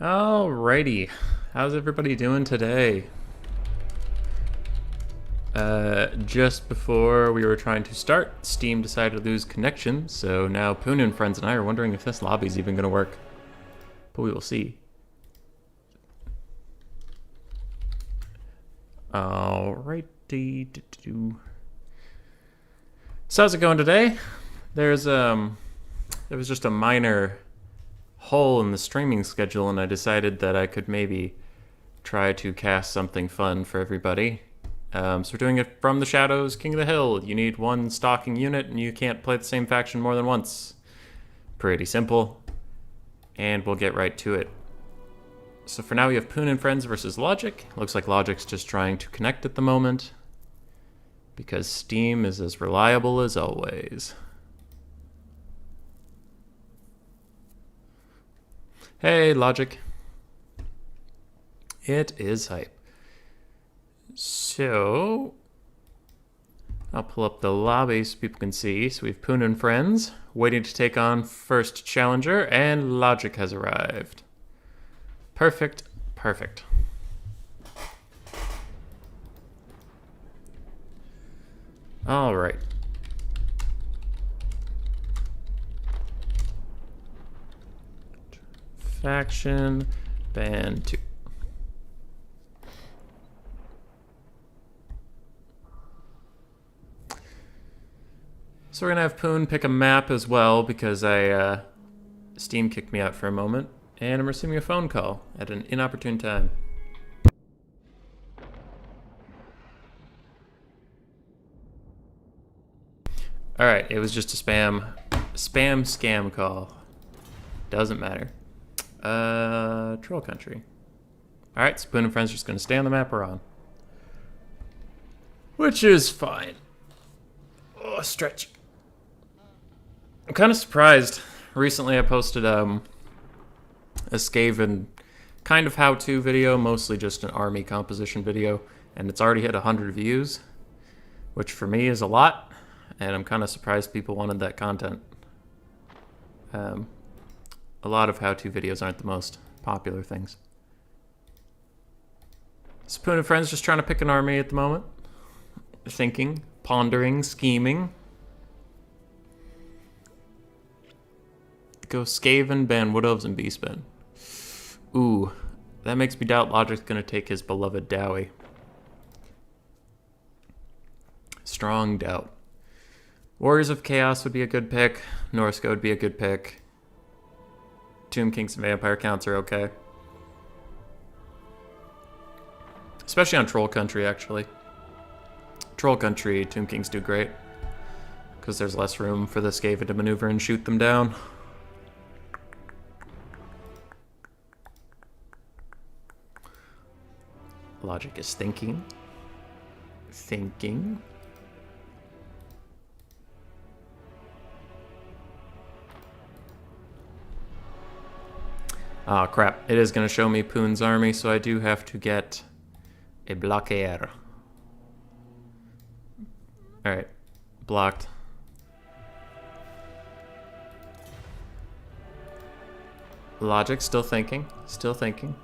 Alrighty, how's everybody doing today? Just before we were trying to start, Steam decided to lose connection, so now Poon and friends and I are wondering if this lobby's even gonna work. But we will see. Alrighty. So how's it going today? There was just a minor hole in the streaming schedule, and I decided that I could maybe try to cast something fun for everybody. So we're doing it from the shadows, King of the Hill. You need one stalking unit, and you can't play the same faction more than once. Pretty simple. And we'll get right to it. So for now, we have Poon and Friends versus Logic. Looks like Logic's just trying to connect at the moment, because Steam is as reliable as always. Hey, Logic. It is hype. So, I'll pull up the lobby so people can see. So we have Poon and Friends waiting to take on first challenger, and Logic has arrived. Perfect, perfect. All right. Faction, band 2. So we're gonna have Poon pick a map as well, because Steam kicked me out for a moment, and I'm receiving a phone call at an inopportune time. Alright, it was just a spam scam call. Doesn't matter. Troll Country. Alright, so Poon and Friends are just gonna stay on the map we're on. Which is fine. Oh, stretch. I'm kind of surprised. Recently I posted a Skaven kind of how-to video, mostly just an army composition video, and it's already hit 100 views, which for me is a lot, and I'm kind of surprised people wanted that content. A lot of how-to videos aren't the most popular things. Poon and Friends just trying to pick an army at the moment. Thinking, pondering, scheming. Go Skaven, ban Wood Elves, and Beastmen. Ooh, that makes me doubt Logic's gonna take his beloved Dowie. Strong doubt. Warriors of Chaos would be a good pick. Norska would be a good pick. Tomb Kings and Vampire Counts are okay. Especially on Troll Country, actually. Troll Country, Tomb Kings do great, because there's less room for the Skaven to maneuver and shoot them down. Logic is thinking. Thinking. Ah, crap. It is going to show me Poon's army, so I do have to get a blocker. Alright. Blocked. Logic, still thinking. Still thinking.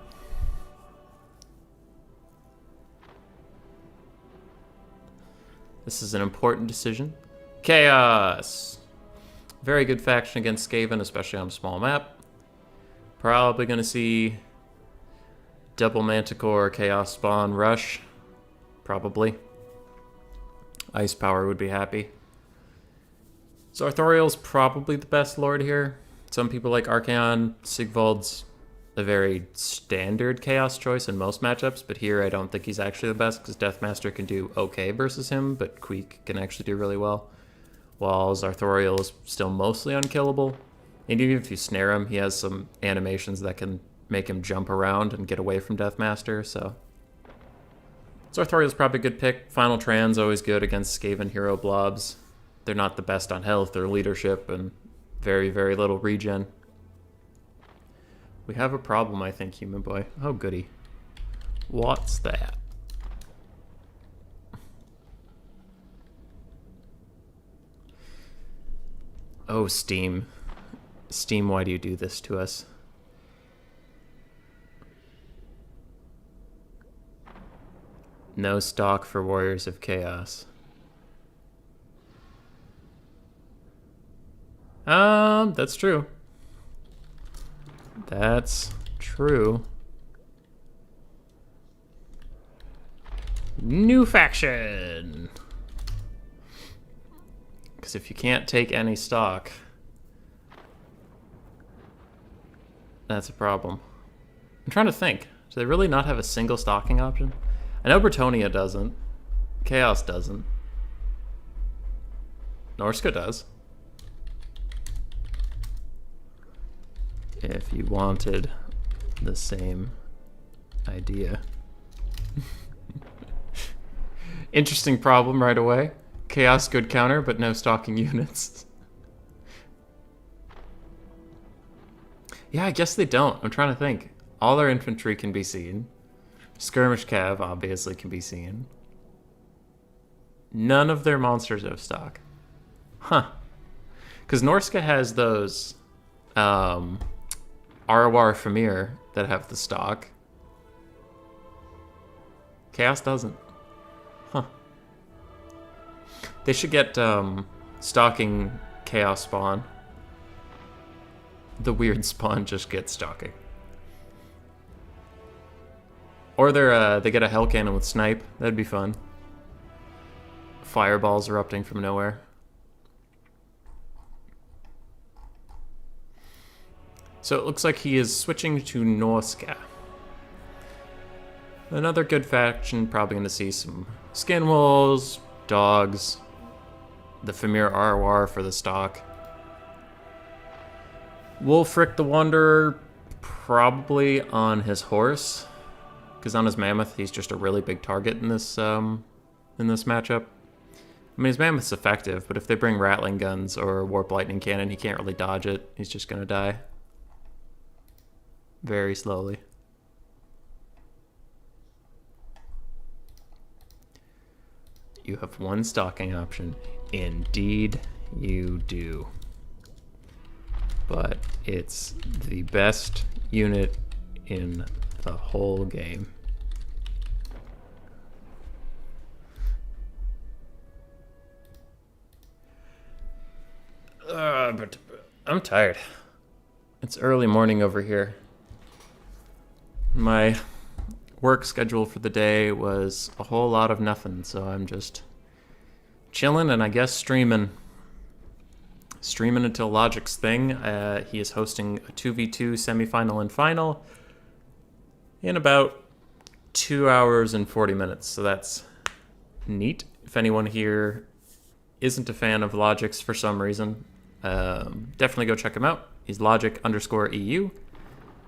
This is an important decision. Chaos! Very good faction against Skaven, especially on a small map. Probably gonna see double Manticore, Chaos Spawn, Rush. Probably. Ice Power would be happy. So Arthuriel's probably the best lord here. Some people like Archaon. Sigvald's a very standard Chaos choice in most matchups, but here I don't think he's actually the best, because Deathmaster can do okay versus him, but Queek can actually do really well. While Arthuriel is still mostly unkillable. And even if you snare him, he has some animations that can make him jump around and get away from Deathmaster, so Arthuriel's probably a good pick. Final Tran's always good against Skaven hero blobs. They're not the best on health or leadership, and very, very little regen. We have a problem, I think, Human Boy. Oh, goody. What's that? Oh, Steam. Steam, why do you do this to us? No stock for Warriors of Chaos. That's true. That's true. New faction! Because if you can't take any stock, that's a problem. I'm trying to think. Do they really not have a single stocking option? I know Bretonia doesn't. Chaos doesn't. Norska does. If you wanted the same idea. Interesting problem right away. Chaos good counter, but no stocking units. Yeah, I guess they don't. I'm trying to think. All their infantry can be seen. Skirmish Cav obviously can be seen. None of their monsters have stock. Huh. Because Norska has those Arwar Famir that have the stock. Chaos doesn't. Huh. They should get stocking Chaos spawn. The weird spawn just gets stocking. Or they get a Hell Cannon with Snipe. That'd be fun. Fireballs erupting from nowhere. So it looks like he is switching to Norska. Another good faction, probably going to see some Skin Wolves, Dogs, the Famir Arwar for the stock. Wulfric the Wanderer, probably on his horse. Because on his Mammoth, he's just a really big target in this matchup. I mean, his Mammoth's effective, but if they bring Rattling Guns or Warp Lightning Cannon, he can't really dodge it. He's just going to die. Very slowly. You have one stocking option. Indeed, you do. But it's the best unit in the whole game. But I'm tired. It's early morning over here. My work schedule for the day was a whole lot of nothing, so I'm just chilling and I guess streaming. Streaming until Logic's thing. He is hosting a 2v2 semifinal and final in about 2 hours and 40 minutes, so that's neat. If anyone here isn't a fan of Logic's for some reason, definitely go check him out. He's Logic_EU.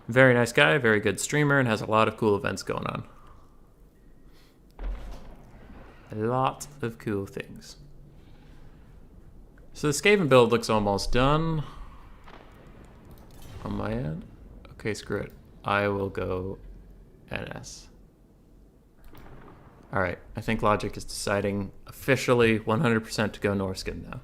Very nice guy, very good streamer, and has a lot of cool events going on. A lot of cool things. So the Skaven build looks almost done on my end. Okay, screw it. I will go NS. Alright, I think Logic is deciding officially 100% to go Norskin now.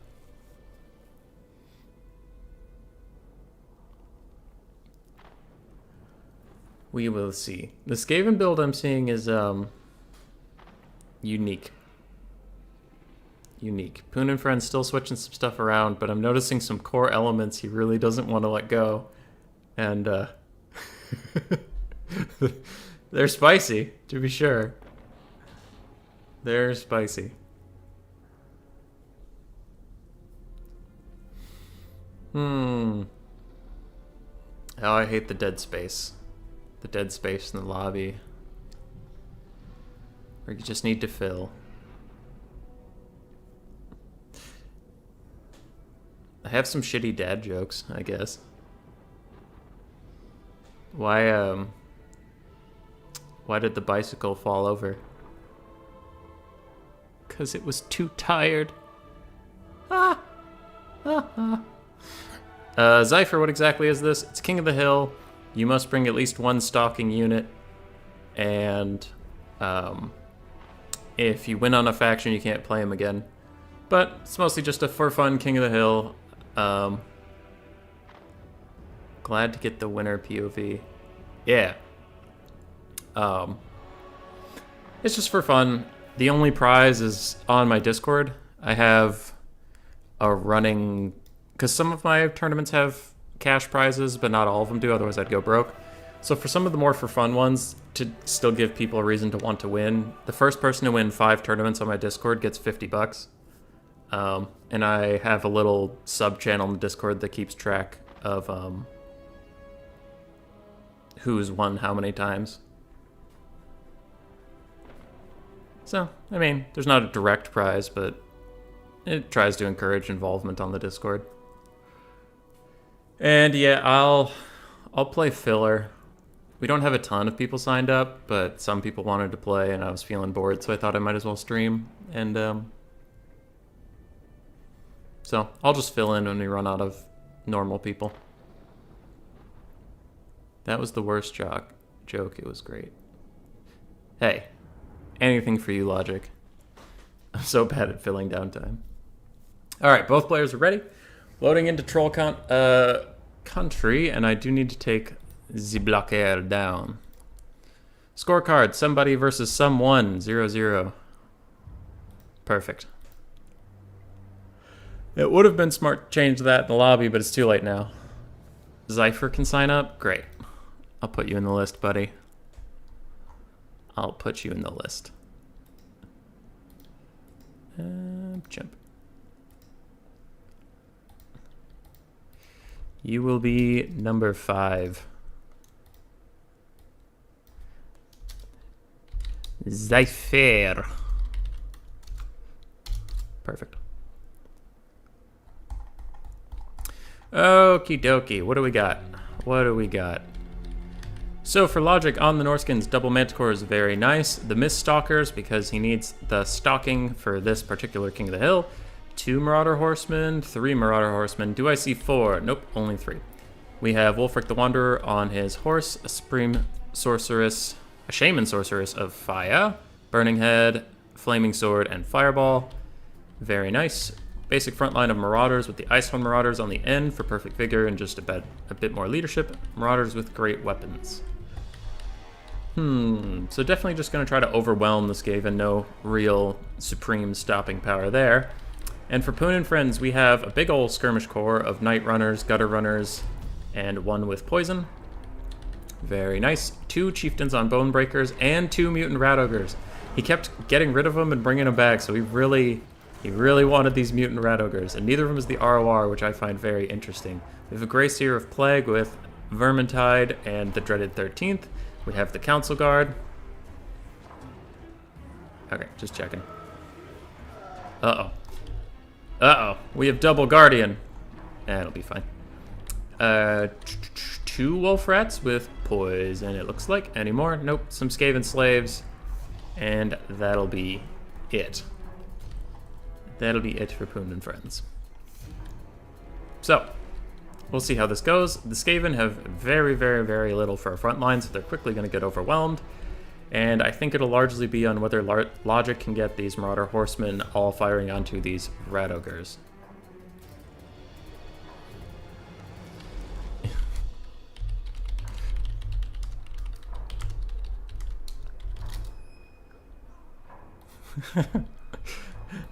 We will see. The Skaven build I'm seeing is unique. Unique. Poon and Friends still switching some stuff around, but I'm noticing some core elements he really doesn't want to let go. And they're spicy, to be sure. They're spicy. Oh, I hate the dead space. The dead space in the lobby. Where you just need to fill. I have some shitty dad jokes, I guess. Why did the bicycle fall over? 'Cause it was too tired. Zypher, what exactly is this? It's King of the Hill. You must bring at least one stalking unit. And if you win on a faction, you can't play him again. But it's mostly just a for fun King of the Hill. Glad to get the winner POV. Yeah. Yeah, It's just for fun. The only prize is on my Discord. I have a running... Because some of my tournaments have cash prizes, but not all of them do, otherwise I'd go broke. So for some of the more for fun ones, to still give people a reason to want to win, the first person to win 5 tournaments on my Discord gets $50. And I have a little sub-channel in the Discord that keeps track of who's won how many times. So, I mean, there's not a direct prize, but it tries to encourage involvement on the Discord. And yeah, I'll play filler. We don't have a ton of people signed up, but some people wanted to play, and I was feeling bored, so I thought I might as well stream. And so I'll just fill in when we run out of normal people. That was the worst joke. It was great. Hey, anything for you, Logic. I'm so bad at filling downtime. All right, both players are ready. Loading into Troll Country, and I do need to take the blocker down. Scorecard, somebody versus someone, 0-0. Perfect. It would have been smart to change that in the lobby, but it's too late now. Zypher can sign up? Great. I'll put you in the list, buddy. I'll put you in the list. Jump. You will be number 5. Zypher. Perfect. Okie dokie. What do we got? What do we got? So for Logic on the Norskins, Double Manticore is very nice. The Mist Stalkers, because he needs the stalking for this particular King of the Hill. 2 Marauder Horsemen, 3 Marauder Horsemen. Do I see 4? Nope, only 3. We have Wulfric the Wanderer on his horse, a Supreme Sorceress, a Shaman Sorceress of Fire, Burning Head, Flaming Sword, and Fireball. Very nice. Basic front line of Marauders with the Icewind Marauders on the end for perfect vigor and just a bit more leadership. Marauders with great weapons. So definitely just going to try to overwhelm the Skaven. No real supreme stopping power there. And for Poon and Friends, we have a big old skirmish core of Night Runners, Gutter Runners, and 1 with Poison. Very nice. 2 Chieftains on Bone Breakers and 2 Mutant Rat Ogres. He kept getting rid of them and bringing them back, so he really wanted these Mutant Rat Ogres. And neither of them is the ROR, which I find very interesting. We have a Grey Seer of Plague with Vermintide and the Dreaded 13th. We have the Council Guard. Okay, just checking. Uh-oh. Uh-oh. We have Double Guardian. It'll be fine. 2 Wolf Rats with Poison, it looks like. Any more? Nope. Some Skaven Slaves. And that'll be it. That'll be it for Poon and Friends. So, we'll see how this goes. The Skaven have very, very, very little for a front line, so they're quickly going to get overwhelmed. And I think it'll largely be on whether Logic can get these Marauder Horsemen all firing onto these Rat Ogres.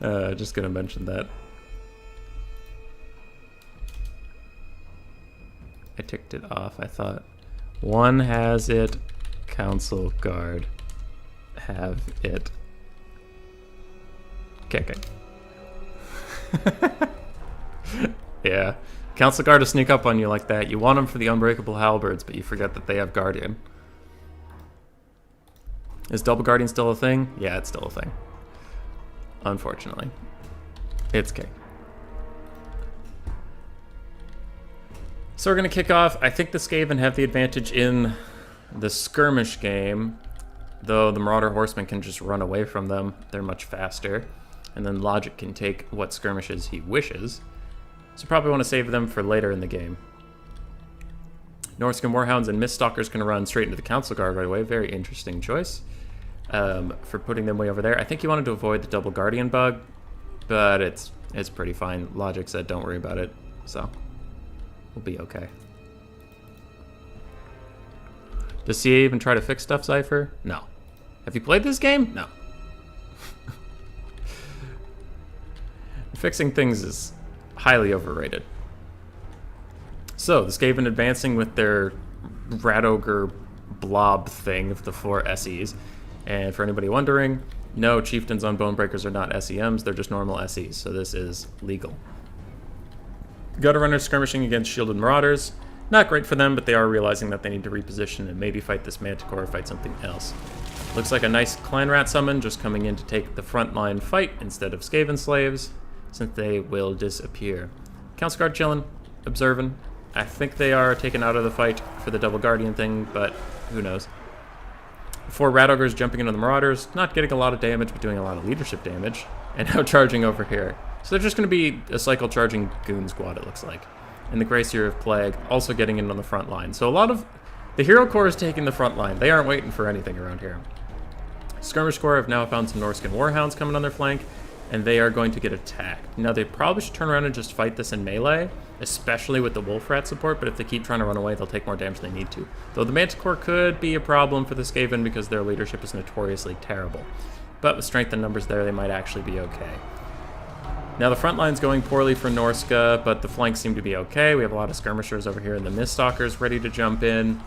Just gonna mention that. I ticked it off. I thought, 1 has it, Council Guard have it. Okay. Yeah. Council Guard will sneak up on you like that. You want them for the Unbreakable Halberds, but you forget that they have Guardian. Is Double Guardian still a thing? Yeah, it's still a thing. Unfortunately. It's king. So we're going to kick off. I think the Skaven have the advantage in the skirmish game, though the Marauder Horsemen can just run away from them. They're much faster. And then Logic can take what skirmishes he wishes. So probably want to save them for later in the game. Norscan Warhounds and Miststalkers can run straight into the Council Guard right away. Very interesting choice for putting them way over there. I think he wanted to avoid the Double Guardian bug, but it's pretty fine. Logic said don't worry about it, so we'll be okay. Does CA even try to fix stuff, Zypher? No. Have you played this game? No. Fixing things is highly overrated. So, the Skaven advancing with their rat ogre blob thing of the 4 SEs. And for anybody wondering, no, chieftains on Bonebreakers are not SEMs, they're just normal SEs, so this is legal. Gutter runners skirmishing against shielded marauders. Not great for them, but they are realizing that they need to reposition and maybe fight this Manticore or fight something else. Looks like a nice clan rat summon just coming in to take the frontline fight instead of Skaven slaves, since they will disappear. Council Guard chilling, observing. I think they are taken out of the fight for the double guardian thing, but who knows. 4 rat ogres jumping into the marauders, not getting a lot of damage, but doing a lot of leadership damage, and now charging over here. So they're just going to be a cycle charging goon squad, it looks like. And the Gracier of Plague also getting in on the front line. So a lot of the hero core is taking the front line. They aren't waiting for anything around here. Skirmish Corps have now found some Norscan Warhounds coming on their flank, and they are going to get attacked. Now, they probably should turn around and just fight this in melee, especially with the Wolf Rat support, but if they keep trying to run away, they'll take more damage than they need to. Though the Manticore could be a problem for the Skaven because their leadership is notoriously terrible. But with strength and numbers there, they might actually be okay. Now, the front line's going poorly for Norska, but the flanks seem to be okay. We have a lot of skirmishers over here, and the Miststalkers ready to jump in.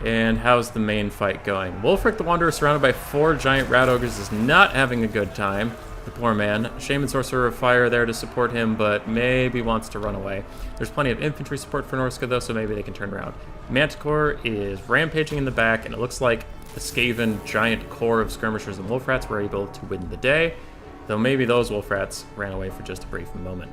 And how's the main fight going? Wulfric the Wanderer, surrounded by 4 giant rat ogres, is not having a good time. The poor man. Shaman Sorcerer of Fire there to support him, but maybe wants to run away. There's plenty of infantry support for Norska, though, so maybe they can turn around. Manticore is rampaging in the back, and it looks like the Skaven giant core of skirmishers and wolf rats were able to win the day, though maybe those wolf rats ran away for just a brief moment.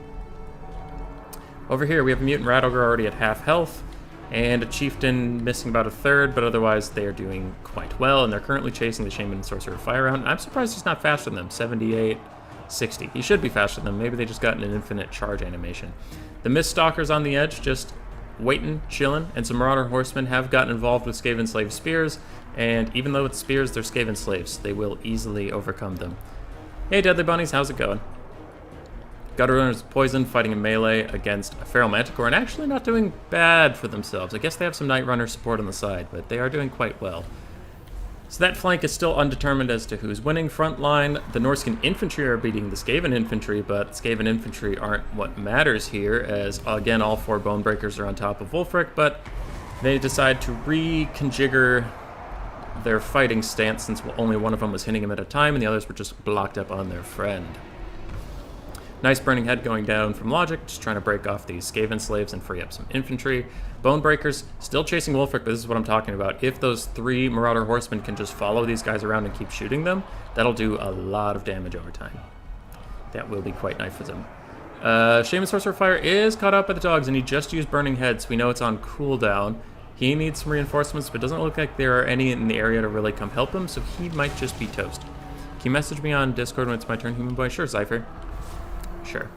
Over here, we have a mutant rat ogre already at half health, and a chieftain missing about a third, but otherwise they are doing quite well, and they're currently chasing the Shaman and Sorcerer of Fire around. I'm surprised he's not faster than them, 78, 60. He should be faster than them. Maybe they just got an infinite charge animation. The Miststalkers on the edge, just waiting, chilling, and some Marauder Horsemen have gotten involved with Skaven Slave Spears, and even though it's spears, they're Skaven Slaves. They will easily overcome them. Hey, Deadly Bunnies, how's it going? Gutter Runners Poison fighting in melee against a Feral Manticore and actually not doing bad for themselves. I guess they have some Night Runner support on the side, but they are doing quite well. So that flank is still undetermined as to who's winning. Front line, the Norscan Infantry are beating the Skaven Infantry, but Skaven Infantry aren't what matters here, as again all 4 Bonebreakers are on top of Wulfric, but they decide to reconfigure their fighting stance since only one of them was hitting him at a time and the others were just blocked up on their friend. Nice Burning Head going down from Logic, just trying to break off these Skaven slaves and free up some infantry. Bonebreakers still chasing Wulfric, but this is what I'm talking about. If those 3 Marauder Horsemen can just follow these guys around and keep shooting them, that'll do a lot of damage over time. That will be quite nice for them. Shaman Sorcerer of Fire is caught up by the dogs, and he just used Burning Head, so we know it's on cooldown. He needs some reinforcements, but it doesn't look like there are any in the area to really come help him, so he might just be toast. Can you message me on Discord when it's my turn, Human Boy? Sure, Cypher. Sure.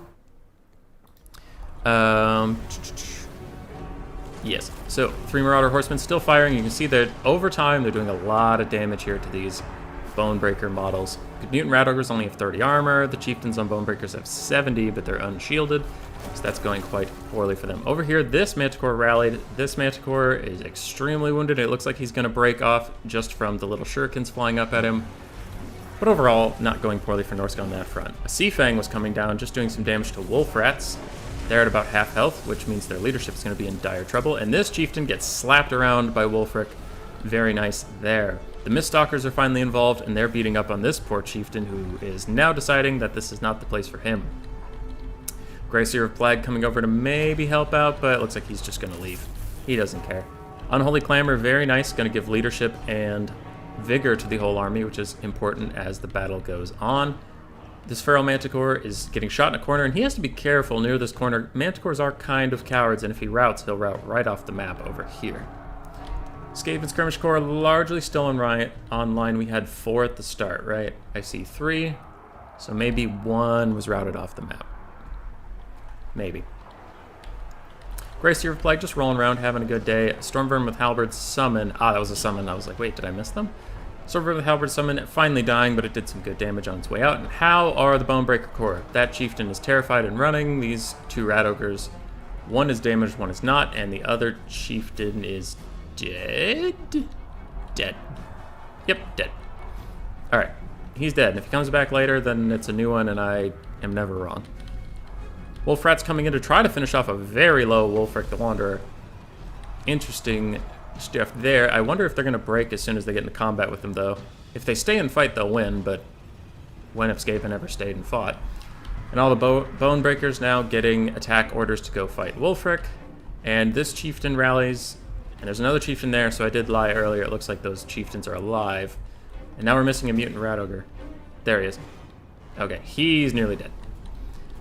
Yes. So 3 Marauder Horsemen still firing. You can see that over time they're doing a lot of damage here to these Bonebreaker models. The Mutant Rat Ogres only have 30 armor. The Chieftains on Bonebreakers have 70, but they're unshielded. So that's going quite poorly for them. Over here, this Manticore rallied. This Manticore is extremely wounded. It looks like he's going to break off just from the little shurikens flying up at him. But overall, not going poorly for Norska on that front. A Sea Fang was coming down, just doing some damage to Wolf Rats. They're at about half health, which means their leadership is going to be in dire trouble. And this chieftain gets slapped around by Wulfric. Very nice there. The Miststalkers are finally involved, and they're beating up on this poor chieftain, who is now deciding that this is not the place for him. Gracier of Plague coming over to maybe help out, but it looks like he's just going to leave. He doesn't care. Unholy Clamor, very nice, going to give leadership and vigor to the whole army, which is important as the battle goes on. This Feral Manticore is getting shot in a corner, and he has to be careful near this corner. Manticores are kind of cowards, and if he routes, he'll route right off the map over here. Skaven Skirmish Corps largely still online. We had 4 at the start, right? I see 3, so maybe 1 was routed off the map. Maybe. Gracier of Plague just rolling around, having a good day. Stormburn with Halberd summon. Ah, that was a summon. I was like, wait, did I miss them? Stormburn with Halberd summon, finally dying, but it did some good damage on its way out. And how are the Bonebreaker Corps? That chieftain is terrified and running. These 2 rat ogres, one is damaged, one is not, and the other chieftain is dead? Dead. Yep, dead. Alright, he's dead. And if he comes back later, then it's a new one, and I am never wrong. Wolf Rat's coming in to try to finish off a very low Wolfric the Wanderer. Interesting stuff there. I wonder if they're going to break as soon as they get into combat with him, though. If they stay and fight, they'll win, but when if Skaven ever stayed and fought? And all the Bone Breakers now getting attack orders to go fight Wolfric. And this chieftain rallies, and there's another chieftain there, so I did lie earlier. It looks like those chieftains are alive. And now we're missing a mutant rat ogre. There he is. Okay, he's nearly dead.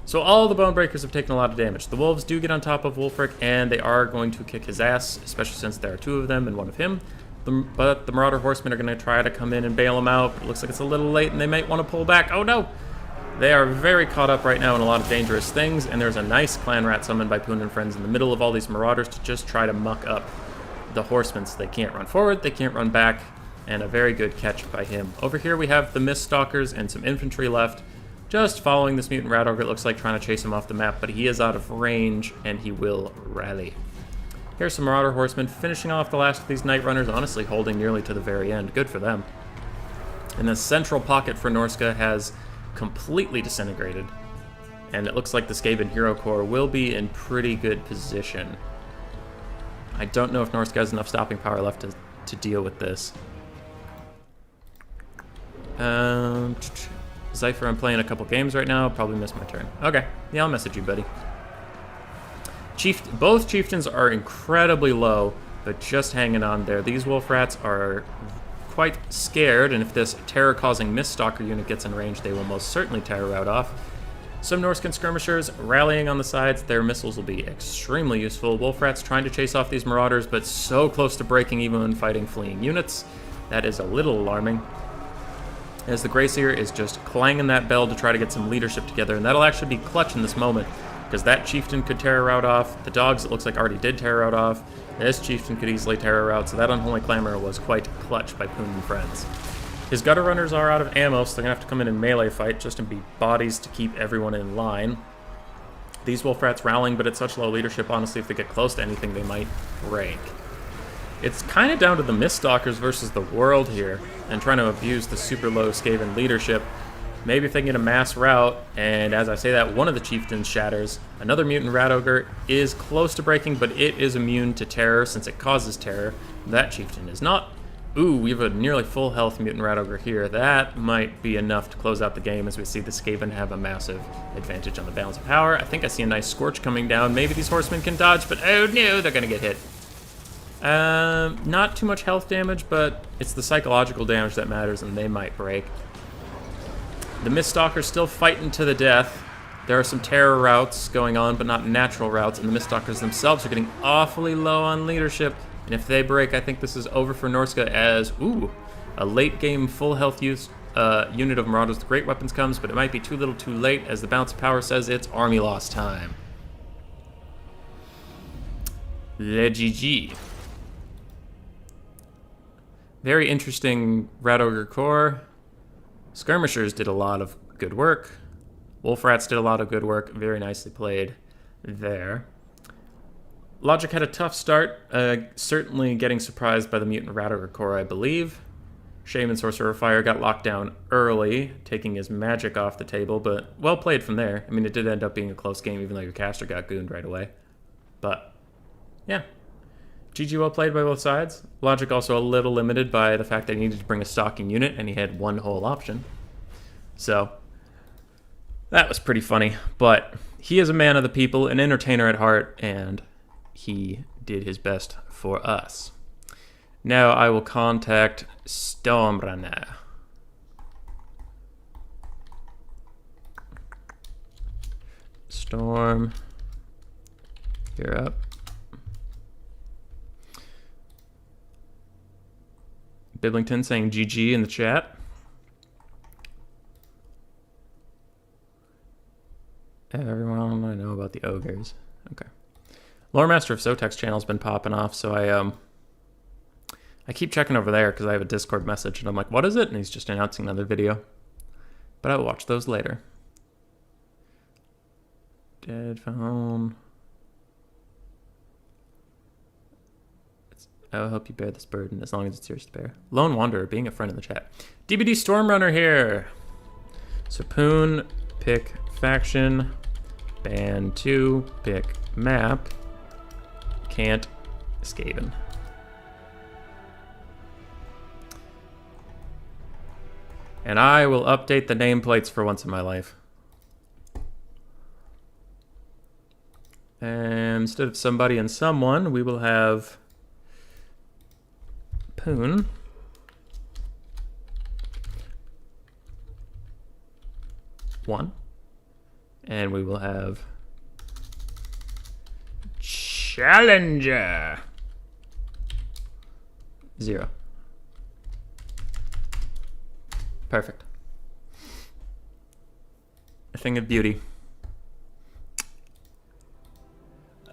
So all the Bone Breakers have taken a lot of damage. The wolves do get on top of Wolfric, and they are going to kick his ass, especially since there are two of them and one of him. But the Marauder Horsemen are going to try to come in and bail him out. It looks like it's a little late, and they might want to pull back. Oh no! They are very caught up right now in a lot of dangerous things, and there's a nice clan rat summoned by Poon and Friends in the middle of all these Marauders to just try to muck up the Horsemen so they can't run forward, they can't run back, and a very good catch by him. Over here we have the Mist Stalkers and some infantry left, just following this mutant rat ogre. It looks like trying to chase him off the map, but he is out of range, and he will rally. Here's some Marauder Horsemen finishing off the last of these Night Runners, honestly holding nearly to the very end. Good for them. And the central pocket for Norska has completely disintegrated, and it looks like the Skaven Hero Corps will be in pretty good position. I don't know if Norska has enough stopping power left to deal with this. Zypher, I'm playing a couple games right now. Probably missed my turn. Okay, yeah, I'll message you, buddy. Both chieftains are incredibly low, but just hanging on there. These wolf rats are quite scared, and if this terror-causing Mist Stalker unit gets in range, they will most certainly terror out off. Some Norscan skirmishers rallying on the sides. Their missiles will be extremely useful. Wolf rats trying to chase off these marauders, but so close to breaking even when fighting fleeing units. That is a little alarming, as the Greyseer is just clanging that bell to try to get some leadership together, and that'll actually be clutch in this moment, because that chieftain could terror out off. The dogs, it looks like, already did terror out off. This chieftain could easily terror out, so that Unholy Clamor was quite clutch by Poon and Friends. His Gutter Runners are out of ammo, so they're going to have to come in and melee fight just to be bodies to keep everyone in line. These Wolf Rats rallying, but at such low leadership, honestly, if they get close to anything, they might break. It's kind of down to the Mist Stalkers versus the world here, and trying to abuse the super low Skaven leadership. Maybe if they can get a mass rout, and as I say that, one of the chieftains shatters. Another mutant rat ogre is close to breaking, but it is immune to terror since it causes terror. That chieftain is not. Ooh, we have a nearly full health mutant rat ogre here. That might be enough to close out the game, as we see the Skaven have a massive advantage on the balance of power. I think I see a nice Scorch coming down. Maybe these horsemen can dodge, but oh no, they're going to get hit. Not too much health damage, but it's the psychological damage that matters, and they might break. The Mist Stalker's still fighting to the death. There are some terror routes going on, but not natural routes, and the Mist Stalkers themselves are getting awfully low on leadership. And if they break, I think this is over for Norska as, ooh, a late-game full health unit of Marauders with great weapons comes, but it might be too little too late, as the balance of power says it's army loss time. Le GG. Very interesting Rat Ogre Corps. Skirmishers did a lot of good work. Wolf Rats did a lot of good work. Very nicely played there. Logic had a tough start, certainly getting surprised by the Mutant Rat Ogre Corps, I believe. Shaman Sorcerer of Fire got locked down early, taking his magic off the table, but well played from there. I mean, it did end up being a close game, even though your caster got gooned right away. But, yeah. GG well played by both sides. Logic also a little limited by the fact that he needed to bring a stalking unit, and he had one whole option. So, that was pretty funny. But he is a man of the people, an entertainer at heart, and he did his best for us. Now I will contact Stormrunner. Storm, you're up. Biblington saying GG in the chat. Everyone I know about the ogres. Okay. Lore Master of Sotek's channel's been popping off, so I keep checking over there because I have a Discord message, and I'm like, what is it? And he's just announcing another video. But I will watch those later. Dead phone. I will help you bear this burden as long as it's yours to bear. Lone Wanderer, being a friend in the chat. DBD Stormrunner here. So Poon, pick faction. Band 2, pick map. Can't Skaven. And I will update the nameplates for once in my life. And instead of somebody and someone, we will have Poon. One. And we will have Challenger. 0. Perfect. A thing of beauty.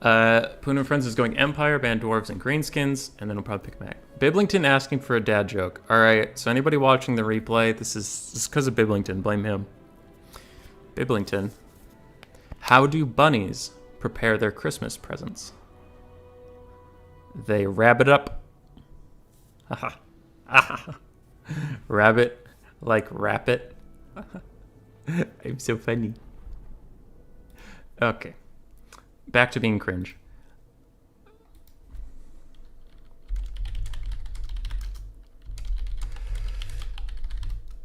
Poon and Friends is going Empire, Band Dwarves, and Greenskins, and then we'll probably pick Mac. Biblington asking for a dad joke. Alright, so anybody watching the replay, this is because of Biblington. Blame him. Biblington. How do bunnies prepare their Christmas presents? They rabbit up. Rabbit like rabbit. I'm so funny. Okay. Back to being cringe.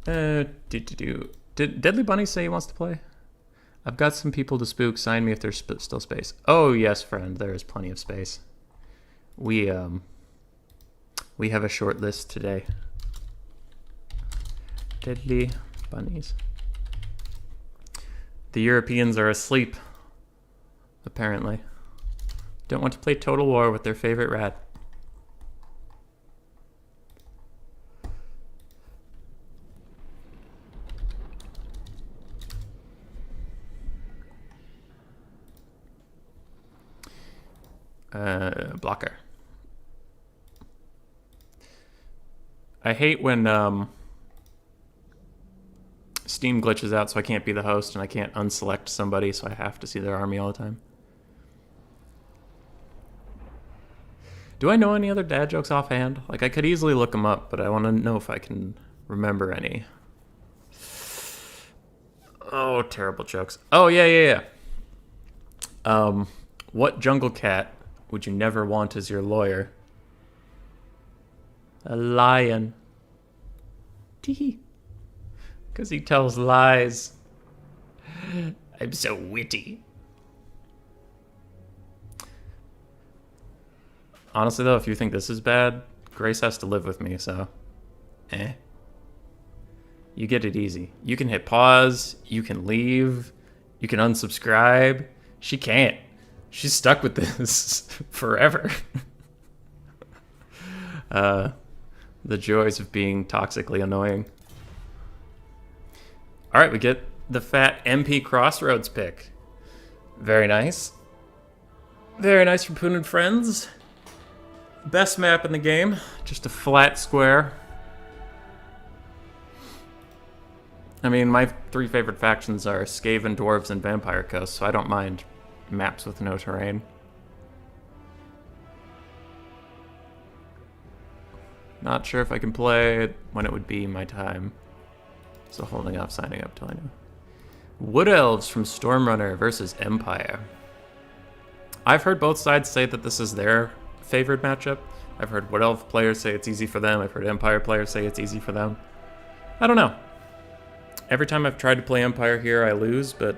Did Deadly Bunny say he wants to play? I've got some people to spook. Sign me if there's still space. Oh yes, friend. There is plenty of space. We have a short list today. Deadly bunnies. The Europeans are asleep. Apparently. Don't want to play Total War with their favorite rat. Blocker. I hate when Steam glitches out so I can't be the host and I can't unselect somebody, so I have to see their army all the time. Do I know any other dad jokes offhand? Like, I could easily look them up, but I want to know if I can remember any. Oh, terrible jokes. Oh, yeah. What jungle cat would you never want as your lawyer? A lion. Tee. Because he tells lies. I'm so witty. Honestly, though, if you think this is bad, Grace has to live with me, so... You get it easy. You can hit pause, you can leave, you can unsubscribe. She can't. She's stuck with this forever. The joys of being toxically annoying. Alright, we get the fat MP Crossroads pick. Very nice. Very nice from Poon and Friends. Best map in the game. Just a flat square. I mean, my 3 favorite factions are Skaven, Dwarves, and Vampire Coast, so I don't mind maps with no terrain. Not sure if I can play when it would be my time. So holding off signing up till I know. Wood Elves from Stormrunner versus Empire. I've heard both sides say that this is their favored matchup. I've heard Wood Elf players say it's easy for them. I've heard Empire players say it's easy for them. I don't know. Every time I've tried to play Empire here, I lose, but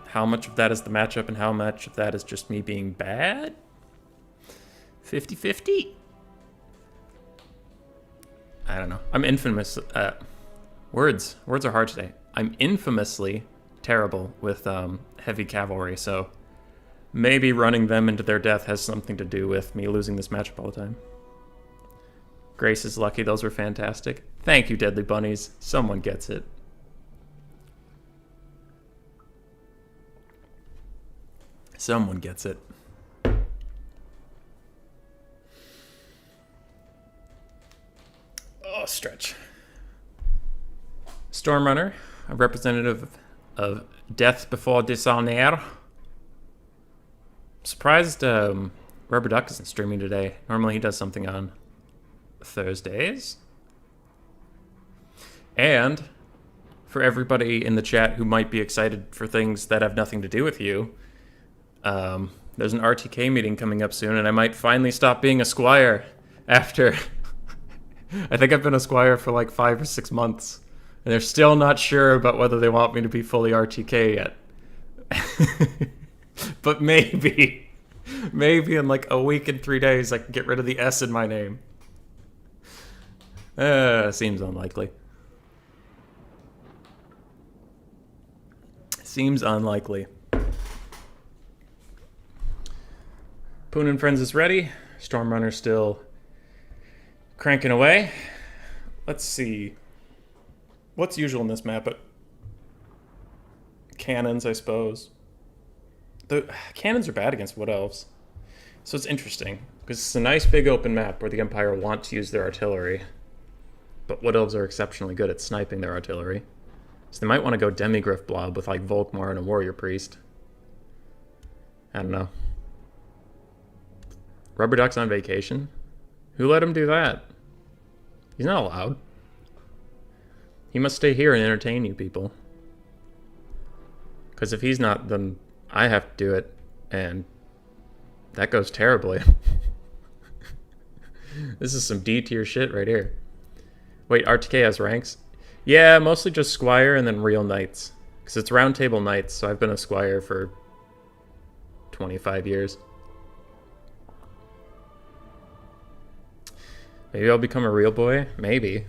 how much of that is the matchup and how much of that is just me being bad? 50-50? I don't know. I'm infamous. Words are hard today. I'm infamously terrible with heavy cavalry, so maybe running them into their death has something to do with me losing this matchup all the time. Grace is lucky. Those were fantastic. Thank you, Deadly Bunnies. Someone gets it. Someone gets it. Oh, stretch. Stormrunner, a representative of Death Before Dishonor. Surprised Rubber Duck isn't streaming today. Normally he does something on Thursdays. And for everybody in the chat who might be excited for things that have nothing to do with you, there's an RTK meeting coming up soon, and I might finally stop being a squire after... I think I've been a squire for like 5 or 6 months, and they're still not sure about whether they want me to be fully RTK yet. But maybe in like a week and 3 days I can get rid of the S in my name. Seems unlikely. Seems unlikely. Poon and Friends is ready. Stormrunner still cranking away. Let's see. What's usual in this map? But cannons, I suppose. The cannons are bad against Wood Elves. So it's interesting, because it's a nice big open map where the Empire want to use their artillery. But Wood Elves are exceptionally good at sniping their artillery. So they might want to go Demigriff Blob with like Volkmar and a Warrior Priest. I don't know. Rubber Duck's on vacation? Who let him do that? He's not allowed. He must stay here and entertain you people. Because if he's not, then I have to do it. And that goes terribly. This is some D tier shit right here. Wait, RTK has ranks? Yeah, mostly just Squire and then real Knights. Because it's Round Table Knights, so I've been a Squire for 25 years. Maybe I'll become a real boy? Maybe.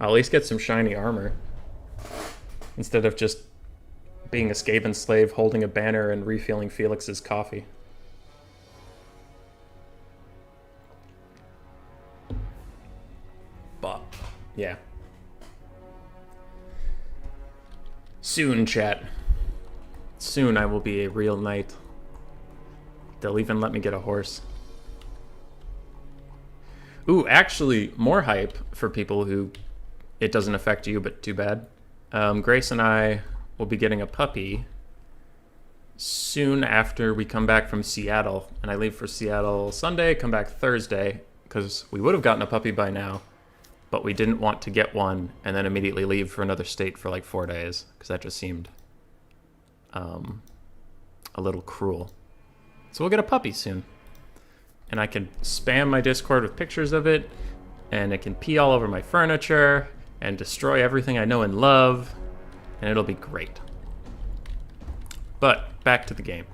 I'll at least get some shiny armor. Instead of just being a Skaven slave, holding a banner and refilling Felix's coffee. But, yeah. Soon, chat. Soon I will be a real knight. They'll even let me get a horse. Ooh, actually, more hype for people who it doesn't affect you, but too bad. Grace and I will be getting a puppy soon after we come back from Seattle. And I leave for Seattle Sunday, come back Thursday, because we would have gotten a puppy by now, but we didn't want to get one and then immediately leave for another state for like 4 days, because that just seemed a little cruel. So we'll get a puppy soon. And I can spam my Discord with pictures of it, and it can pee all over my furniture and destroy everything I know and love, and it'll be great. But back to the game.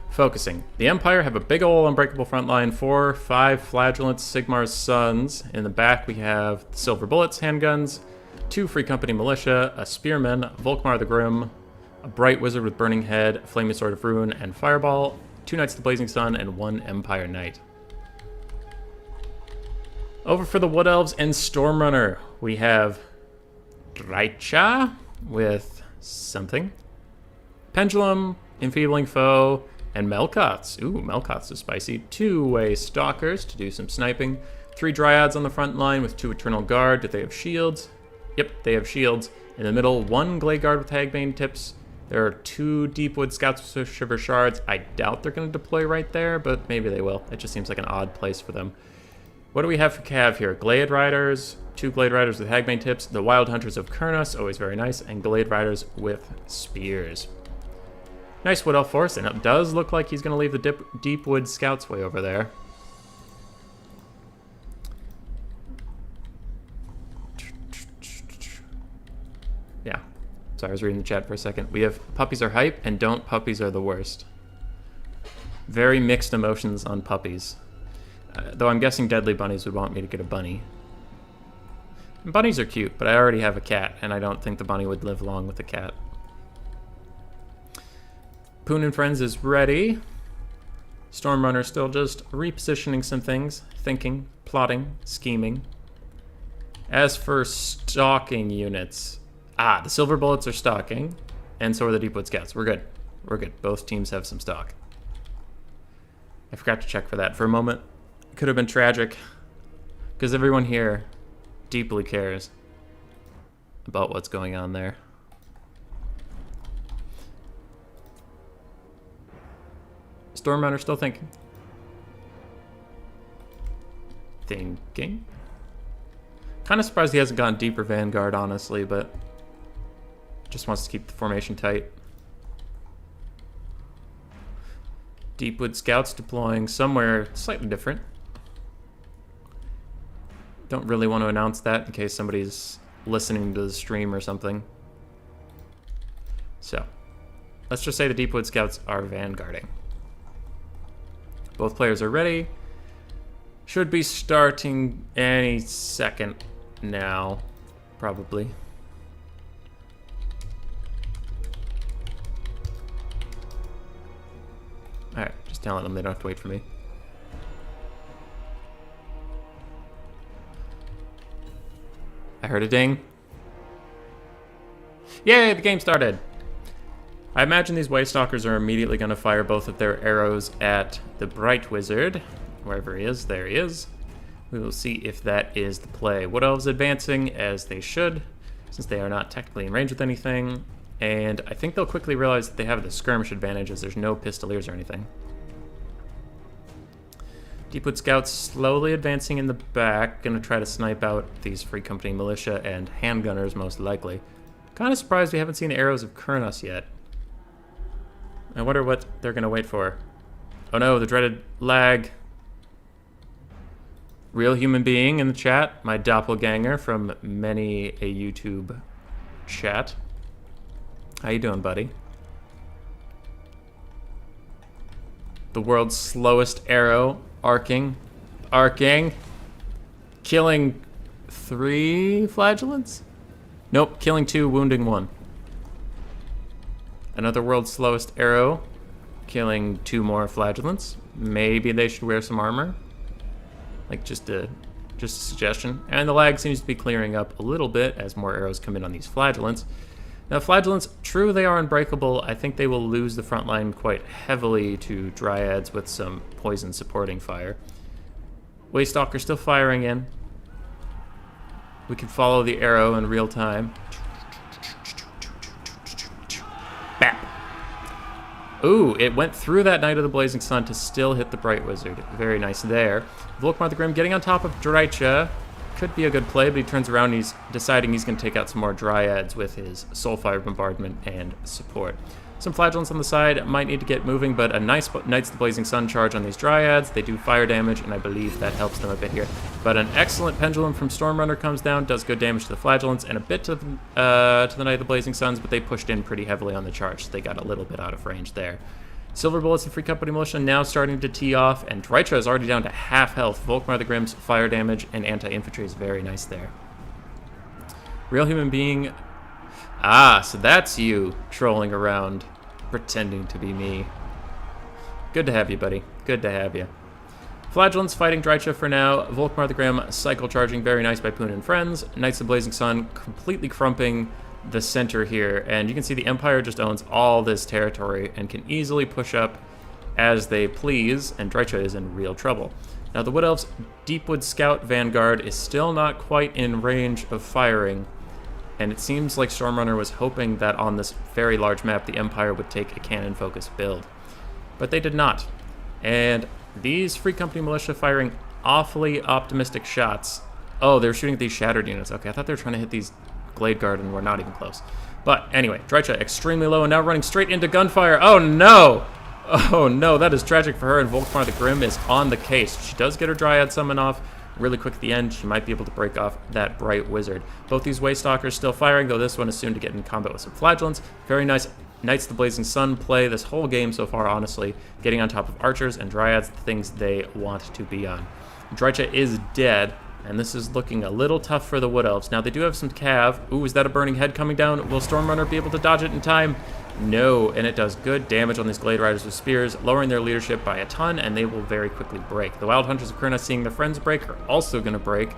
Focusing. The Empire have a big ol' unbreakable front line, 4, 5 Flagellants, Sigmar's Sons. In the back we have Silver Bullets handguns, 2 Free Company Militia, a Spearman, Volkmar the Grim, a Bright Wizard with Burning Head, a Flaming Sword of Ruin, and Fireball, 2 Knights of the Blazing Sun, and 1 Empire Knight. Over for the Wood Elves and Stormrunner, we have Dreicha with something, Pendulum, Enfeebling Foe, and Melkoths. Ooh, Melkoths is spicy. 2-way Stalkers to do some sniping. 3 Dryads on the front line with 2 Eternal Guard. Do they have shields? Yep, they have shields. In the middle, 1 Glade Guard with Hagbane tips. There are 2 Deepwood Scouts with Shiver Shards. I doubt they're going to deploy right there, but maybe they will. It just seems like an odd place for them. What do we have for Cav here? Glade Riders, 2 Glade Riders with Hagbane tips, the Wild Hunters of Kurnos, always very nice, and Glade Riders with Spears. Nice Wood Elf force, and it does look like he's going to leave the Deepwood Scouts way over there. Yeah, sorry, I was reading the chat for a second. We have puppies are hype, and don't puppies are the worst. Very mixed emotions on puppies. Though I'm guessing Deadly Bunnies would want me to get a bunny. And bunnies are cute, but I already have a cat, and I don't think the bunny would live long with the cat. Poon and Friends is ready. Stormrunner still just repositioning some things, thinking, plotting, scheming. As for stalking units, the Silver Bullets are stalking, and so are the Deepwood Scouts. We're good. We're good. Both teams have some stock. I forgot to check for that for a moment. It could have been tragic, because everyone here deeply cares about what's going on there. Stormrunner still thinking. thinking. Kind of surprised he hasn't gone deeper Vanguard, honestly, but just wants to keep the formation tight. Deepwood Scouts deploying somewhere slightly different. Don't really want to announce that in case somebody's listening to the stream or something. So, let's just say the Deepwood Scouts are vanguarding. Both players are ready. Should be starting any second now, probably. Alright, just telling them they don't have to wait for me. I heard a ding. Yay, the game started! I imagine these Waystalkers are immediately going to fire both of their arrows at the Bright Wizard. Wherever he is, there he is. We will see if that is the play. Wood Elves advancing as they should, since they are not technically in range with anything. And I think they'll quickly realize that they have the skirmish advantage as there's no Pistoliers or anything. Deepwood Scouts slowly advancing in the back, gonna try to snipe out these Free Company militia and handgunners most likely. Kinda surprised we haven't seen the arrows of Kurnos yet. I wonder what they're gonna wait for. Oh no, the dreaded lag. Real human being in the chat, my doppelganger from many a YouTube chat. How you doing, buddy? The world's slowest arrow, arcing, killing 3 flagellants? Nope, killing 2, wounding 1. Another world's slowest arrow, killing 2 more flagellants. Maybe they should wear some armor. Like just a suggestion. And the lag seems to be clearing up a little bit as more arrows come in on these flagellants. Now flagellants, true they are unbreakable. I think they will lose the front line quite heavily to Dryads with some poison supporting fire. Waystalker still firing in. We can follow the arrow in real time. Bap! Ooh, it went through that Knight of the Blazing Sun to still hit the Bright Wizard. Very nice there. Volkmar the Grim getting on top of Drycha. Could be a good play, but he turns around and he's deciding he's going to take out some more Dryads with his Soulfire Bombardment and support. Some Flagellants on the side might need to get moving, but a nice Knights of the Blazing Sun charge on these Dryads. They do fire damage, and I believe that helps them a bit here. But an excellent Pendulum from Stormrunner comes down, does good damage to the Flagellants, and a bit to the Knight of the Blazing Suns, but they pushed in pretty heavily on the charge, so they got a little bit out of range there. Silver Bullets and Free Company Militia now starting to tee off, and Drycha is already down to half health. Volkmar the Grim's fire damage and anti-infantry is very nice there. Real human being... Ah, so that's you trolling around, pretending to be me. Good to have you, buddy. Good to have you. Flagellants fighting Drycha for now. Volkmar the Grim cycle charging, very nice by Poon and friends. Knights of the Blazing Sun completely crumping the center here, and you can see the Empire just owns all this territory and can easily push up as they please, and Drycha is in real trouble. Now the Wood Elves' Deepwood Scout Vanguard is still not quite in range of firing, and it seems like Stormrunner was hoping that on this very large map the Empire would take a cannon-focused build. But they did not. And these Free Company Militia firing awfully optimistic shots. Oh, they were shooting at these shattered units. Okay, I thought they were trying to hit these Glade Guard and we're not even close. But anyway, Drycha extremely low and now running straight into gunfire. Oh no! Oh no, that is tragic for her, and Volkmar the Grim is on the case. She does get her Dryad summon off really quick at the end. She might be able to break off that Bright Wizard. Both these Waystalkers still firing, though this one is soon to get in combat with some Flagellants. Very nice Knights of the Blazing Sun play this whole game so far, honestly. Getting on top of Archers and Dryads, the things they want to be on. Drycha is dead, and this is looking a little tough for the Wood Elves. Now, they do have some cav. Ooh, is that a burning head coming down? Will Stormrunner be able to dodge it in time? No, and it does good damage on these Glade Riders with spears, lowering their leadership by a ton, and they will very quickly break. The Wild Hunters of Kurna, seeing their friends break, are also going to break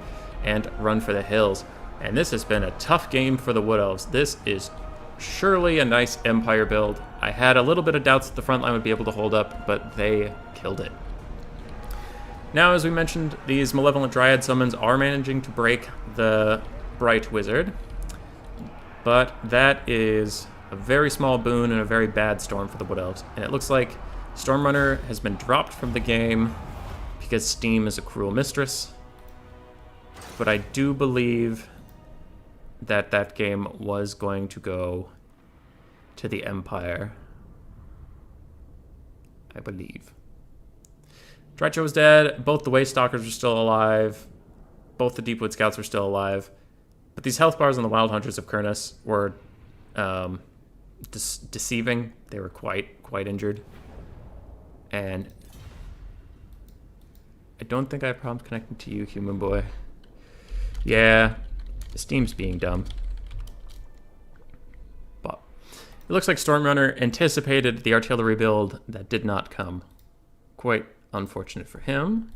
and run for the hills. And this has been a tough game for the Wood Elves. This is surely a nice Empire build. I had a little bit of doubts that the front line would be able to hold up, but they killed it. Now, as we mentioned, these Malevolent Dryad summons are managing to break the Bright Wizard, but that is a very small boon and a very bad storm for the Wood Elves. And it looks like Stormrunner has been dropped from the game because Steam is a cruel mistress. But I do believe that that game was going to go to the Empire. I believe. Drycho was dead. Both the Waste Stalkers are still alive. Both the Deepwood Scouts are still alive. But these health bars on the Wild Hunters of Kurnus were deceiving. They were quite injured. And I don't think I have problems connecting to you, human boy. Yeah, Steam's being dumb. But it looks like Stormrunner anticipated the artillery build that did not come. Quite unfortunate for him.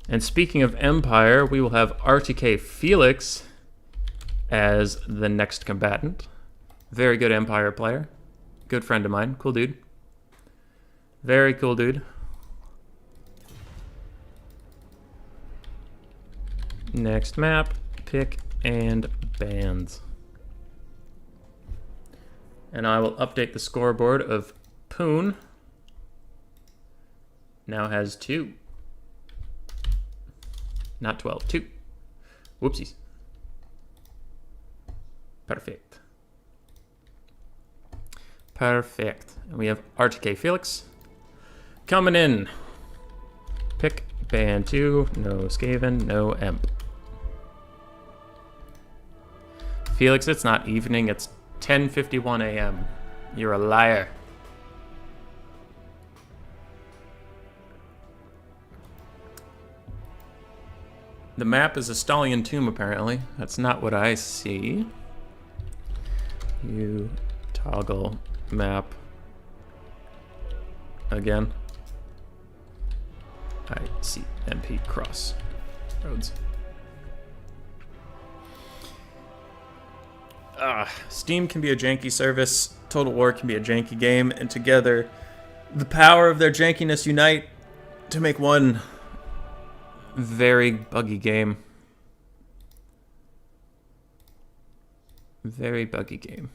And speaking of Empire, we will have RTK Felix as the next combatant. Very good Empire player. Good friend of mine. Cool dude. Very cool dude. Next map, pick and bands. And I will update the scoreboard of Poon. Now has 2. Not 12, 2. Whoopsies. Perfect. Perfect. And we have RTK Felix coming in. Pick band 2. No Skaven, no Emp. Felix, it's not evening. It's 10:51 a.m. You're a liar. The map is a Stallion Tomb, apparently. That's not what I see. You toggle map again. I see MP cross roads. Steam can be a janky service. Total War can be a janky game. And together, the power of their jankiness unite to make one very buggy game. Very buggy game.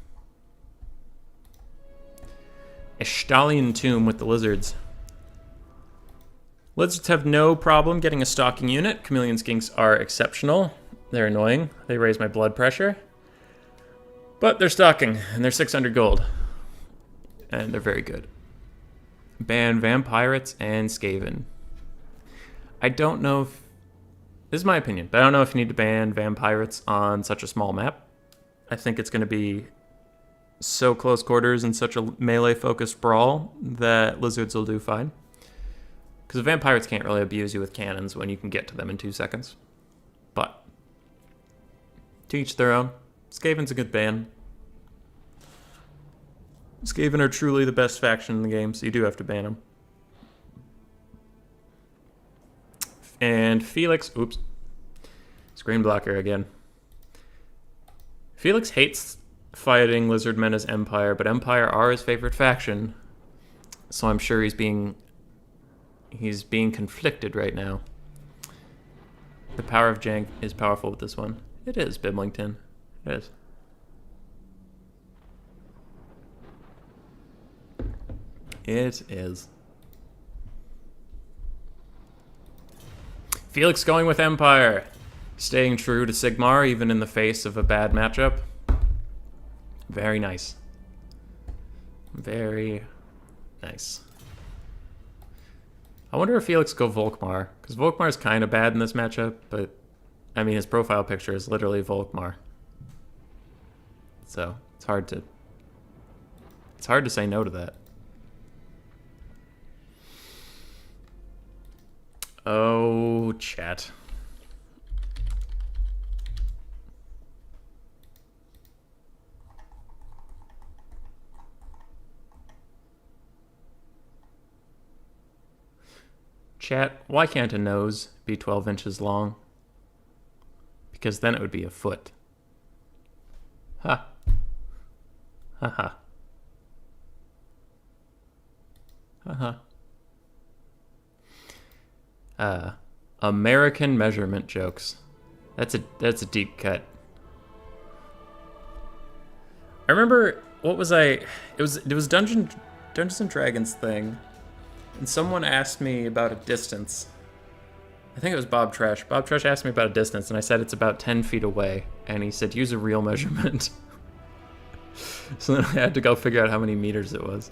A Stallion Tomb with the lizards. Lizards have no problem getting a stalking unit. Chameleon Skinks are exceptional. They're annoying. They raise my blood pressure. But they're stalking, and they're 600 gold. And they're very good. Ban Vampirates and Skaven. I don't know if... This is my opinion, but I don't know if you need to ban Vampirates on such a small map. I think it's going to be so close quarters and such a melee-focused brawl that Lizards will do fine. Because Vampirates can't really abuse you with cannons when you can get to them in 2 seconds. But to each their own. Skaven's a good ban. Skaven are truly the best faction in the game, so you do have to ban them. And Felix, oops, screen blocker again. Felix hates fighting Lizardmen as Empire, but Empire are his favorite faction, so I'm sure he's being conflicted right now. The power of jank is powerful with this one. It is, Bimlington. It is. It is. Felix going with Empire. Staying true to Sigmar, even in the face of a bad matchup. Very nice. Very nice. I wonder if Felix go Volkmar, because Volkmar is kind of bad in this matchup, but I mean his profile picture is literally Volkmar. So it's hard to say no to that. Oh, chat. Chat, why can't a nose be 12 inches long? Because then it would be a foot. Ha. Ha ha. Ha ha. American measurement jokes. That's a deep cut. I remember, what was it was Dungeons and Dragons thing, and someone asked me about a distance, I think it was Bob Tresh. Bob Tresh asked me about a distance, and I said it's about 10 feet away. And he said, use a real measurement. So then I had to go figure out how many meters it was.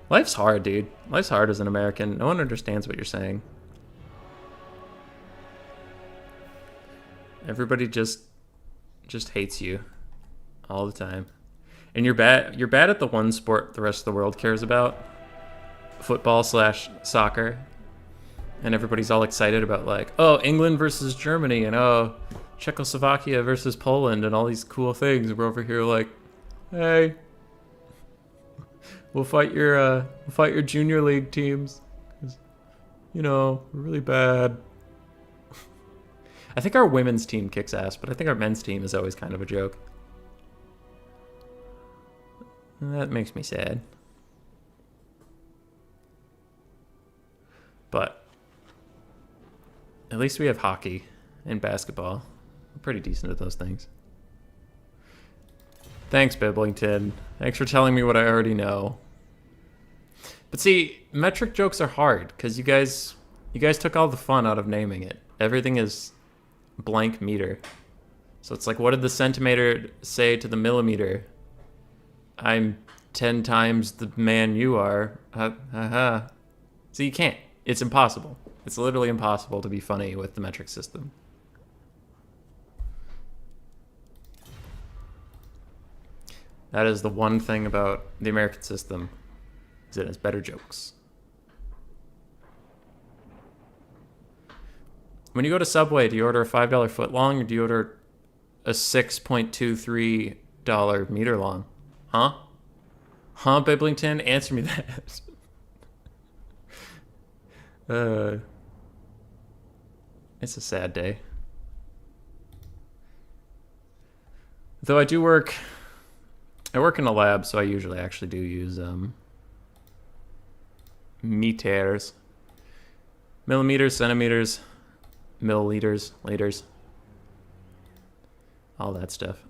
Life's hard, dude. Life's hard as an American. No one understands what you're saying. Everybody just hates you all the time. And you're bad at the one sport the rest of the world cares about. Football/soccer. And everybody's all excited about like, oh, England versus Germany, and oh, Czechoslovakia versus Poland, and all these cool things. We're over here like, hey, we'll fight your junior league teams, 'cause, you know, we're really bad. I think our women's team kicks ass, but I think our men's team is always kind of a joke. That makes me sad. But at least we have hockey and basketball. We're pretty decent at those things. Thanks, Biblington. Thanks for telling me what I already know. But see, metric jokes are hard because you guys took all the fun out of naming it. Everything is blank meter. So it's like, what did the centimeter say to the millimeter? I'm 10 times the man you are. So you can't. It's impossible. It's literally impossible to be funny with the metric system. That is the one thing about the American system, is it has better jokes. When you go to Subway, do you order a $5 foot long, or do you order a $6.23 meter long? Huh? Huh, Biblington? Answer me that. It's a sad day. Though I work in a lab, so I usually actually do use meters. Millimeters, centimeters, milliliters, liters. All that stuff.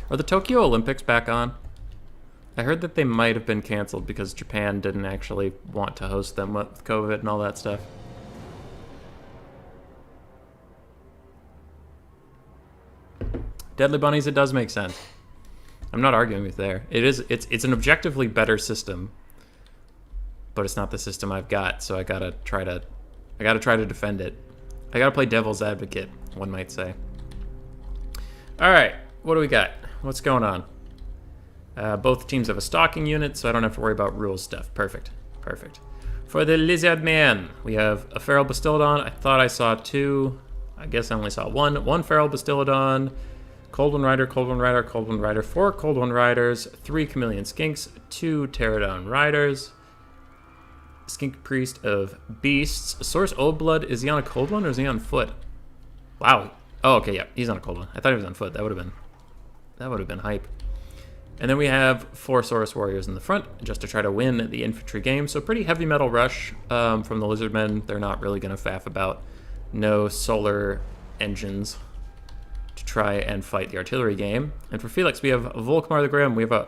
Are the Tokyo Olympics back on? I heard that they might have been canceled because Japan didn't actually want to host them with COVID and all that stuff. Deadly Bunnies, it does make sense. I'm not arguing with there. It's an objectively better system, but it's not the system I've got, so I gotta try to defend it. I gotta play devil's advocate, one might say. Alright, what do we got? What's going on? Both teams have a stalking unit, so I don't have to worry about rules stuff. Perfect. For the Lizard Man, we have a Feral Bastiladon. I thought I saw two. I guess I only saw one. One Feral Bastiladon, Cold One Rider, Cold One Rider, Cold One Rider, 4 Cold One Riders, 3 Chameleon Skinks, 2 Pterodon Riders, Skink Priest of Beasts. Source Old Blood, is he on a Cold One or is he on foot? Wow. Oh, okay, yeah, he's on a Cold One. I thought he was on foot. That would have been hype. And then we have 4 Saurus Warriors in the front, just to try to win the infantry game. So pretty heavy metal rush from the Lizardmen. They're not really going to faff about. No solar engines to try and fight the artillery game. And for Felix, we have Volkmar the Grim. We have a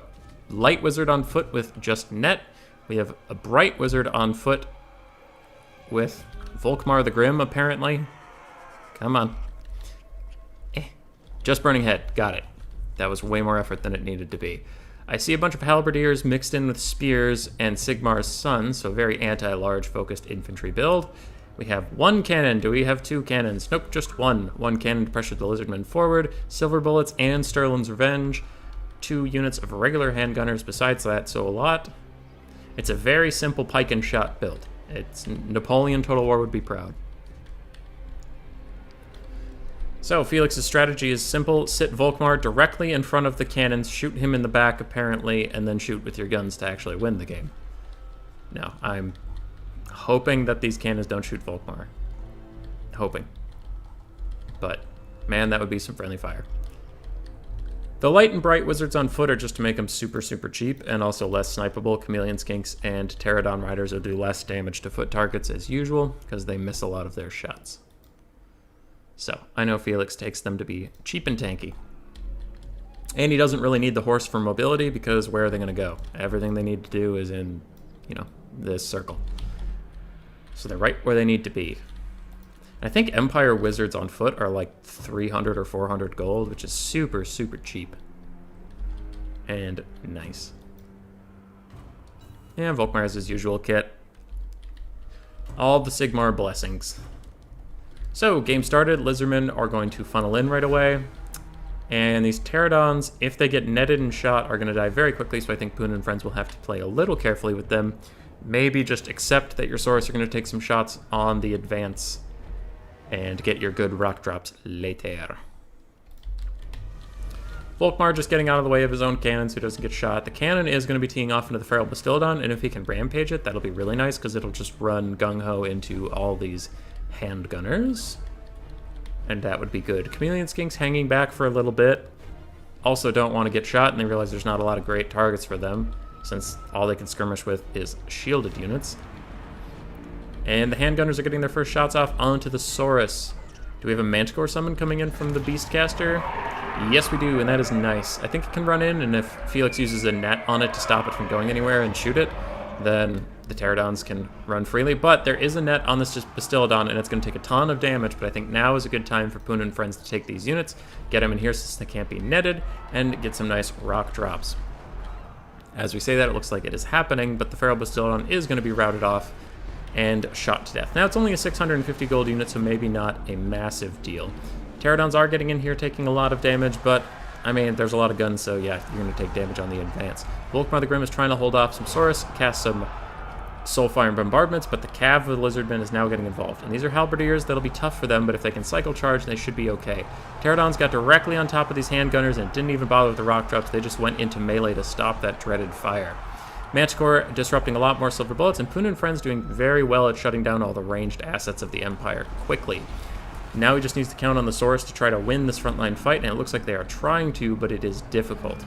light wizard on foot with just net. We have a bright wizard on foot with Volkmar the Grim, apparently. Come on. Just Burning Head. Got it. That was way more effort than it needed to be. I see a bunch of halberdiers mixed in with spears and Sigmar's Son, so very anti-large focused infantry build. We have 1 cannon. Do we have 2 cannons? Nope, just 1. 1 cannon to pressure the Lizardmen forward, Silver Bullets and Sterling's Revenge. 2 units of regular handgunners besides that, so a lot. It's a very simple pike and shot build. It's Napoleon Total War would be proud. So Felix's strategy is simple. Sit Volkmar directly in front of the cannons, shoot him in the back apparently, and then shoot with your guns to actually win the game. No, I'm hoping that these cannons don't shoot Volkmar. Hoping. But, man, that would be some friendly fire. The light and bright wizards on foot are just to make them super, super cheap, and also less snipeable. Chameleon Skinks and Pterodon Riders will do less damage to foot targets as usual, because they miss a lot of their shots. So, I know Felix takes them to be cheap and tanky. And he doesn't really need the horse for mobility, because where are they going to go? Everything they need to do is in, this circle. So they're right where they need to be. I think Empire Wizards on foot are like 300 or 400 gold, which is super, super cheap. And nice. Yeah, Volkmar has his usual kit. All the Sigmar blessings. So, game started. Lizardmen are going to funnel in right away. And these Pterodons, if they get netted and shot, are going to die very quickly, so I think Poon and friends will have to play a little carefully with them. Maybe just accept that your Saurus are going to take some shots on the advance and get your good rock drops later. Volkmar just getting out of the way of his own cannon so he doesn't get shot. The cannon is going to be teeing off into the Feral Bastillodon, and if he can rampage it, that'll be really nice because it'll just run gung-ho into all these handgunners. And that would be good. Chameleon Skinks hanging back for a little bit. Also don't want to get shot, and they realize there's not a lot of great targets for them, since all they can skirmish with is shielded units. And the handgunners are getting their first shots off onto the Saurus. Do we have a Manticore summon coming in from the Beastcaster? Yes, we do, and that is nice. I think it can run in, and if Felix uses a net on it to stop it from going anywhere and shoot it, then the Pterodons can run freely. But there is a net on this Bastillodon, and it's going to take a ton of damage, but I think now is a good time for Poon and friends to take these units, get them in here since they can't be netted, and get some nice rock drops. As we say that, it looks like it is happening, but the Feral Bastillodon is going to be routed off and shot to death. Now, it's only a 650 gold unit, so maybe not a massive deal. Pterodons are getting in here, taking a lot of damage, but, I mean, there's a lot of guns, so yeah, you're going to take damage on the advance. Volkmar the Grim is trying to hold off some Saurus, cast some Soulfire and Bombardments, but the Cav of the Lizardmen is now getting involved. And these are Halberdiers that'll be tough for them, but if they can cycle charge, they should be okay. Pterodons got directly on top of these handgunners and didn't even bother with the rock drops. They just went into melee to stop that dreaded fire. Manticore disrupting a lot more silver bullets, and Poon and friends doing very well at shutting down all the ranged assets of the Empire quickly. Now he just needs to count on the Saurus to try to win this frontline fight, and it looks like they are trying to, but it is difficult.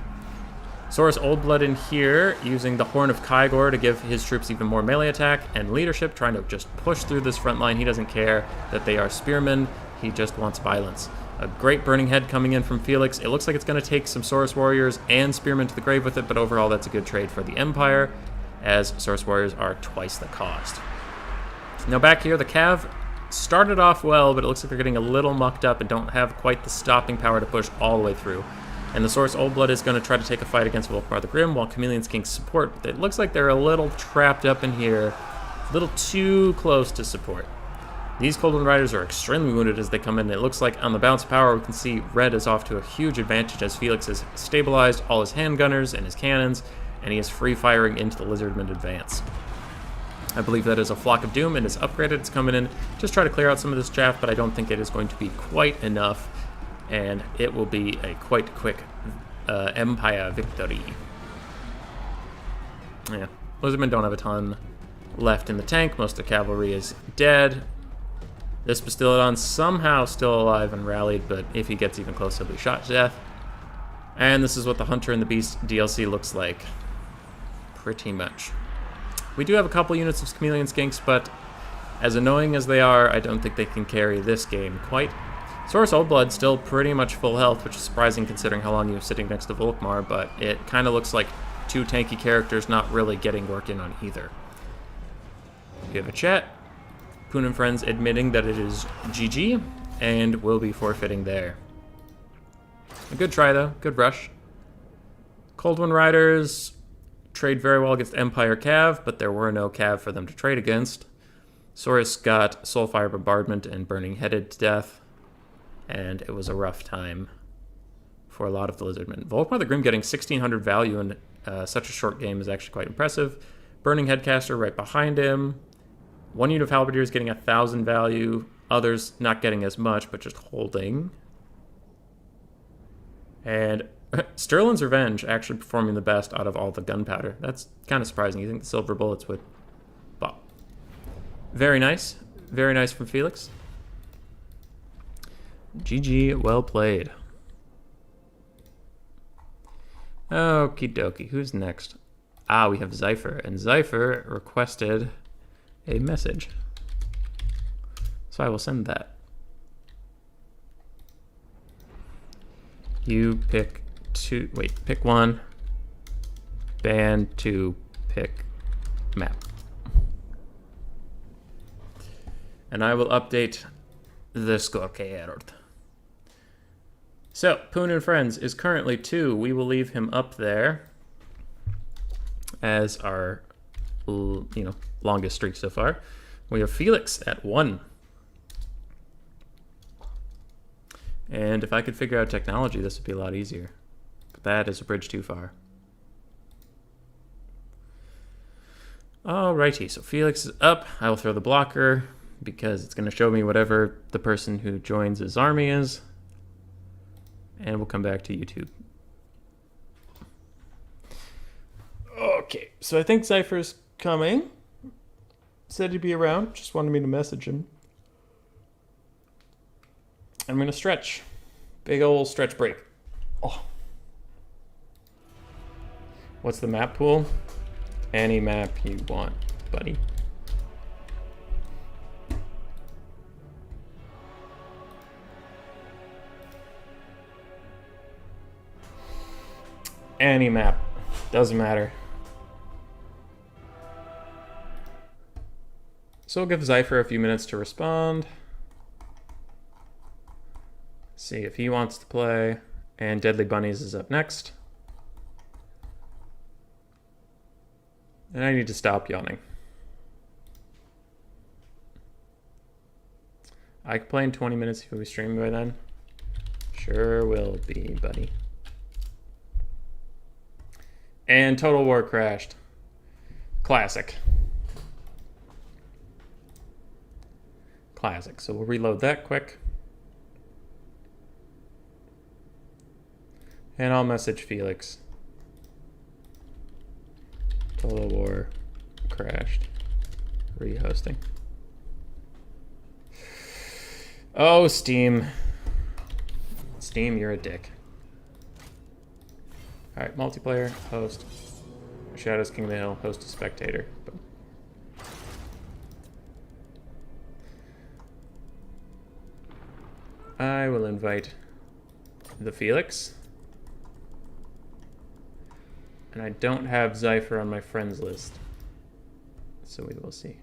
Saurus Old Blood in here, using the Horn of Kygor to give his troops even more melee attack and leadership, trying to just push through this front line. He doesn't care that they are spearmen, he just wants violence. A great Burning Head coming in from Felix. It looks like it's going to take some Saurus Warriors and Spearmen to the grave with it, but overall that's a good trade for the Empire, as Saurus Warriors are twice the cost. Now back here, the Cav started off well, but it looks like they're getting a little mucked up and don't have quite the stopping power to push all the way through. And the Saurus Old Blood is going to try to take a fight against Volkmar the Grim, while Chameleon Skinks support. It looks like they're a little trapped up in here, a little too close to support. These Cold Wind Riders are extremely wounded as they come in. It looks like on the bounce power, we can see Red is off to a huge advantage as Felix has stabilized all his handgunners and his cannons, and he is free firing into the Lizardmen advance. I believe that is a Flock of Doom, and it's upgraded. It's coming in. Just try to clear out some of this chaff, but I don't think it is going to be quite enough, and it will be a quite quick Empire victory. Yeah, Lizardmen don't have a ton left in the tank. Most of the cavalry is dead. This Bastillodon somehow still alive and rallied, but if he gets even close, he'll be shot to death. And this is what the Hunter and the Beast DLC looks like. Pretty much. We do have a couple units of Chameleon Skinks, but as annoying as they are, I don't think they can carry this game quite. Saurus Old Blood still pretty much full health, which is surprising considering how long he was sitting next to Volkmar, but it kind of looks like two tanky characters not really getting work in on either. We have a chat. Poon and friends admitting that it is GG, and will be forfeiting there. A good try, though. Good rush. Cold Wind Riders trade very well against Empire Cav, but there were no Cav for them to trade against. Saurus got Soulfire Bombardment and Burning Headed to death, and it was a rough time for a lot of the Lizardmen. Volkmar the Grim getting 1,600 value in such a short game is actually quite impressive. Burning Headcaster right behind him. One unit of Halberdiers getting 1,000 value, others not getting as much, but just holding. And Sterling's Revenge actually performing the best out of all the gunpowder. That's kind of surprising. You think the silver bullets would pop. Very nice. Very nice from Felix. GG, well played. Okie dokie, who's next? Ah, we have Zypher, and Zypher requested a message. So I will send that. You pick two, pick one, ban two, pick map. and I will update the scorecard. So, Poon and Friends is currently 2. We will leave him up there as our, longest streak so far. We have Felix at 1. And if I could figure out technology, this would be a lot easier. But that is a bridge too far. Alrighty, so Felix is up. I will throw the blocker because it's going to show me whatever the person who joins his army is. And we'll come back to YouTube. Okay, so I think Cypher's coming. Said he'd be around, just wanted me to message him. I'm going to stretch. Big old stretch break. Oh. What's the map pool? Any map you want, buddy. Any map. Doesn't matter. So we'll give Zypher a few minutes to respond. See if he wants to play. And Deadly Bunnies is up next. And I need to stop yawning. I can play in 20 minutes if we stream by then. Sure will be, buddy. And Total War crashed. Classic. Classic. So we'll reload that quick. And I'll message Felix. Total War crashed. Rehosting. Oh, Steam. Steam, you're a dick. Alright, multiplayer, host. Shadows King of the Hill, host a spectator. Boom. I will invite the Felix. And I don't have Zypher on my friends list. So we will see.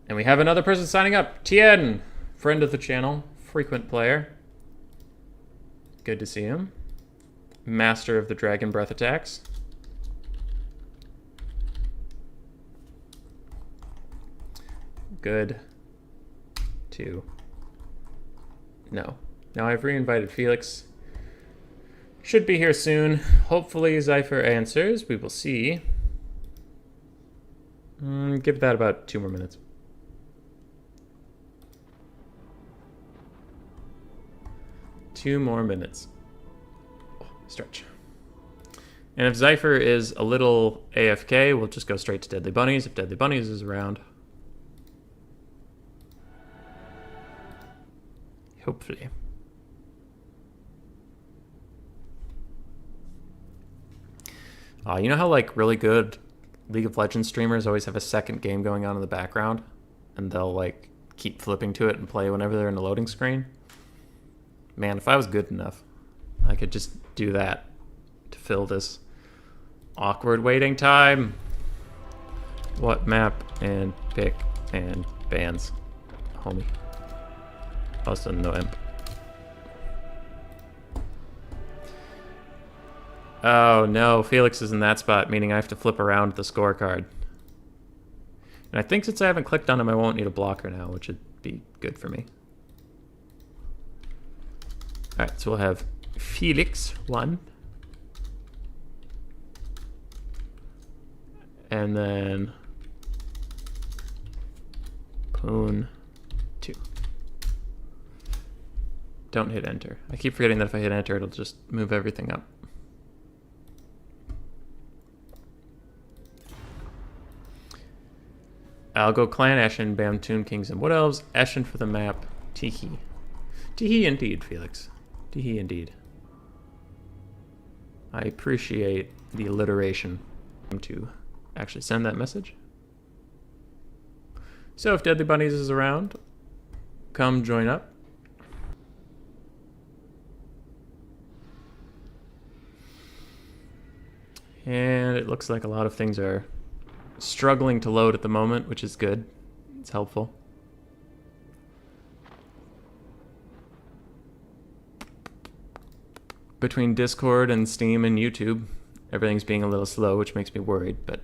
And we have another person signing up. Tien, friend of the channel, frequent player. Good to see him. Master of the Dragon Breath attacks. Good to know. Now I've re-invited Felix. Should be here soon. Hopefully Zypher answers. We will see. Give that about 2 more minutes. Two more minutes. Oh, stretch. And if Zypher is a little AFK, we'll just go straight to Deadly Bunnies if Deadly Bunnies is around. Hopefully. You know how like really good League of Legends streamers always have a second game going on in the background? And they'll like keep flipping to it and play whenever they're in the loading screen? Man, if I was good enough, I could just do that to fill this awkward waiting time. What map and pick and bands, homie. Also no imp. Oh no, Felix is in that spot, meaning I have to flip around the scorecard. And I think since I haven't clicked on him, I won't need a blocker now, which would be good for me. Alright, so we'll have Felix 1. And then Poon 2. Don't hit enter. I keep forgetting that if I hit enter, it'll just move everything up. I'll go Clan Eshin, Bam, Toon Kings, and Wood Elves. Eshin for the map. Teehee. Teehee indeed, Felix. Teehee indeed. I appreciate the alliteration. To actually send that message. So if Deadly Bunnies is around, come join up. And it looks like a lot of things are struggling to load at the moment, which is good. It's helpful. Between Discord and Steam and YouTube, everything's being a little slow, which makes me worried, but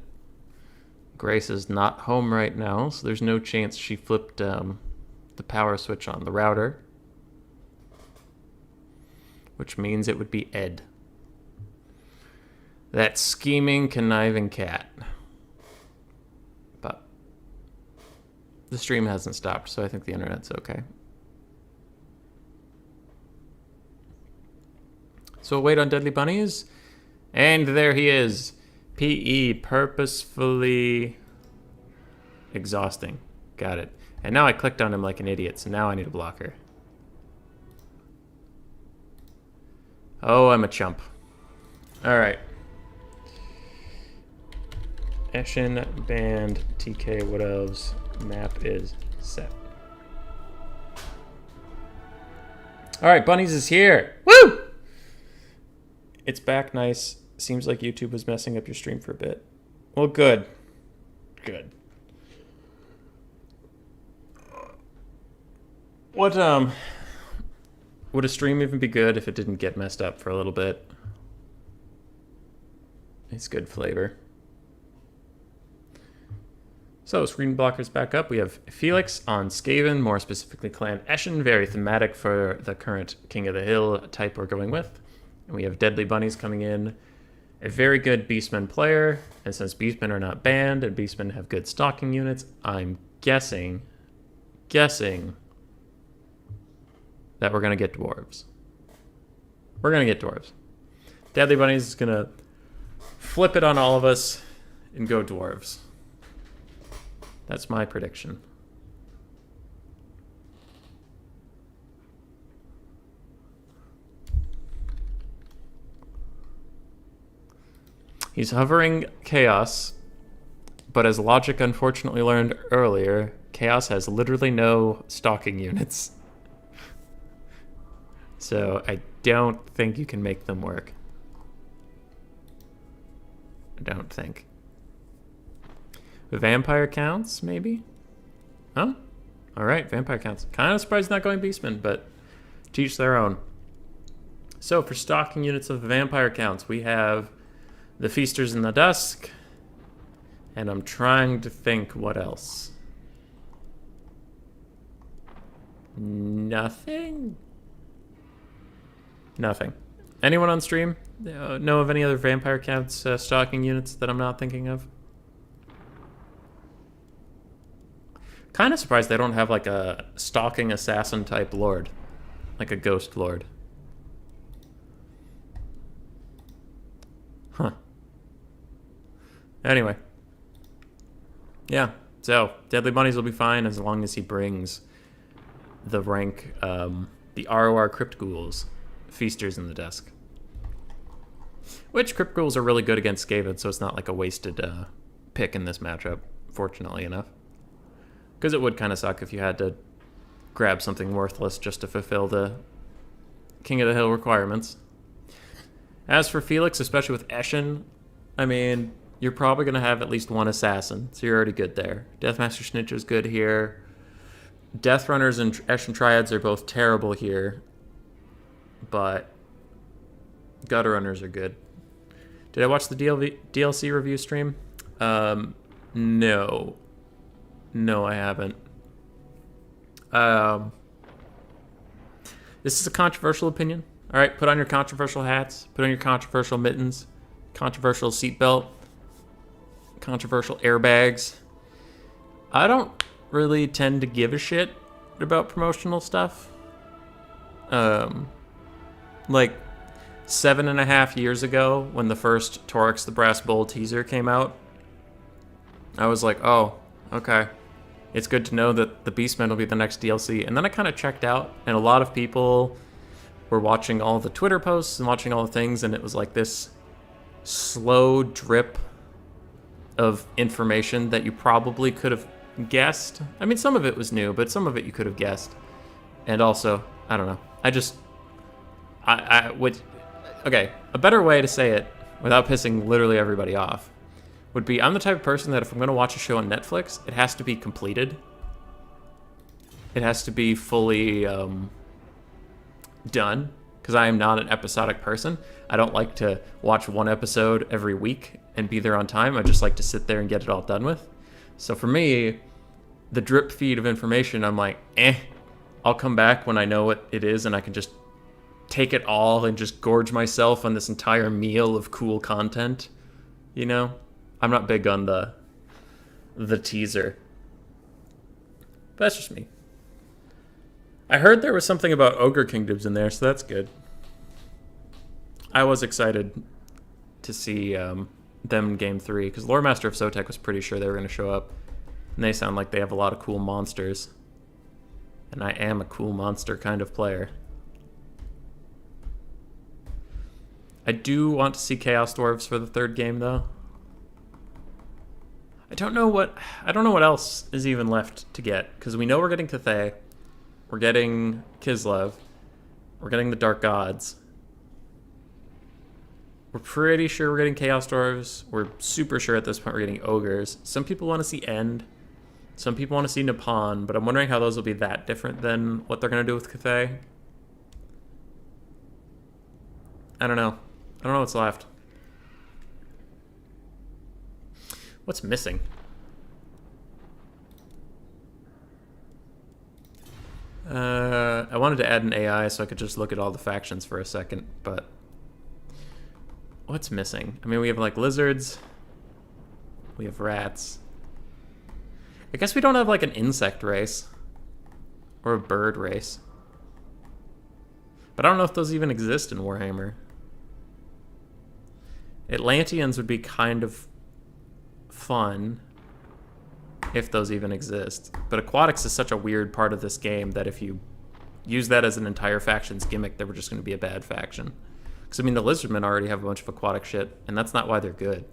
Grace is not home right now, so there's no chance she flipped the power switch on the router, which means it would be Ed. That scheming, conniving cat. But the stream hasn't stopped, so I think the internet's okay. So we'll wait on Deadly Bunnies. And there he is. PE, purposefully exhausting. Got it. And now I clicked on him like an idiot, so now I need a blocker. Oh, I'm a chump. Alright. Eshin, band, TK, whatevs. Map is set. Alright, Bunnies is here. Woo! It's back nice. Seems like YouTube was messing up your stream for a bit. Well, good. Good. Would a stream even be good if it didn't get messed up for a little bit? It's good flavor. So, screen blockers back up. We have Felix on Skaven, more specifically Clan Eshin, very thematic for the current King of the Hill type we're going with. And we have Deadly Bunnies coming in, a very good Beastmen player. And since Beastmen are not banned and Beastmen have good stalking units, I'm guessing that we're going to get dwarves. We're going to get dwarves. Deadly Bunnies is going to flip it on all of us and go dwarves. That's my prediction. He's hovering Chaos, but as Logic unfortunately learned earlier, Chaos has literally no stalking units. So I don't think you can make them work. I don't think. The vampire counts, maybe? Huh? Alright, vampire counts. Kind of surprised not going Beastman, but to each their own. So for stalking units of vampire counts, we have the Feasters in the Dusk, and I'm trying to think what else. Nothing? Nothing. Anyone on stream know of any other vampire counts stalking units that I'm not thinking of? Kind of surprised they don't have like a stalking assassin type lord, like a ghost lord. Huh. Anyway. Yeah, so Deadly Bunnies will be fine as long as he brings the rank, the ROR Crypt Ghouls, Feasters in the Dusk. Which Crypt Ghouls are really good against Skaven, so it's not like a wasted pick in this matchup, fortunately enough. Because it would kind of suck if you had to grab something worthless just to fulfill the King of the Hill requirements. As for Felix, especially with Eshin, I mean, you're probably going to have at least one assassin, so you're already good there. Deathmaster Snitch is good here. Death Runners and Eshin Triads are both terrible here, but Gutter Runners are good. Did I watch the DLC review stream? No. No, I haven't. This is a controversial opinion. All right, put on your controversial hats. Put on your controversial mittens. Controversial seatbelt. Controversial airbags. I don't really tend to give a shit about promotional stuff. Like 7.5 years ago, when the first Torix the Brass Bull teaser came out, I was like, oh, okay. It's good to know that the Beastmen will be the next DLC. And then I kind of checked out, and a lot of people were watching all the Twitter posts and watching all the things, and it was like this slow drip of information that you probably could have guessed. I mean, some of it was new, but some of it you could have guessed. And also, I don't know. I would... Okay, a better way to say it, without pissing literally everybody off, would be, I'm the type of person that if I'm going to watch a show on Netflix, it has to be completed. It has to be fully done, because I am not an episodic person. I don't like to watch one episode every week and be there on time. I just like to sit there and get it all done with. So for me, the drip feed of information, I'm like, I'll come back when I know what it is and I can just take it all and just gorge myself on this entire meal of cool content. You know? I'm not big on the teaser. But that's just me. I heard there was something about Ogre Kingdoms in there, so that's good. I was excited to see them in Game 3, because Lore Master of Sotek was pretty sure they were going to show up. And they sound like they have a lot of cool monsters. And I am a cool monster kind of player. I do want to see Chaos Dwarves for the third game, though. I don't know what else is even left to get, because we know we're getting KOTH, we're getting Kislev, we're getting the Dark Gods. We're pretty sure we're getting Chaos Dwarves. We're super sure at this point we're getting Ogres. Some people want to see End. Some people want to see Nippon, but I'm wondering how those will be that different than what they're going to do with KOTH. I don't know. I don't know what's left. What's missing? I wanted to add an AI so I could just look at all the factions for a second, but what's missing? I mean, we have like lizards. We have rats. I guess we don't have like an insect race or a bird race. But I don't know if those even exist in Warhammer. Atlanteans would be kind of fun if those even exist. But aquatics is such a weird part of this game that if you use that as an entire faction's gimmick, they were just going to be a bad faction. Because, I mean, the lizardmen already have a bunch of aquatic shit, and that's not why they're good.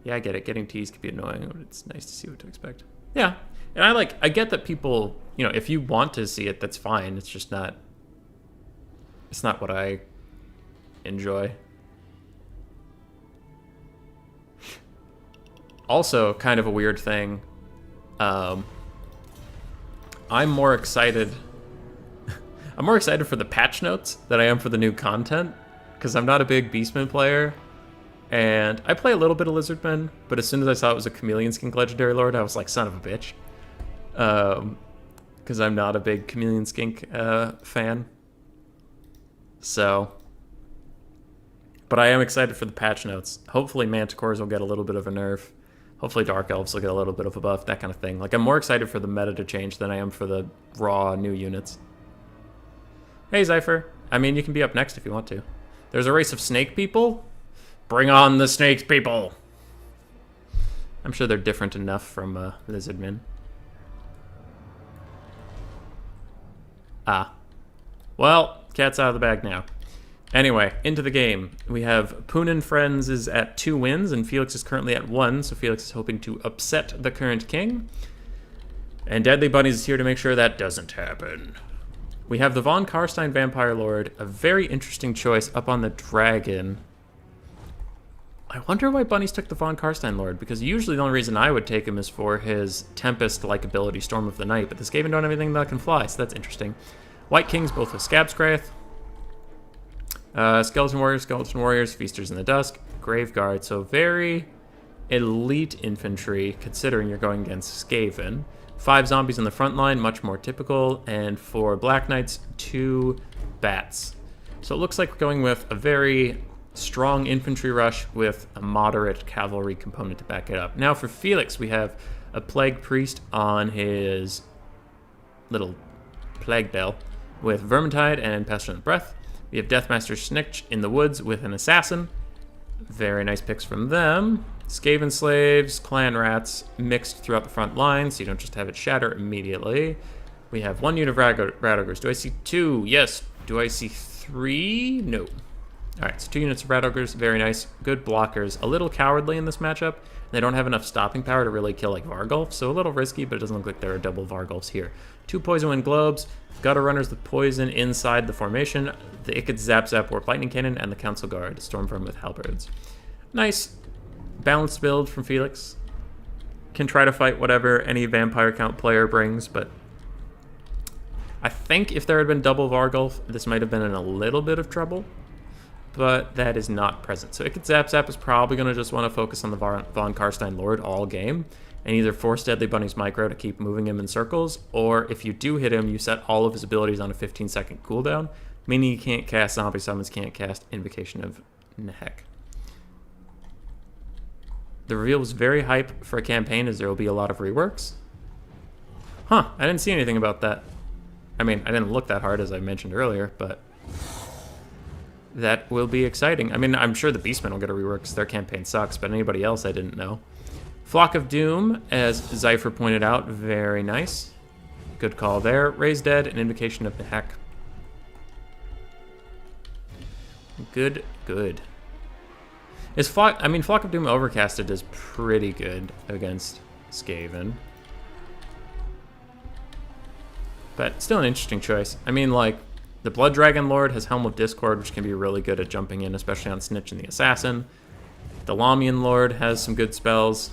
Yeah, I get it. Getting teased can be annoying, but it's nice to see what to expect. Yeah, and I get that people, you know, if you want to see it, that's fine. It's just not, it's not what I enjoy. Also, kind of a weird thing. I'm more excited. I'm more excited for the patch notes than I am for the new content, because I'm not a big Beastman player, and I play a little bit of Lizardmen, but as soon as I saw it was a Chameleon Skink Legendary Lord, I was like, son of a bitch. Because I'm not a big Chameleon Skink fan. So, but I am excited for the patch notes. Hopefully Manticores will get a little bit of a nerf. Hopefully Dark Elves will get a little bit of a buff, that kind of thing. Like, I'm more excited for the meta to change than I am for the raw new units. Hey, Zypher. I mean, you can be up next if you want to. There's a race of snake people? Bring on the snake people! I'm sure they're different enough from Lizardmen. Ah. Well, cat's out of the bag now. Anyway, into the game. We have Poonin Friends is at 2 wins, and Felix is currently at 1, so Felix is hoping to upset the current king. And Deadly Bunnies is here to make sure that doesn't happen. We have the Von Karstein Vampire Lord, a very interesting choice up on the dragon. I wonder why Bunnies took the Von Karstein Lord, because usually the only reason I would take him is for his Tempest-like ability, Storm of the Night, but this game don't have anything that can fly, so that's interesting. White Kings both with Scabscrath. Skeleton Warriors, Feasters in the Dusk, Graveguard, so very elite infantry, considering you're going against Skaven. 5 zombies in the front line, much more typical, and for Black Knights, 2 bats. So it looks like we're going with a very strong infantry rush with a moderate cavalry component to back it up. Now for Felix, we have a Plague Priest on his little Plague Bell with Vermintide and Pestilent Breath. We have Deathmaster Snitch in the woods with an Assassin. Very nice picks from them. Skaven Slaves, Clan Rats mixed throughout the front line, so you don't just have it shatter immediately. We have 1 unit of Rat Ogres. Do I see 2? Yes. Do I see 3? No. Alright, so 2 units of Rat Ogres. Very nice. Good blockers. A little cowardly in this matchup. They don't have enough stopping power to really kill like Vargulf, so a little risky, but it doesn't look like there are double Vargulfs here. 2 Poison Wind Globes. Gutter Runners with poison inside the formation. The Ikid Zap Zap Warp Lightning Cannon, and the Council Guard, Stormverm with Halberds. Nice balanced build from Felix. Can try to fight whatever any vampire count player brings, but I think if there had been double Vargulf, this might have been in a little bit of trouble, but that is not present. So Ikit Zap Zap is probably going to just want to focus on the Von Karstein Lord all game, and either force Deadly Bunny's micro to keep moving him in circles, or if you do hit him, you set all of his abilities on a 15-second cooldown, meaning he can't cast Zombie Summons, can't cast Invocation of Nehek. The reveal was very hype for a campaign, as there will be a lot of reworks. Huh, I didn't see anything about that. I mean, I didn't look that hard, as I mentioned earlier, but that will be exciting. I mean, I'm sure the Beastmen will get a rework because their campaign sucks, but anybody else I didn't know. Flock of Doom, as Zypher pointed out, very nice. Good call there. Raise Dead, an Invocation of the Heck. Good, good. Is Flock of Doom Overcasted is pretty good against Skaven. But still an interesting choice. I mean, like, the Blood Dragon Lord has Helm of Discord, which can be really good at jumping in, especially on Snitch and the Assassin. The Lamian Lord has some good spells.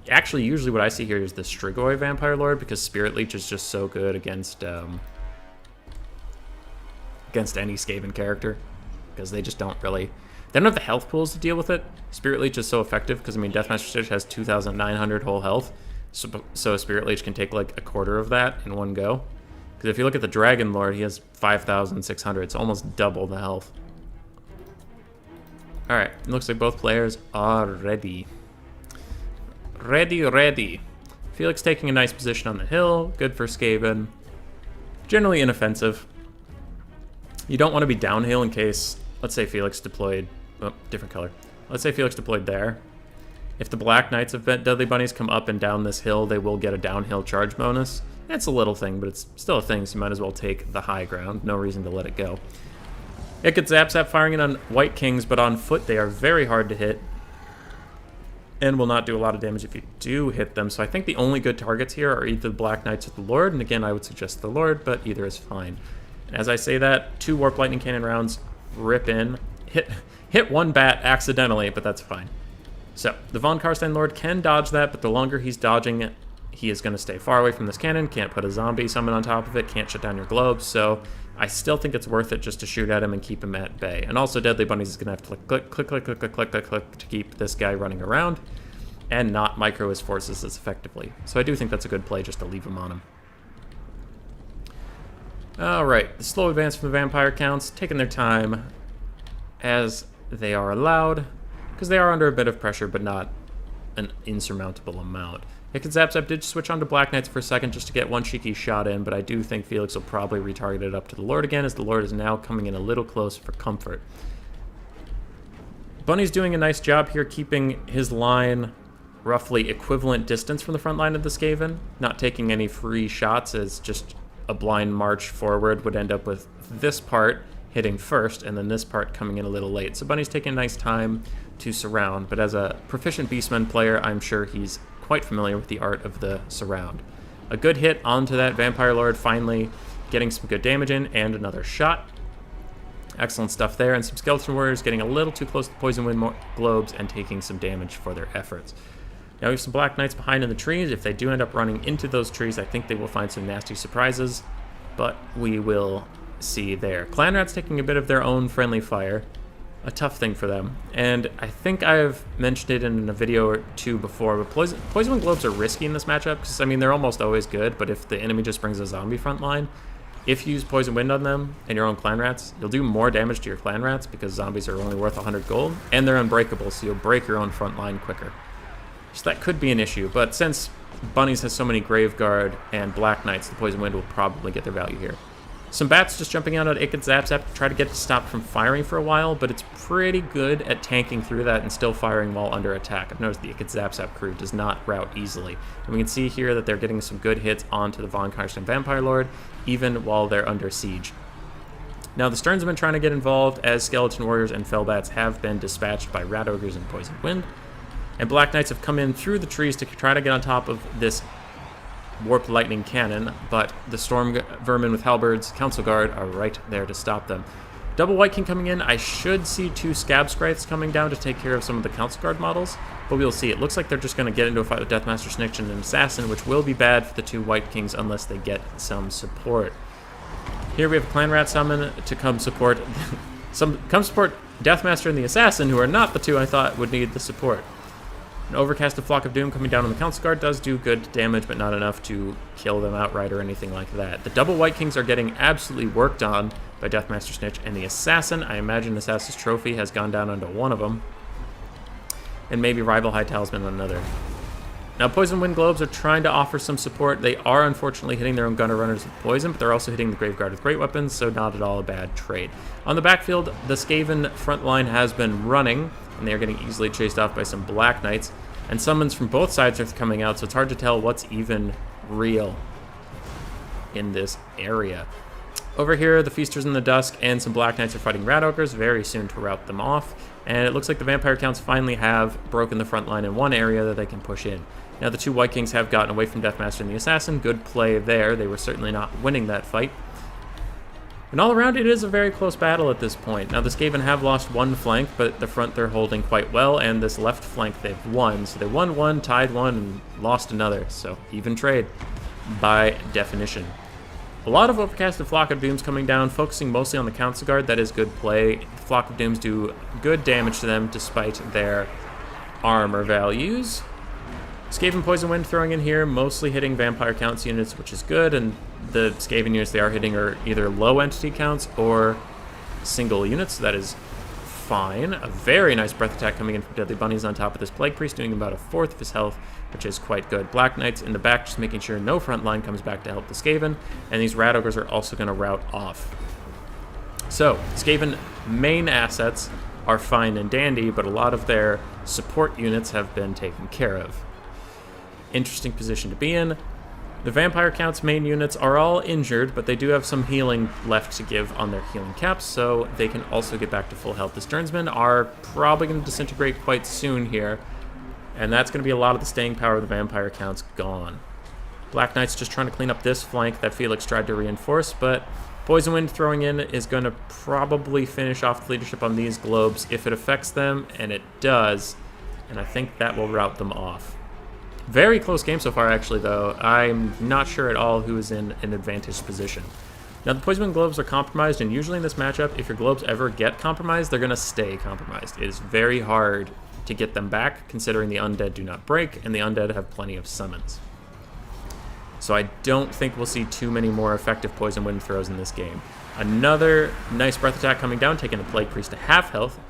Actually, usually what I see here is the Strigoi Vampire Lord, because Spirit Leech is just so good against any Skaven character, because they just don't really... They don't have the health pools to deal with it. Spirit Leech is so effective because, I mean, Deathmaster Stitch has 2,900 whole health, so Spirit Leech can take like a quarter of that in one go. Because if you look at the Dragon Lord, he has 5,600. It's almost double the health. Alright, it looks like both players are ready. Ready. Felix taking a nice position on the hill. Good for Skaven. Generally inoffensive. You don't want to be downhill in case, let's say Felix deployed... Oh, different color. Let's say Felix deployed there. If the Black Knights of Deadly Bunnies come up and down this hill, they will get a downhill charge bonus. That's a little thing, but it's still a thing, so you might as well take the high ground. No reason to let it go. It gets Zap Zap firing it on White Kings, but on foot they are very hard to hit. And will not do a lot of damage if you do hit them. So I think the only good targets here are either the Black Knights or the Lord. And again, I would suggest the Lord, but either is fine. And as I say that, 2 Warp Lightning Cannon rounds rip in. Hit one bat accidentally, but that's fine. So the Von Karstein Lord can dodge that, but the longer he's dodging it, he is going to stay far away from this cannon, can't put a zombie summon on top of it, can't shut down your globes, so I still think it's worth it just to shoot at him and keep him at bay. And also Deadly Bunnies is going to have to click to keep this guy running around and not micro his forces as effectively. So I do think that's a good play just to leave him on him. Alright, the slow advance from the vampire counts, taking their time as they are allowed, because they are under a bit of pressure, but not an insurmountable amount. Ikit Zap Zap did switch on to Black Knights for a second just to get one cheeky shot in, but I do think Felix will probably retarget it up to the Lord again, as the Lord is now coming in a little close for comfort. Bunny's doing a nice job here keeping his line roughly equivalent distance from the front line of the Skaven, not taking any free shots, as just a blind march forward would end up with this part hitting first, and then this part coming in a little late. So Bunny's taking a nice time to surround, but as a proficient Beastman player, I'm sure he's quite familiar with the art of the surround. A good hit onto that Vampire Lord, finally getting some good damage in, and another shot. Excellent stuff there, and some Skeleton Warriors getting a little too close to Poison Wind globes and taking some damage for their efforts. Now we have some Black Knights behind in the trees. If they do end up running into those trees, I think they will find some nasty surprises, but we will see there. Clan Rats taking a bit of their own friendly fire. A tough thing for them. And I think I've mentioned it in a video or two before, but Poison Wind Globes are risky in this matchup, because, I mean, they're almost always good, but if the enemy just brings a zombie front line, if you use Poison Wind on them and your own Clan Rats, you'll do more damage to your Clan Rats, because zombies are only worth 100 gold, and they're unbreakable, so you'll break your own front line quicker. So that could be an issue, but since Bunnies has so many Graveguard and Black Knights, the Poison Wind will probably get their value here. Some bats just jumping out at Ikit Zap Zap to try to get it to stop from firing for a while, but it's pretty good at tanking through that and still firing while under attack. I've noticed the Ikit Zap Zap crew does not rout easily. And we can see here that they're getting some good hits onto the Von Karstein Vampire Lord, even while they're under siege. Now the Sterns have been trying to get involved, as Skeleton Warriors and Fellbats have been dispatched by Rat Ogres and Poison Wind. And Black Knights have come in through the trees to try to get on top of this Warp Lightning Cannon, but the Storm Vermin with Halberds, Council Guard, are right there to stop them. Double White King coming in. I should see 2 Scab Scythes coming down to take care of some of the Council Guard models, but we'll see. It looks like they're just going to get into a fight with Deathmaster Snitch and an Assassin, which will be bad for the 2 White Kings unless they get some support. Here we have Clan Rat Summon to come support support Deathmaster and the Assassin, who are not the 2 I thought would need the support. An Overcasted Flock of Doom coming down on the Council Guard does do good damage, but not enough to kill them outright or anything like that. The double White Kings are getting absolutely worked on by Deathmaster Snitch and the Assassin. I imagine Assassin's Trophy has gone down onto one of them, and maybe Rival High Talisman on another. Now, Poison Wind Globes are trying to offer some support. They are unfortunately hitting their own Gunner Runners with poison, but they're also hitting the Graveguard with great weapons, so not at all a bad trade. On the backfield, the Skaven front line has been running, and they are getting easily chased off by some Black Knights, and summons from both sides are coming out, so it's hard to tell what's even real in this area. Over here, the Feasters in the Dusk and some Black Knights are fighting Rat Ogres, very soon to rout them off, and it looks like the Vampire Counts finally have broken the front line in one area that they can push in. Now the 2 White Kings have gotten away from Deathmaster and the Assassin. Good play there. They were certainly not winning that fight. And all around, it is a very close battle at this point. Now the Skaven have lost one flank, but the front they're holding quite well, and this left flank they've won. So they won one, tied one, and lost another. So even trade by definition. A lot of Overcasted Flock of Dooms coming down, focusing mostly on the Council Guard. That is good play. The Flock of Dooms do good damage to them despite their armor values. Skaven Poison Wind throwing in here, mostly hitting Vampire Counts units, which is good, and the Skaven units they are hitting are either low entity counts or single units, so that is fine. A very nice breath attack coming in from Deadly Bunnies on top of this Plague Priest, doing about 1/4 of his health, which is quite good. Black Knights in the back, just making sure no front line comes back to help the Skaven, and these Rat Ogres are also going to rout off. So, Skaven main assets are fine and dandy, but a lot of their support units have been taken care of. Interesting position to be in. The Vampire Count's main units are all injured, but they do have some healing left to give on their healing caps, so they can also get back to full health. The Sternsmen are probably going to disintegrate quite soon here, and that's going to be a lot of the staying power of the Vampire Counts gone. Black Knight's just trying to clean up this flank that Felix tried to reinforce, but Poison Wind throwing in is going to probably finish off the leadership on these globes if it affects them, and it does, and I think that will rout them off. Very close game so far, actually, though. I'm not sure at all who is in an advantaged position. Now, the Poison Wind Globes are compromised, and usually in this matchup, if your globes ever get compromised, they're going to stay compromised. It is very hard to get them back, considering the undead do not break, and the undead have plenty of summons. So I don't think we'll see too many more effective Poison Wind throws in this game. Another nice breath attack coming down, taking the Plague Priest to half health.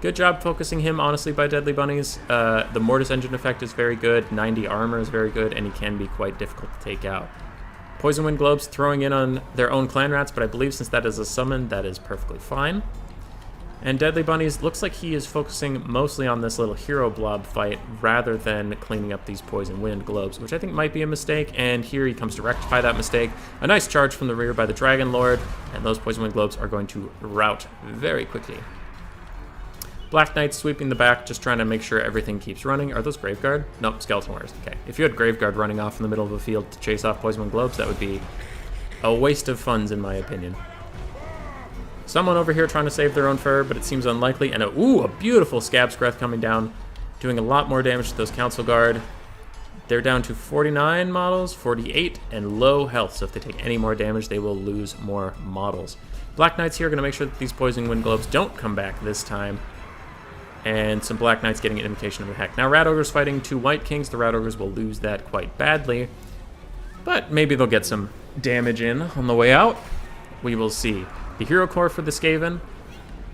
Good job focusing him, honestly, by Deadly Bunnies. The Mortis Engine effect is very good, 90 armor is very good, and he can be quite difficult to take out. Poison Wind Globes throwing in on their own Clan Rats, but I believe since that is a summon, that is perfectly fine. And Deadly Bunnies, looks like he is focusing mostly on this little hero blob fight rather than cleaning up these Poison Wind Globes, which I think might be a mistake, and here he comes to rectify that mistake. A nice charge from the rear by the Dragon Lord, and those Poison Wind Globes are going to rout very quickly. Black Knights sweeping the back, just trying to make sure everything keeps running. Are those Graveguard? Nope, Skeleton Warriors. Okay. If you had Graveguard running off in the middle of a field to chase off Poison Wind Globes, that would be a waste of funds, in my opinion. Someone over here trying to save their own fur, but it seems unlikely. And a beautiful Scab Scythe coming down, doing a lot more damage to those Council Guard. They're down to 49 models, 48, and low health. So if they take any more damage, they will lose more models. Black Knights here are going to make sure that these Poison Wind Globes don't come back this time. And some Black Knights getting an invocation of the heck. Now, Rat Ogres fighting 2 White Kings. The Rat Ogres will lose that quite badly. But maybe they'll get some damage in on the way out. We will see. The Hero Core for the Skaven,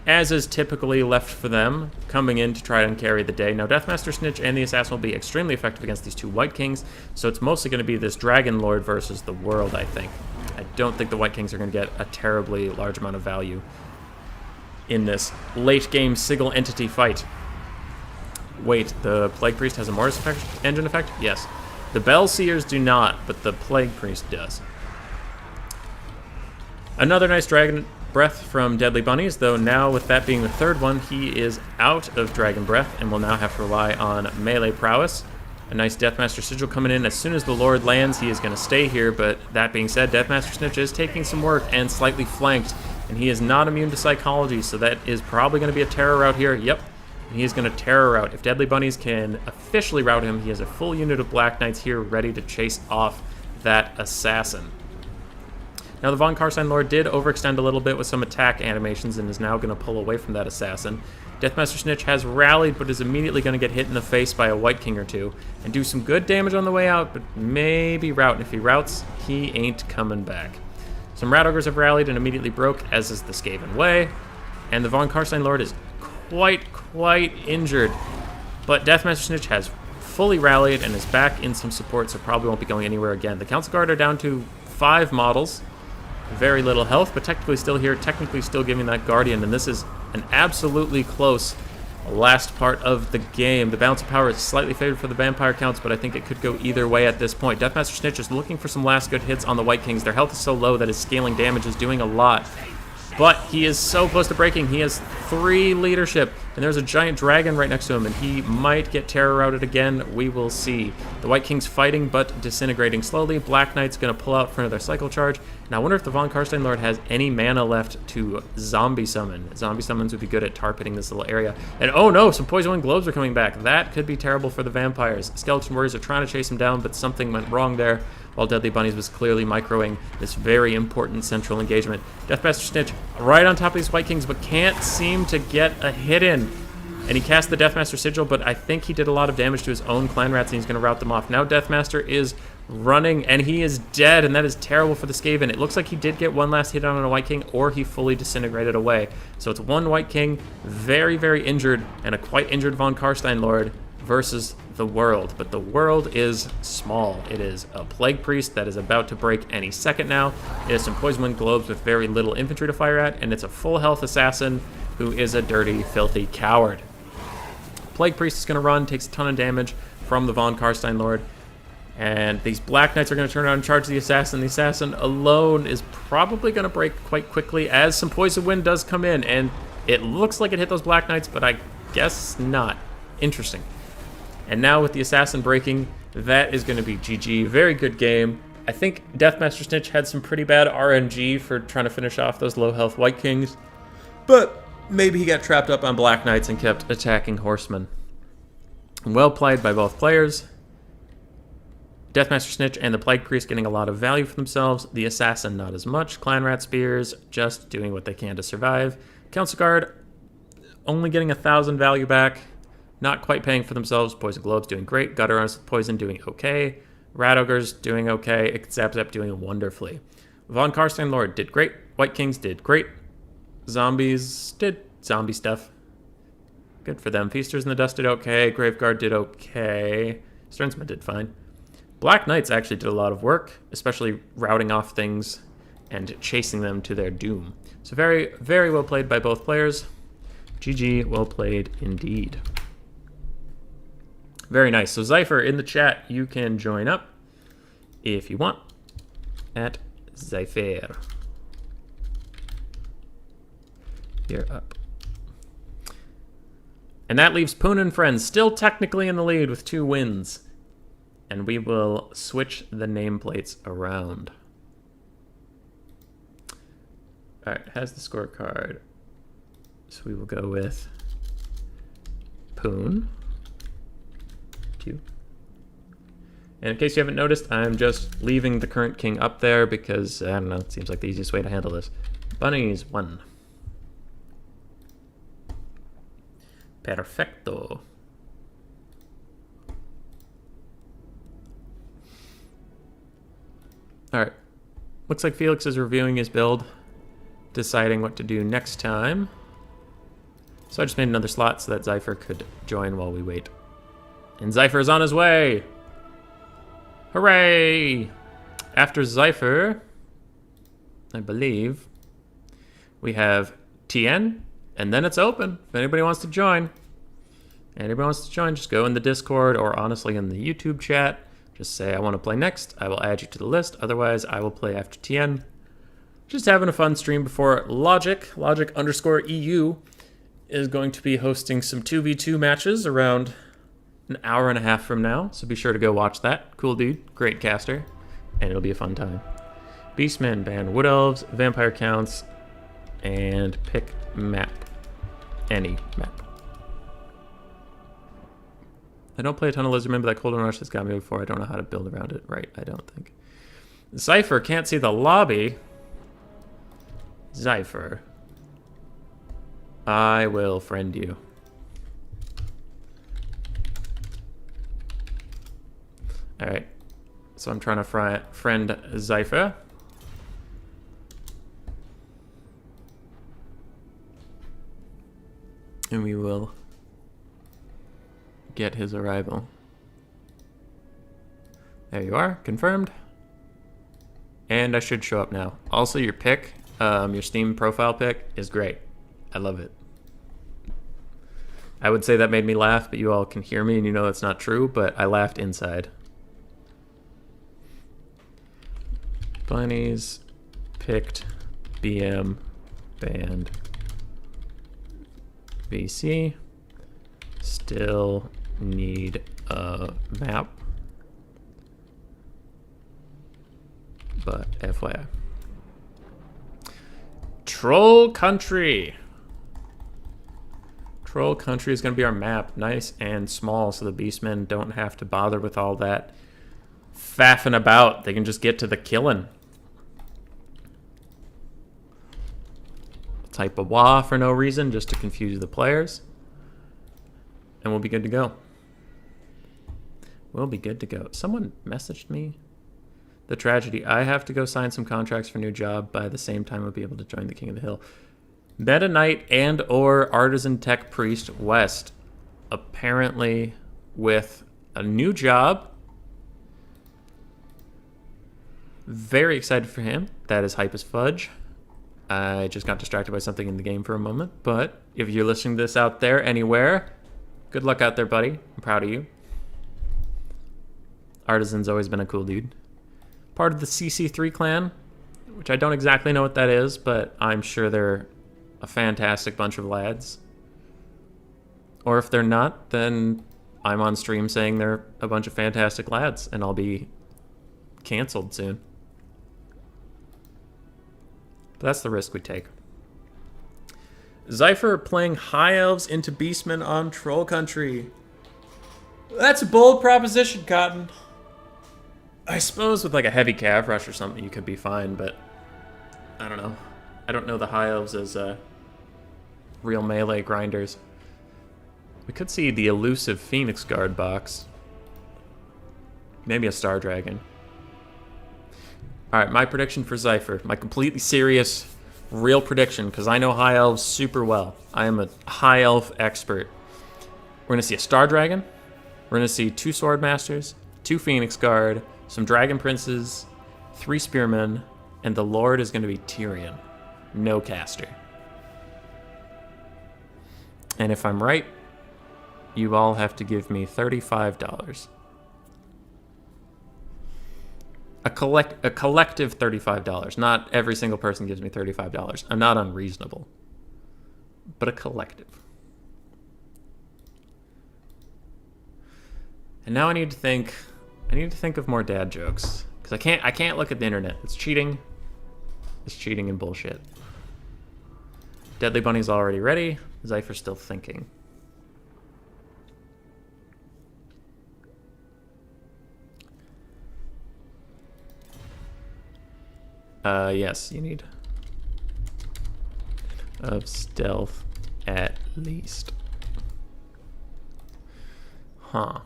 as is typically left for them, coming in to try and carry the day. Now, Deathmaster Snitch and the Assassin will be extremely effective against these 2 White Kings, so it's mostly going to be this Dragon Lord versus the world, I think. I don't think the White Kings are going to get a terribly large amount of value in this late-game Sigil entity fight. Wait, the Plague Priest has a Mortis Engine effect? Yes. The Bell Seers do not, but the Plague Priest does. Another nice Dragon Breath from Deadly Bunnies, though now with that being the third one, he is out of Dragon Breath and will now have to rely on melee prowess. A nice Deathmaster Sigil coming in. As soon as the Lord lands, he is going to stay here, but that being said, Deathmaster Snitch is taking some work and slightly flanked And he is not immune to psychology, so that is probably going to be a terror route here. Yep. And he is going to terror route. If Deadly Bunnies can officially route him, he has a full unit of Black Knights here ready to chase off that assassin. Now the Von Karstein Lord did overextend a little bit with some attack animations and is now going to pull away from that assassin. Deathmaster Snitch has rallied, but is immediately going to get hit in the face by a White King or two and do some good damage on the way out, but maybe route. And if he routes, he ain't coming back. Some Rat Ogres have rallied and immediately broke, as is the Skaven Way. And the Von Karstein Lord is quite injured. But Deathmaster Snitch has fully rallied and is back in some support, so probably won't be going anywhere again. The Council Guard are down to 5 models. Very little health, but technically still here, technically still giving that Guardian, and this is an absolutely close last part of the game. The balance of power is slightly favored for the Vampire Counts, but I think it could go either way at this point. Deathmaster Snitch is looking for some last good hits on the White Kings. Their health is so low that his scaling damage is doing a lot. But he is so close to breaking. He has 3 leadership, and there's a giant dragon right next to him, and he might get terror routed again. We will see. The White King's fighting, but disintegrating slowly. Black Knight's going to pull out in front of their cycle charge. And I wonder if the Von Karstein Lord has any mana left to zombie summon. Zombie summons would be good at tarpeting this little area. And oh no, some Poison Wind Globes are coming back. That could be terrible for the vampires. Skeleton Warriors are trying to chase him down, but something went wrong there, while Deadly Bunnies was clearly microing this very important central engagement. Deathmaster Snitch right on top of these White Kings, but can't seem to get a hit in. And he cast the Deathmaster Sigil, but I think he did a lot of damage to his own clan rats, and he's going to rout them off. Now Deathmaster is running, and he is dead, and that is terrible for the Skaven. It looks like he did get one last hit on a White King, or he fully disintegrated away. So it's one White King, very injured, and a quite injured Von Karstein Lord versus the world. But the world is small. It is a Plague Priest that is about to break any second now. It is some Poison Wind Globes with very little infantry to fire at, and it's a full health assassin who is a dirty, filthy coward. Plague Priest is going to run, takes a ton of damage from the Von Karstein Lord. And these Black Knights are going to turn around and charge the assassin. The assassin alone is probably going to break quite quickly as some Poison Wind does come in. And it looks like it hit those Black Knights, but I guess not. Interesting. And now with the assassin breaking, that is going to be GG. Very good game. I think Deathmaster Snitch had some pretty bad RNG for trying to finish off those low health White Kings. But maybe he got trapped up on Black Knights and kept attacking Horsemen. Well played by both players. Deathmaster Snitch and the Plague Priest getting a lot of value for themselves. The Assassin not as much. Clan Rat Spears just doing what they can to survive. Council Guard only getting 1,000 value back. Not quite paying for themselves. Poison Globes doing great. Gutter Arms with Poison doing okay. Rat Ogres doing okay. Zap Zap doing wonderfully. Von Karstein Lord did great. White Kings did great. Zombies did zombie stuff. Good for them. Feasters in the Dust did okay. Graveguard did okay. Sternsman did fine. Black Knights actually did a lot of work, especially routing off things and chasing them to their doom. So very well played by both players. GG, well played indeed. Very nice. So Zypher, in the chat, you can join up if you want at Zypher. You're up. And that leaves Poon and Friends still technically in the lead with 2 wins. And we will switch the nameplates around. All right, has the scorecard. So we will go with Poon. 2. And in case you haven't noticed, I'm just leaving the current king up there because, I don't know, it seems like the easiest way to handle this. Bunnies 1. Perfecto. Alright. Looks like Felix is reviewing his build, deciding what to do next time. So I just made another slot so that Zypher could join while we wait. And Zypher is on his way! Hooray! After Zypher, I believe, we have TN, and then it's open if anybody wants to join. Anybody wants to join, just go in the Discord or honestly in the YouTube chat. Just say, I want to play next. I will add you to the list. Otherwise, I will play after TN. Just having a fun stream before Logic_EU is going to be hosting some 2v2 matches around an hour and a half from now. So be sure to go watch that. Cool dude, great caster, and it'll be a fun time. Beastmen ban Wood Elves, Vampire Counts and pick map. Any map. I don't play a ton of Lizardmen, but that Golden Rush has got me before. I don't know how to build around it right, I don't think. Zypher can't see the lobby. Zypher. I will friend you. Alright. So I'm trying to friend Zypher. And we will get his arrival. There you are, confirmed. And I should show up now. Also, your pick, your Steam profile pick is great. I love it. I would say that made me laugh, but you all can hear me and you know that's not true, but I laughed inside. Bunnies picked BM band VC. Still need a map. But FYI. Troll Country. Troll Country is going to be our map. Nice and small so the beastmen don't have to bother with all that faffing about. They can just get to the killing. Type a wah for no reason, just to confuse the players. And we'll be good to go. We'll be good to go. Someone messaged me. The tragedy. I have to go sign some contracts for a new job. By the same time, I'll be able to join the King of the Hill. Meta Knight and or Artisan Tech Priest West. Apparently with a new job. Very excited for him. That is hype as fudge. I just got distracted by something in the game for a moment. But if you're listening to this out there anywhere, good luck out there, buddy. I'm proud of you. Artisan's always been a cool dude. Part of the CC3 clan, which I don't exactly know what that is, but I'm sure they're a fantastic bunch of lads. Or if they're not, then I'm on stream saying they're a bunch of fantastic lads, and I'll be canceled soon. But that's the risk we take. Zypher playing High Elves into Beastmen on Troll Country. That's a bold proposition, Cotton. I suppose with like a heavy cav rush or something you could be fine, but I don't know. I don't know the High Elves as real melee grinders. We could see the elusive Phoenix Guard box. Maybe a Star Dragon. Alright, my prediction for Zypher. My completely serious, real prediction, because I know High Elves super well. I am a High Elf expert. We're going to see a Star Dragon. We're going to see 2 Sword Masters, 2 Phoenix Guard, some Dragon Princes, 3 Spearmen, and the Lord is going to be Tyrion. No caster. And if I'm right, you all have to give me $35. A collective $35. Not every single person gives me $35. I'm not unreasonable. But a collective. And now I need to think of more dad jokes. Because I can't look at the internet. It's cheating. It's cheating and bullshit. Deadly Bunny's already ready. Zypher's still thinking. Yes, you need of stealth at least. Huh.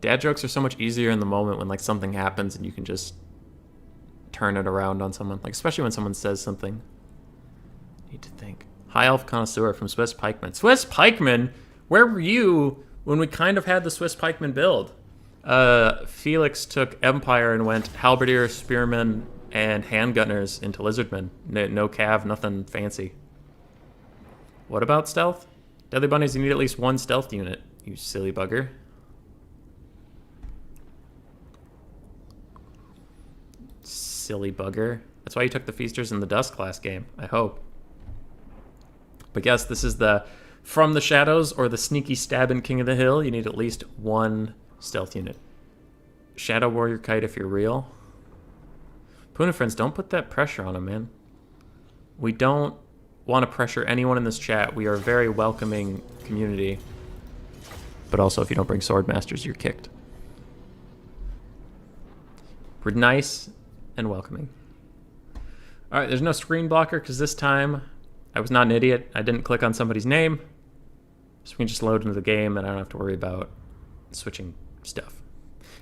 Dad jokes are so much easier in the moment when like something happens and you can just turn it around on someone. Like especially when someone says something. Need to think. High Elf Connoisseur from Swiss Pikeman. Swiss Pikeman? Where were you when we kind of had the Swiss Pikeman build? Felix took Empire and went Halberdier, Spearmen, and Handgunners into Lizardmen. No cav, nothing fancy. What about stealth? Deadly Bunnies, you need at least 1 stealth unit, you silly bugger. Silly bugger. That's why you took the Feasters in the Dust class game, I hope. But yes, this is the From the Shadows or the Sneaky Stabbin' King of the Hill. You need at least 1 stealth unit. Shadow Warrior Kite if you're real. Poon and friends, don't put that pressure on him, man. We don't want to pressure anyone in this chat. We are a very welcoming community. But also, if you don't bring sword masters, you're kicked. We're nice and welcoming. All right, there's no screen blocker because this time I was not an idiot. I didn't click on somebody's name. So we can just load into the game and I don't have to worry about switching stuff.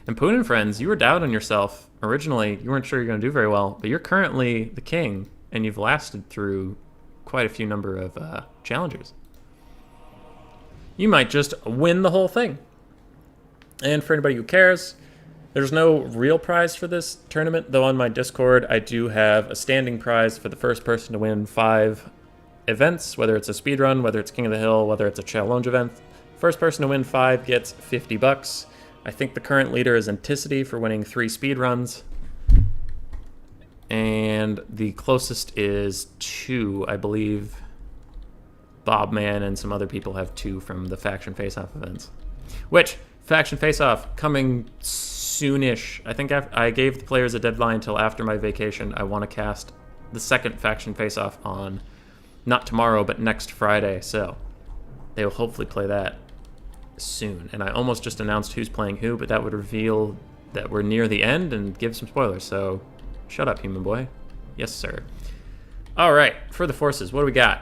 And Poon and friends, you were down on yourself. Originally, you weren't sure you're going to do very well, but you're currently the king and you've lasted through quite a few number of challengers. You might just win the whole thing. And for anybody who cares, there's no real prize for this tournament, though on my Discord I do have a standing prize for the first person to win 5 events, whether it's a speed run, whether it's King of the Hill, whether it's a challenge event. First person to win 5 gets $50. I think the current leader is Anticity for winning 3 speed runs. And the closest is 2, I believe. Bobman and some other people have 2 from the Faction Face-Off events. Which, Faction Face-Off, coming soonish. I think I gave the players a deadline until after my vacation. I want to cast the second Faction Face-Off on, not tomorrow, but next Friday. So, they will hopefully play that soon. And I almost just announced who's playing who, but that would reveal that we're near the end and give some spoilers. So, shut up, human boy. Yes, sir. All right, for the forces, what do we got?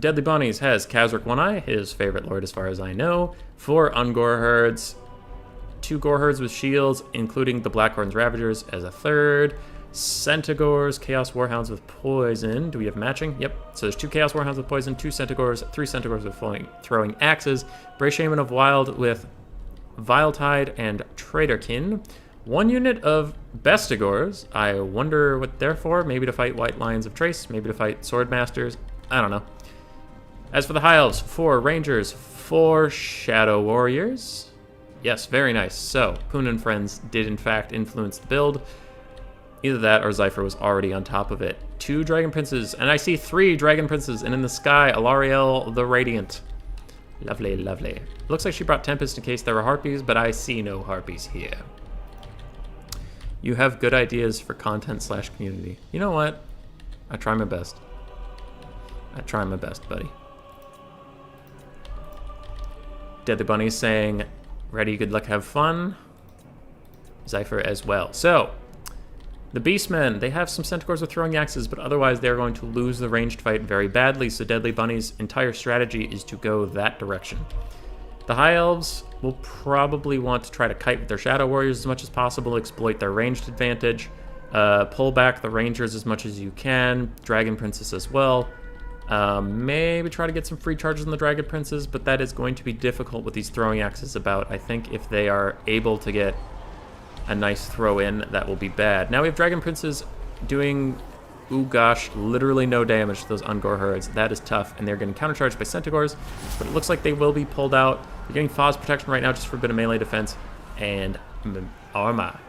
Deadly Bunnies has Kazric One-Eye, his favorite lord as far as I know. 4 Ungor herds, 2 Gore herds with shields, including the Blackhorns Ravagers as a 3rd. Centaurs, Chaos Warhounds with poison. Do we have matching? Yep. So there's 2 Chaos Warhounds with poison, 2 Centaurs, 3 Centaurs with throwing axes. Brave Shaman of Wild with Viletide and Traitorkin. 1 unit of Bestigors. I wonder what they're for. Maybe to fight White Lions of Trace, maybe to fight Sword Masters. I don't know. As for the High Elves, 4 Rangers, 4 Shadow Warriors. Yes, very nice. So, Poon and friends did in fact influence the build. Either that or Zypher was already on top of it. 2 Dragon Princes, and I see 3 Dragon Princes, and in the sky, Alariel the Radiant. Lovely, lovely. Looks like she brought Tempest in case there were Harpies, but I see no Harpies here. You have good ideas for content/community. You know what? I try my best. I try my best, buddy. Deadly Bunny saying, ready, good luck, have fun. Zypher as well. So, the Beastmen, they have some Centaurs with throwing axes, but otherwise they're going to lose the ranged fight very badly, so Deadly Bunny's entire strategy is to go that direction. The High Elves will probably want to try to kite with their Shadow Warriors as much as possible, exploit their ranged advantage, pull back the Rangers as much as you can, Dragon Princess as well. Maybe try to get some free charges on the Dragon Princes, but that is going to be difficult with these throwing axes about. I think if they are able to get a nice throw in, that will be bad. Now we have Dragon Princes doing, ooh gosh, literally no damage to those Ungor herds. That is tough, and they're getting countercharged by Centaurs, but it looks like they will be pulled out. They're getting Foz protection right now just for a bit of melee defense, and Arma.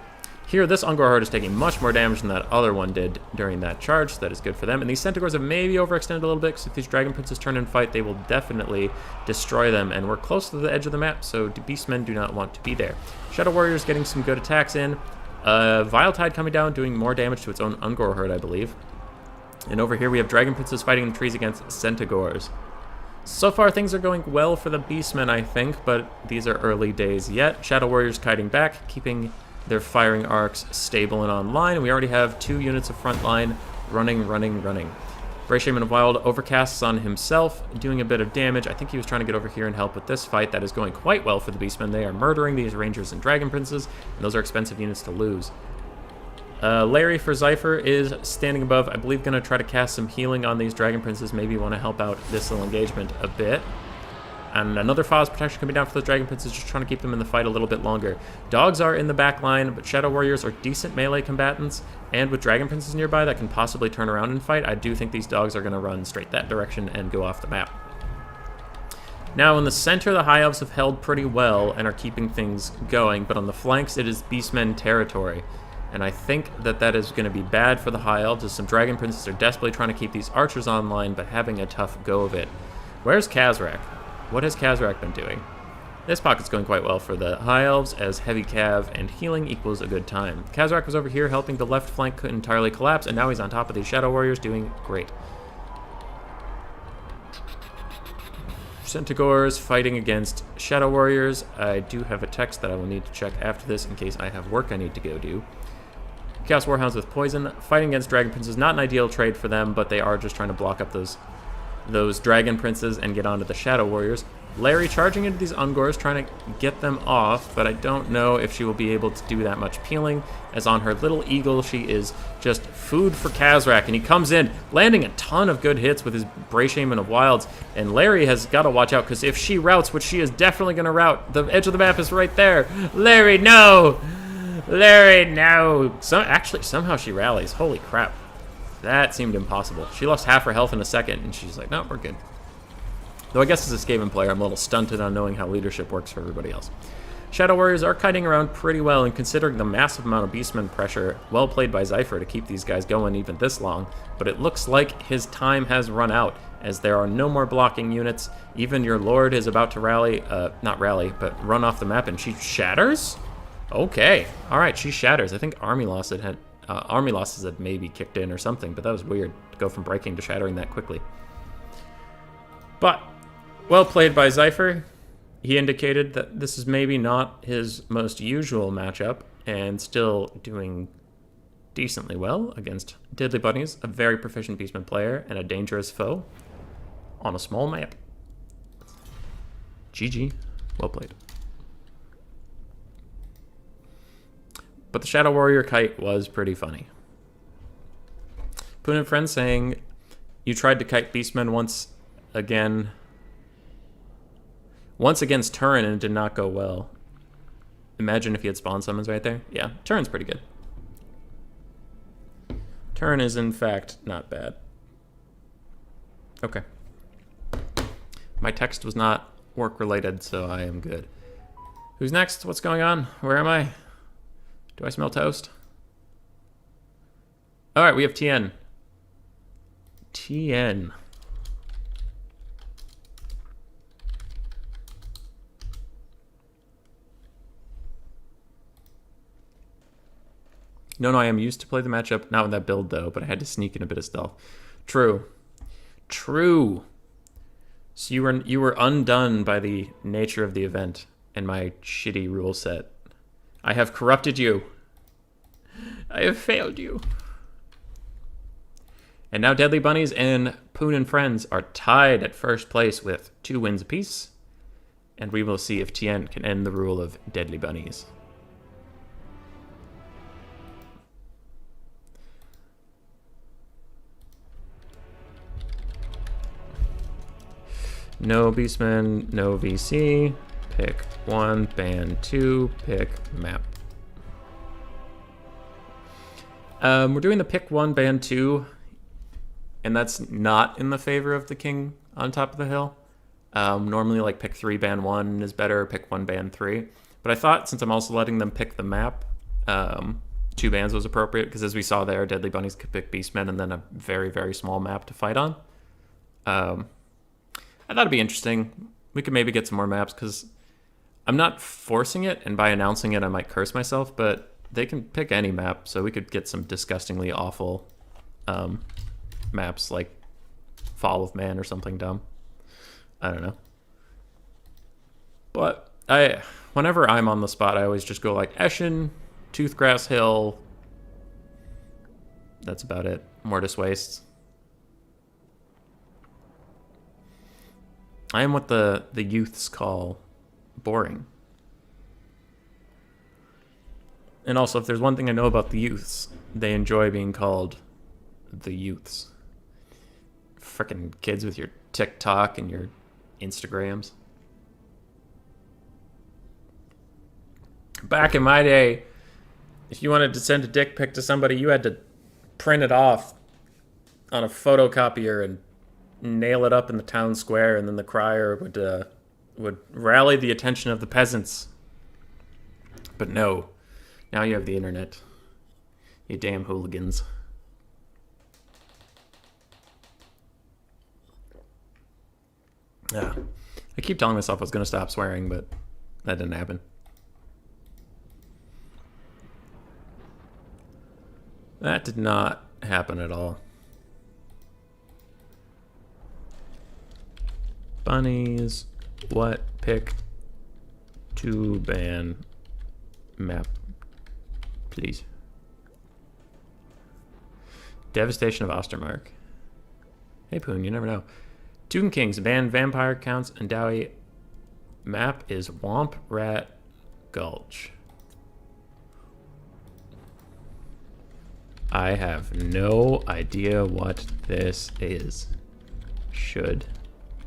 Here, this Ungor herd is taking much more damage than that other one did during that charge, so that is good for them. And these Centaurs have maybe overextended a little bit, because if these Dragon Princes turn and fight, they will definitely destroy them. And we're close to the edge of the map, so the Beastmen do not want to be there. Shadow Warriors getting some good attacks in. Viletide coming down, doing more damage to its own Ungor herd, I believe. And over here, we have Dragon Princes fighting in the trees against Centaurs. So far, things are going well for the Beastmen, I think, but these are early days yet. Shadow Warriors kiting back, keeping their firing arcs stable and online. We already have 2 units of front line running. Brave Shaman of Wild overcasts on himself, doing a bit of damage. I think he was trying to get over here and help with this fight. That is going quite well for the Beastmen. They are murdering these Rangers and Dragon Princes, and those are expensive units to lose. Larry for Zypher is standing above, I believe, going to try to cast some healing on these Dragon Princes. Maybe want to help out this little engagement a bit. And another Foz protection coming down for the Dragon Princes, just trying to keep them in the fight a little bit longer. Dogs are in the back line, but Shadow Warriors are decent melee combatants, and with Dragon Princes nearby that can possibly turn around and fight, I do think these dogs are going to run straight that direction and go off the map. Now, in the center, the High Elves have held pretty well and are keeping things going, but on the flanks, it is Beastmen territory. And I think that that is going to be bad for the High Elves, as some Dragon Princes are desperately trying to keep these archers online, but having a tough go of it. Where's Kazrak? What has Kazrak been doing? This pocket's going quite well for the High Elves, as heavy cav and healing equals a good time. Kazrak was over here helping the left flank couldn't entirely collapse, and now he's on top of these Shadow Warriors doing great. Centaurs fighting against Shadow Warriors. I do have a text that I will need to check after this in case I have work I need to go do. Chaos Warhounds with poison. Fighting against Dragon Princes, not an ideal trade for them, but they are just trying to block up those Dragon Princes and get onto the Shadow Warriors. Larry charging into these Ungors, trying to get them off, but I don't know if she will be able to do that much peeling, as on her little eagle, she is just food for Kazrak, and he comes in, landing a ton of good hits with his Bray Shaman of Wilds, and Larry has got to watch out, because if she routes, which she is definitely going to route, the edge of the map is right there. Larry, no! Larry, no! Actually, somehow she rallies. Holy crap. That seemed impossible. She lost half her health in a second, and she's like, no, we're good. Though I guess as a Skaven player, I'm a little stunted on knowing how leadership works for everybody else. Shadow Warriors are kiting around pretty well, and considering the massive amount of Beastman pressure, well played by Zypher to keep these guys going even this long, but it looks like his time has run out, as there are no more blocking units. Even your Lord is about to rally, not rally, but run off the map, and she shatters? Okay, alright, she shatters. I think army losses had maybe kicked in or something, but that was weird to go from breaking to shattering that quickly. But well played by Zypher. He indicated that this is maybe not his most usual matchup, and still doing decently well against Deadly Bunnies, a very proficient Beastman player and a dangerous foe on a small map. GG. Well played. But the Shadow Warrior kite was pretty funny. Poon and Friend saying, you tried to kite Beastmen once against Turin, and it did not go well. Imagine if he had spawn summons right there. Yeah, Turin's pretty good. Turin is, in fact, not bad. Okay. My text was not work-related, so I am good. Who's next? What's going on? Where am I? Do I smell toast? Alright, we have TN. TN. No, I am used to play the matchup. Not with that build, though, but I had to sneak in a bit of stealth. True. True. So you were undone by the nature of the event and my shitty rule set. I have corrupted you. I have failed you. And now Deadly Bunnies and Poon and Friends are tied at first place with 2 wins apiece. And we will see if TN can end the rule of Deadly Bunnies. No Beastman, no VC. Pick 1, ban 2, pick map. We're doing the pick 1, ban 2, and that's not in the favor of the king on top of the hill. Normally, like, pick 3, ban 1 is better, pick 1, ban 3. But I thought, since I'm also letting them pick the map, 2 bans was appropriate, because as we saw there, Deadly Bunnies could pick Beastmen and then a very, very small map to fight on. I thought it'd be interesting. We could maybe get some more maps, because I'm not forcing it, and by announcing it, I might curse myself, but they can pick any map, so we could get some disgustingly awful maps, like Fall of Man or something dumb. I don't know. But whenever I'm on the spot, I always just go like Eshin, Toothgrass Hill. That's about it. Mortis Wastes. I am what the youths call boring. And also, if there's one thing I know about the youths, they enjoy being called the youths. Frickin' kids with your TikTok and your Instagrams. Back in my day, if you wanted to send a dick pic to somebody, you had to print it off on a photocopier and nail it up in the town square, and then the crier would rally the attention of the peasants. But no, now you have the internet. You damn hooligans. Yeah, I keep telling myself I was going to stop swearing, but That didn't happen. That did not happen at all. Bunnies, what pick to ban map, please? Devastation of Ostermark. Hey Poon, you never know. Tomb Kings, ban vampire counts, and Dowie map is Womp Rat Gulch. I have no idea what this is. Should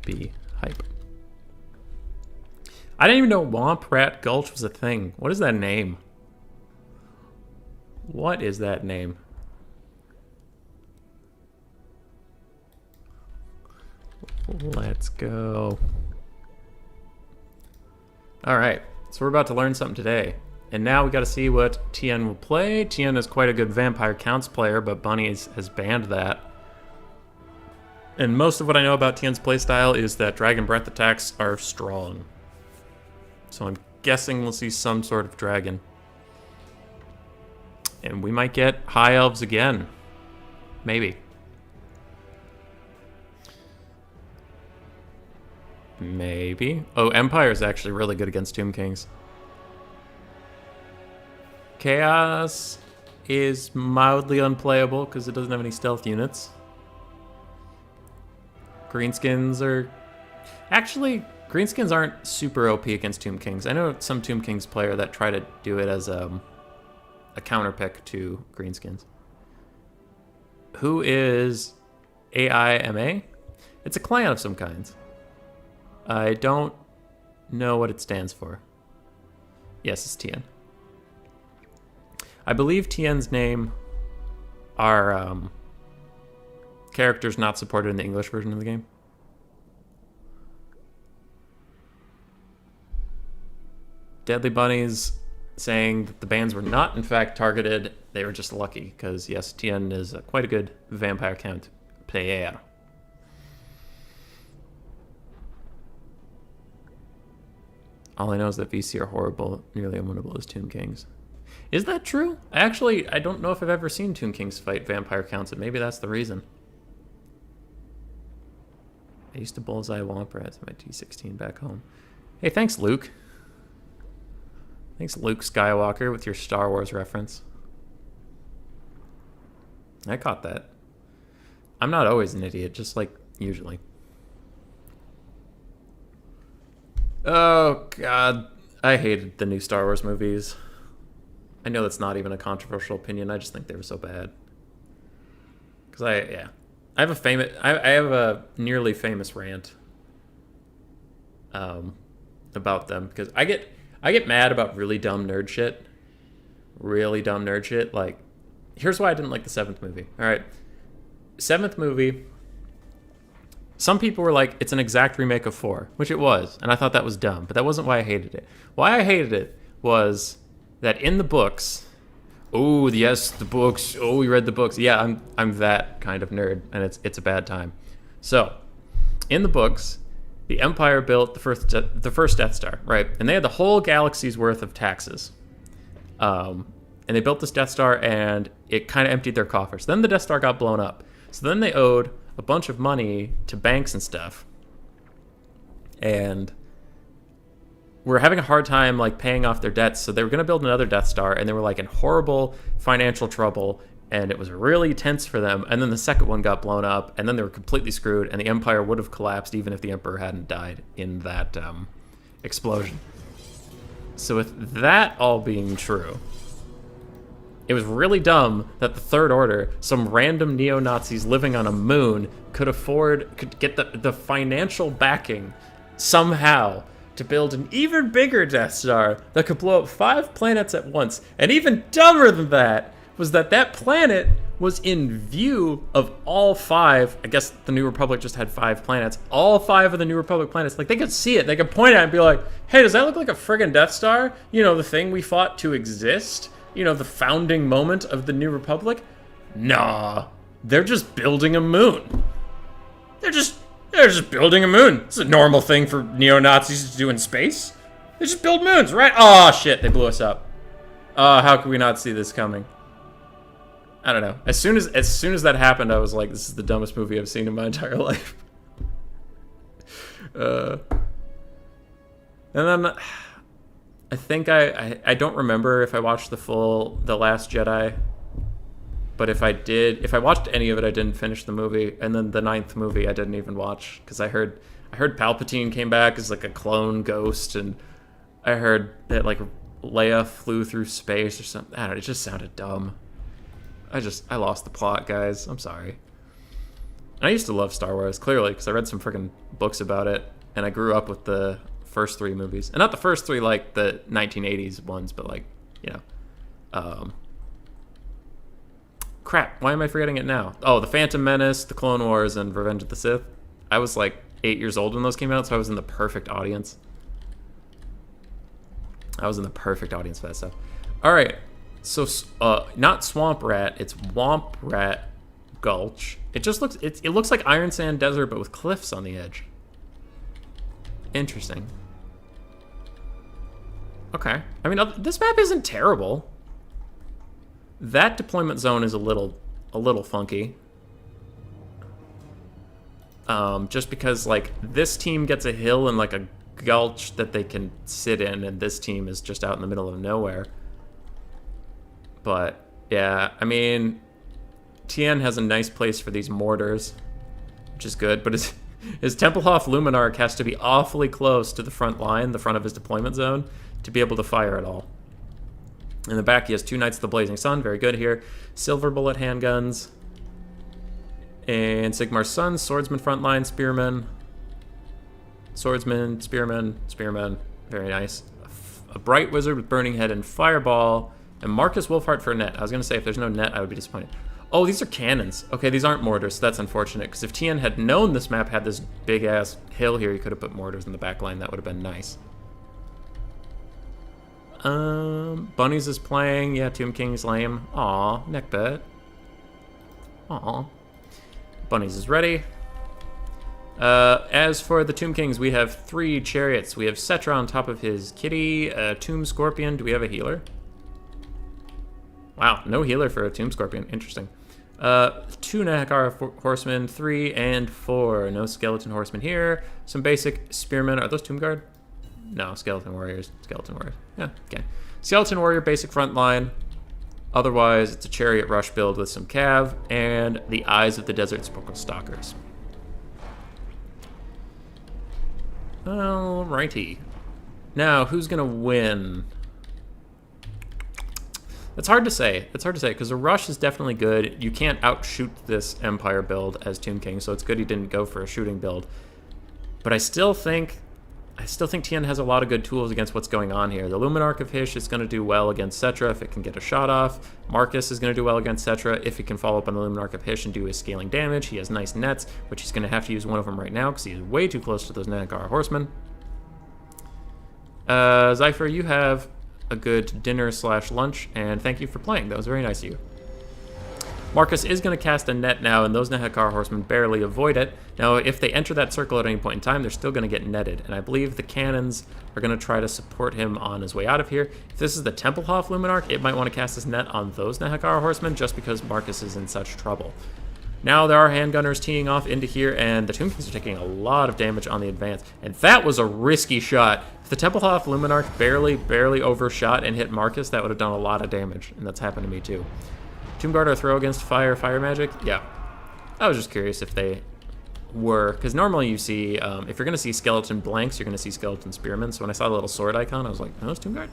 be hype. I didn't even know Womp Rat Gulch was a thing. What is that name? What is that name? Let's go. All right, so we're about to learn something today. And now we got to see what Tien will play. Tien is quite a good vampire counts player, but Bunnies has banned that. And most of what I know about Tien's playstyle is that Dragon Breath attacks are strong. So I'm guessing we'll see some sort of dragon. And we might get High Elves again. Maybe. Maybe. Oh, Empire is actually really good against Tomb Kings. Chaos is mildly unplayable because it doesn't have any stealth units. Greenskins are... Actually, Greenskins aren't super OP against Tomb Kings. I know some Tomb Kings player that try to do it as a counter pick to Greenskins. Who is AIMA? It's a clan of some kind. I don't know what it stands for. Yes, it's Tien. I believe Tien's name are characters not supported in the English version of the game. Deadly Bunnies saying that the bans were not in fact targeted. They were just lucky because yes, Tien is quite a good vampire count player. All I know is that VC are horrible, nearly unwinnable as Tomb Kings. Is that true? I don't know if I've ever seen Tomb Kings fight vampire counts, and maybe that's the reason. I used to bullseye Womp Rats in my T16 back home. Hey, thanks, Luke. Thanks, Luke Skywalker, with your Star Wars reference. I caught that. I'm not always an idiot, just like usually. Oh, God. I hated the new Star Wars movies. I know that's not even a controversial opinion. I just think they were so bad. Because I have a nearly famous rant about them because I get mad about really dumb nerd shit. Really dumb nerd shit. Like, here's why I didn't like the 7th movie. All right. 7th movie, some people were like, it's an exact remake of 4, which it was, and I thought that was dumb, but that wasn't why I hated it. Why I hated it was that in the books, oh yes, the books. Oh, we read the books. Yeah, I'm that kind of nerd, and it's a bad time. So, in the books, the Empire built the first Death Star, right? And they had the whole galaxy's worth of taxes. And they built this Death Star, and it kind of emptied their coffers. Then the Death Star got blown up. So then they owed a bunch of money to banks and stuff. And were having a hard time like paying off their debts, so they were going to build another Death Star, and they were like in horrible financial trouble, and it was really tense for them. And then the second one got blown up, and then they were completely screwed, and the Empire would have collapsed even if the Emperor hadn't died in that explosion. So with that all being true, it was really dumb that the Third Order, some random neo-Nazis living on a moon, could get the financial backing somehow to build an even bigger Death Star that could blow up 5 planets at once. And even dumber than that was that planet was in view of all 5. I guess the New Republic just had 5 planets. All 5 of the New Republic planets. Like, they could see it. They could point at it and be like, hey, does that look like a friggin' Death Star? You know, the thing we fought to exist? You know, the founding moment of the New Republic? Nah. They're just building a moon. They're just building a moon. It's a normal thing for neo-Nazis to do in space. They just build moons, right? Oh, shit, they blew us up. How could we not see this coming? I don't know. As soon as that happened, I was like, this is the dumbest movie I've seen in my entire life. And then I think I don't remember if I watched The Last Jedi. But if I watched any of it, I didn't finish the movie. And then the 9th movie I didn't even watch because I heard Palpatine came back as like a clone ghost, and I heard that like Leia flew through space or something. I don't know, it just sounded dumb. I lost the plot, guys. I'm sorry. And I used to love Star Wars, clearly, because I read some freaking books about it, and I grew up with the first 3 movies. And not the first 3 like the 1980s ones, but like, you know. Crap, why am I forgetting it now? Oh, The Phantom Menace, The Clone Wars, and Revenge of the Sith. I was like 8 years old when those came out, so I was in the perfect audience. I was in the perfect audience for that stuff. All right, so not Swamp Rat, it's Womp Rat Gulch. It just looks it looks like Iron Sand Desert, but with cliffs on the edge. Interesting. Okay, I mean this map isn't terrible. That deployment zone is a little funky. Just because like this team gets a hill and like a gulch that they can sit in, and this team is just out in the middle of nowhere. But yeah, I mean, Tien has a nice place for these mortars, which is good, but his Tempelhof Luminarch has to be awfully close to the front line, the front of his deployment zone, to be able to fire at all. In the back, he has 2 Knights of the Blazing Sun, very good here. Silver Bullet handguns. And Sigmar's Son, Swordsman frontline, Spearman. Swordsman, Spearman, Spearman, very nice. A Bright Wizard with Burning Head and Fireball. And Marcus Wolfheart for a net. I was going to say, if there's no net, I would be disappointed. Oh, these are cannons. Okay, these aren't mortars, so that's unfortunate. Because if Tien had known this map had this big-ass hill here, he could have put mortars in the back line. That would have been nice. Bunnies is playing. Yeah, Tomb King's lame. Aw, neckbet. Aw. Bunnies is ready. As for the Tomb Kings, we have 3 chariots. We have Cetra on top of his kitty, Tomb Scorpion. Do we have a healer? Wow, no healer for a Tomb Scorpion. Interesting. 2 Nahakara horsemen, 3 and 4. No skeleton horsemen here. Some basic spearmen. Are those Tomb Guard? No, skeleton warriors. Skeleton warriors. Yeah, okay. Skeleton warrior, basic front line. Otherwise, it's a chariot rush build with some cav and the Eyes of the Desert Sporkle Stalkers. Alrighty. Now, who's gonna win? It's hard to say. It's hard to say because a rush is definitely good. You can't outshoot this Empire build as Tomb King, so it's good he didn't go for a shooting build. But I still think Tien has a lot of good tools against what's going on here. The Luminarch of Hysh is going to do well against Cetra if it can get a shot off. Marcus is going to do well against Cetra if he can follow up on the Luminarch of Hysh and do his scaling damage. He has nice nets, which he's going to have to use one of them right now because he is way too close to those Nahakara horsemen. Zypher, you have a good dinner/lunch, and thank you for playing. That was very nice of you. Marcus is going to cast a net now, and those Nahakara horsemen barely avoid it. Now, if they enter that circle at any point in time, they're still going to get netted, and I believe the cannons are going to try to support him on his way out of here. If this is the Tempelhof Luminarch, it might want to cast his net on those Nahakara horsemen just because Marcus is in such trouble. Now there are handgunners teeing off into here, and the Tomb Kings are taking a lot of damage on the advance, and that was a risky shot. If the Tempelhof Luminarch barely overshot and hit Marcus, that would have done a lot of damage, and that's happened to me too. Tomb Guard are throw against fire magic? Yeah. I was just curious if they were, because normally you see, if you're going to see skeleton blanks, you're going to see skeleton spearmen. So when I saw the little sword icon, I was like, no, it's Tomb Guard.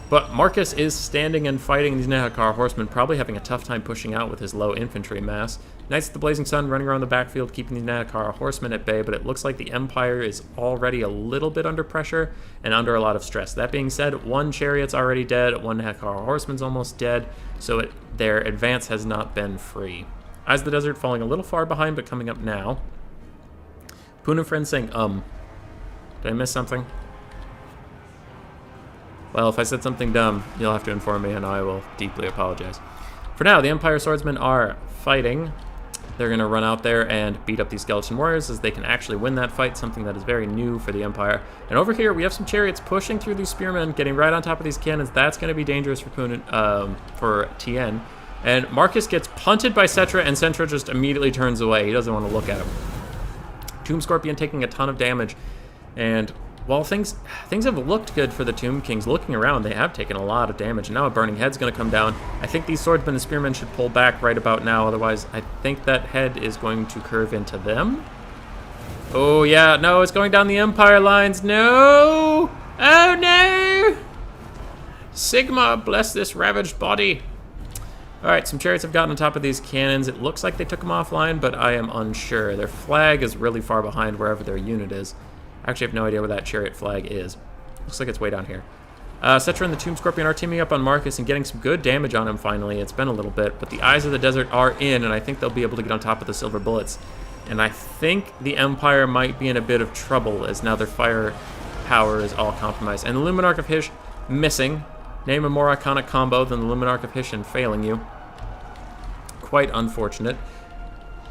But Marcus is standing and fighting these Nahakara horsemen, probably having a tough time pushing out with his low infantry mass. Knights of the Blazing Sun running around the backfield, keeping these Nahakara horsemen at bay, but it looks like the Empire is already a little bit under pressure and under a lot of stress. That being said, 1 chariot's already dead, 1 Nahakara horseman's almost dead, so their advance has not been free. Eyes of the Desert falling a little far behind, but coming up now. Poon and Friend saying, Did I miss something? Well, if I said something dumb, you'll have to inform me, and I will deeply apologize. For now, the Empire swordsmen are fighting. they're going to run out there and beat up these skeleton warriors as they can actually win that fight, something that is very new for the Empire. And over here, we have some chariots pushing through these spearmen, getting right on top of these cannons. That's going to be dangerous for Tien. And Marcus gets punted by Cetra, and Cetra just immediately turns away. He doesn't want to look at him. Tomb Scorpion taking a ton of damage. And while things have looked good for the Tomb Kings, looking around, they have taken a lot of damage. And now a Burning Head's going to come down. I think these swordsmen and spearmen should pull back right about now. Otherwise, I think that head is going to curve into them. Oh, yeah. No, it's going down the Empire lines. No! Oh, no! Sigma, bless this ravaged body. All right, some chariots have gotten on top of these cannons. It looks like they took them offline, but I am unsure. Their flag is really far behind wherever their unit is. I actually have no idea where that chariot flag is. Looks like it's way down here. Cetra and the Tomb Scorpion are teaming up on Marcus and getting some good damage on him finally. It's been a little bit, but the Eyes of the Desert are in, and I think they'll be able to get on top of the Silver Bullets. And I think the Empire might be in a bit of trouble, as now their fire power is all compromised. And the Luminarch of Hysh missing. Name a more iconic combo than the Luminarch of Hysh and failing you. Quite unfortunate.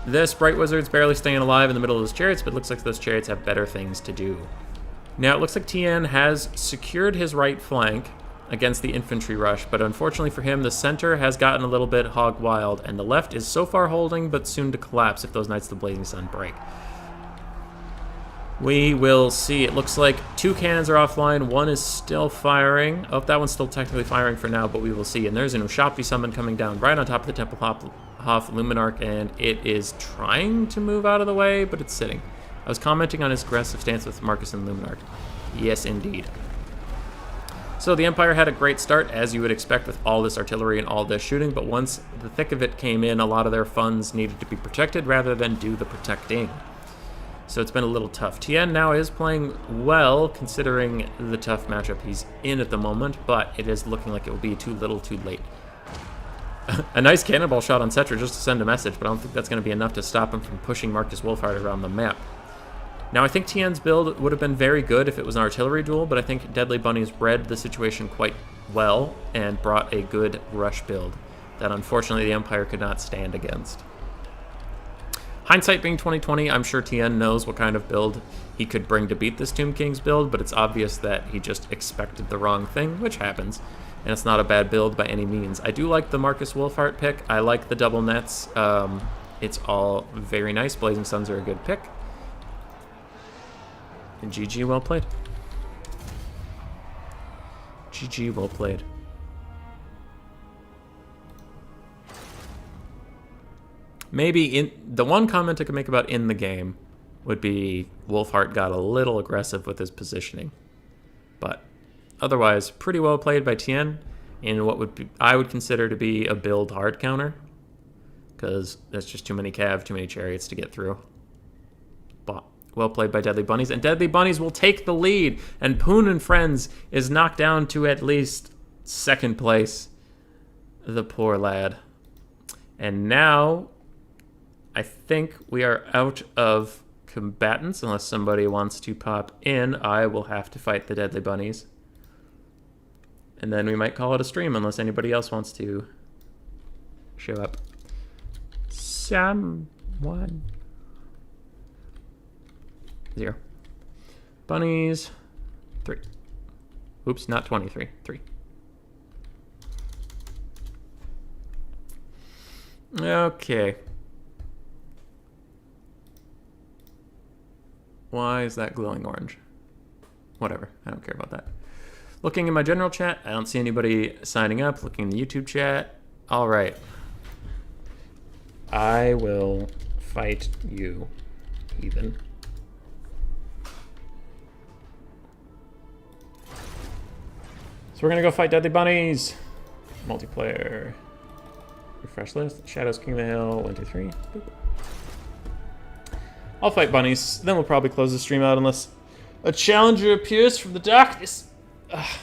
This Bright Wizard's barely staying alive in the middle of those chariots, but it looks like those chariots have better things to do. Now, it looks like Tien has secured his right flank against the infantry rush, but unfortunately for him, the center has gotten a little bit hog wild, and the left is so far holding, but soon to collapse if those Knights of the Blazing Sun break. We will see. It looks like 2 cannons are offline. One is still firing. Oh, that one's still technically firing for now, but we will see. And there's an Ushabti summon coming down right on top of the Tempelhof Luminarch, and it is trying to move out of the way, but it's sitting. I was commenting on his aggressive stance with Marcus and Luminarch. Yes, indeed. So the Empire had a great start, as you would expect with all this artillery and all this shooting, but once the thick of it came in, a lot of their funds needed to be protected rather than do the protecting. So it's been a little tough. Tien now is playing well, considering the tough matchup he's in at the moment, but it is looking like it will be too little too late. A nice cannonball shot on Cetra just to send a message, but I don't think that's going to be enough to stop him from pushing Marcus Wolfhard around the map. Now, I think Tien's build would have been very good if it was an artillery duel, but I think Deadly Bunnies read the situation quite well and brought a good rush build that unfortunately the Empire could not stand against. Hindsight being 2020, I'm sure Tien knows what kind of build he could bring to beat this Tomb King's build, but it's obvious that he just expected the wrong thing, which happens, and it's not a bad build by any means. I do like the Marcus Wolfhard pick. I like the double nets. It's all very nice. Blazing Suns are a good pick. And GG, well played. GG, well played. Maybe the one comment I could make about in the game would be Wolfhard got a little aggressive with his positioning. But otherwise, pretty well played by Tien in what I would consider to be a build hard counter. Because there's just too many cav, too many chariots to get through. But well played by Deadly Bunnies. And Deadly Bunnies will take the lead. And Poon and Friends is knocked down to at least 2nd place. The poor lad. And now I think we are out of combatants. Unless somebody wants to pop in, I will have to fight the Deadly Bunnies. And then we might call it a stream unless anybody else wants to show up. Someone. 0. Bunnies. 3. Oops, not 23. 3. Okay. Why is that glowing orange? Whatever, I don't care about that. Looking in my general chat, I don't see anybody signing up. Looking in the YouTube chat, all right. I will fight you, heathen. So we're gonna go fight Deadly Bunnies. Multiplayer. Refresh list. Shadows King of the Hill. 1, 2, 3. Boop. I'll fight bunnies. Then we'll probably close the stream out unless a challenger appears from the darkness. Ugh.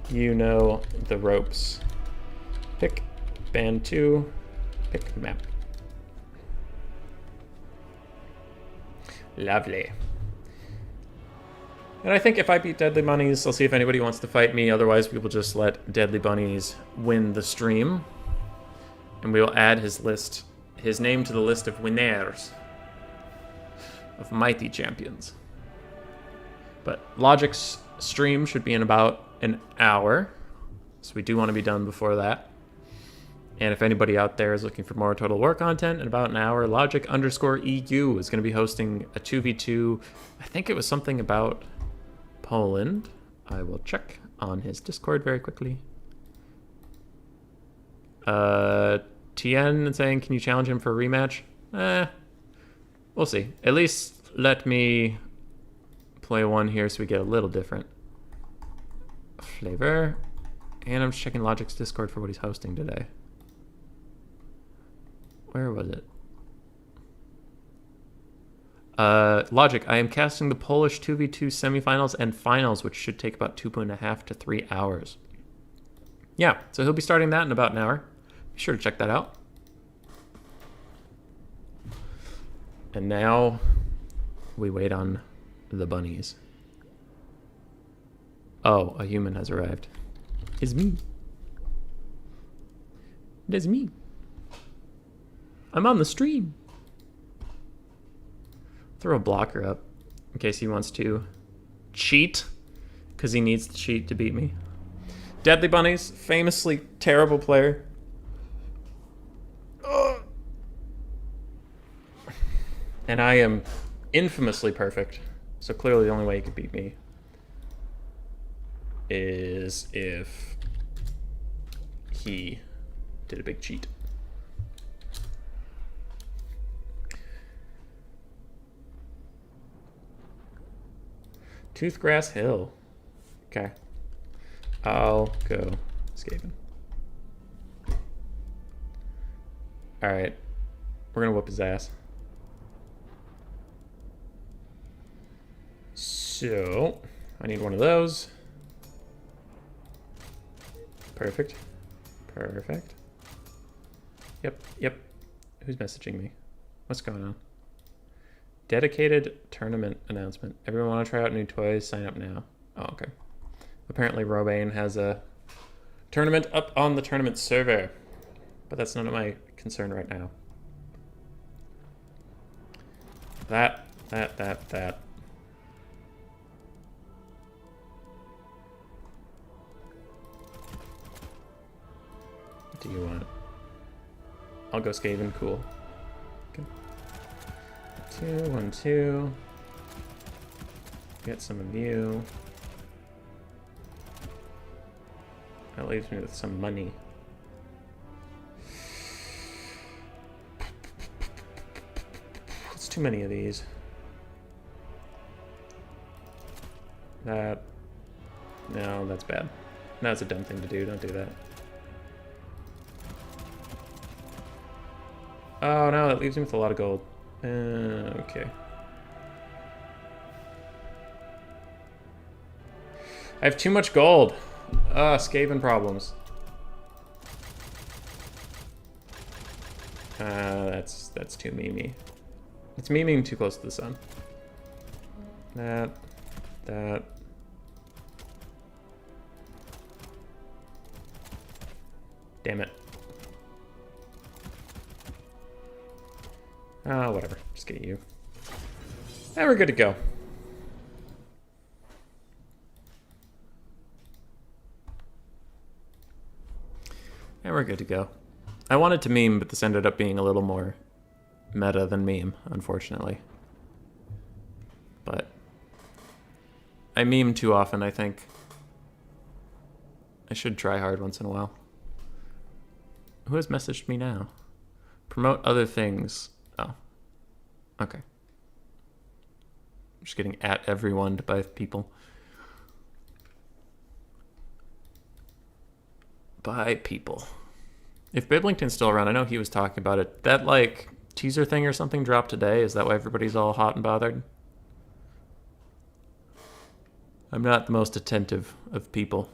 You know the ropes. Pick band 2. Pick map. Lovely. And I think if I beat Deadly Bunnies, I'll see if anybody wants to fight me. Otherwise, we will just let Deadly Bunnies win the stream. And we will add his name to the list of winners, of mighty champions. But Logic's stream should be in about an hour, so we do want to be done before that. And if anybody out there is looking for more Total War content, in about an hour, Logic_EU is going to be hosting a 2v2. I think it was something about Poland. I will check on his Discord very quickly. Tien saying, can you challenge him for a rematch? We'll see. At least let me play one here so we get a little different flavor. And I'm just checking Logic's Discord for what he's hosting today. Where was it? Logic, I am casting the Polish 2v2 semifinals and finals, which should take about 2.5 to 3 hours. Yeah, so he'll be starting that in about an hour. Be sure to check that out. And now we wait on the bunnies. Oh, a human has arrived. It's me. It is me. I'm on the stream. Throw a blocker up in case he wants to cheat, because he needs to cheat to beat me. Deadly Bunnies, famously terrible player. Ugh. And I am infamously perfect, so clearly the only way he could beat me is if he did a big cheat. Toothgrass Hill. Okay. I'll go Skaven. Alright. We're gonna whoop his ass. So, I need one of those. Perfect. Perfect. Yep. Who's messaging me? What's going on? Dedicated tournament announcement. Everyone want to try out new toys? Sign up now. Oh, okay. Apparently Robane has a tournament up on the tournament server, but that's none of my concern right now. That. What do you want? I'll go Skaven, cool. Okay. 2, 1, 2. Get some of you. That leaves me with some money. It's too many of these. That. No, that's bad. That's a dumb thing to do. Don't do that. Oh no, that leaves me with a lot of gold. Okay. I have too much gold. Skaven problems. That's too memey. It's memeing too close to the sun. That. Damn it. Whatever. Just get you. And we're good to go. And we're good to go. I wanted to meme, but this ended up being a little more meta than meme, unfortunately. But I meme too often, I think. I should try hard once in a while. Who has messaged me now? Promote other things. Oh. Okay. I'm just getting at everyone by people. By people. If Biblington's still around, I know he was talking about it. That, like, teaser thing or something dropped today. Is that why everybody's all hot and bothered? I'm not the most attentive of people.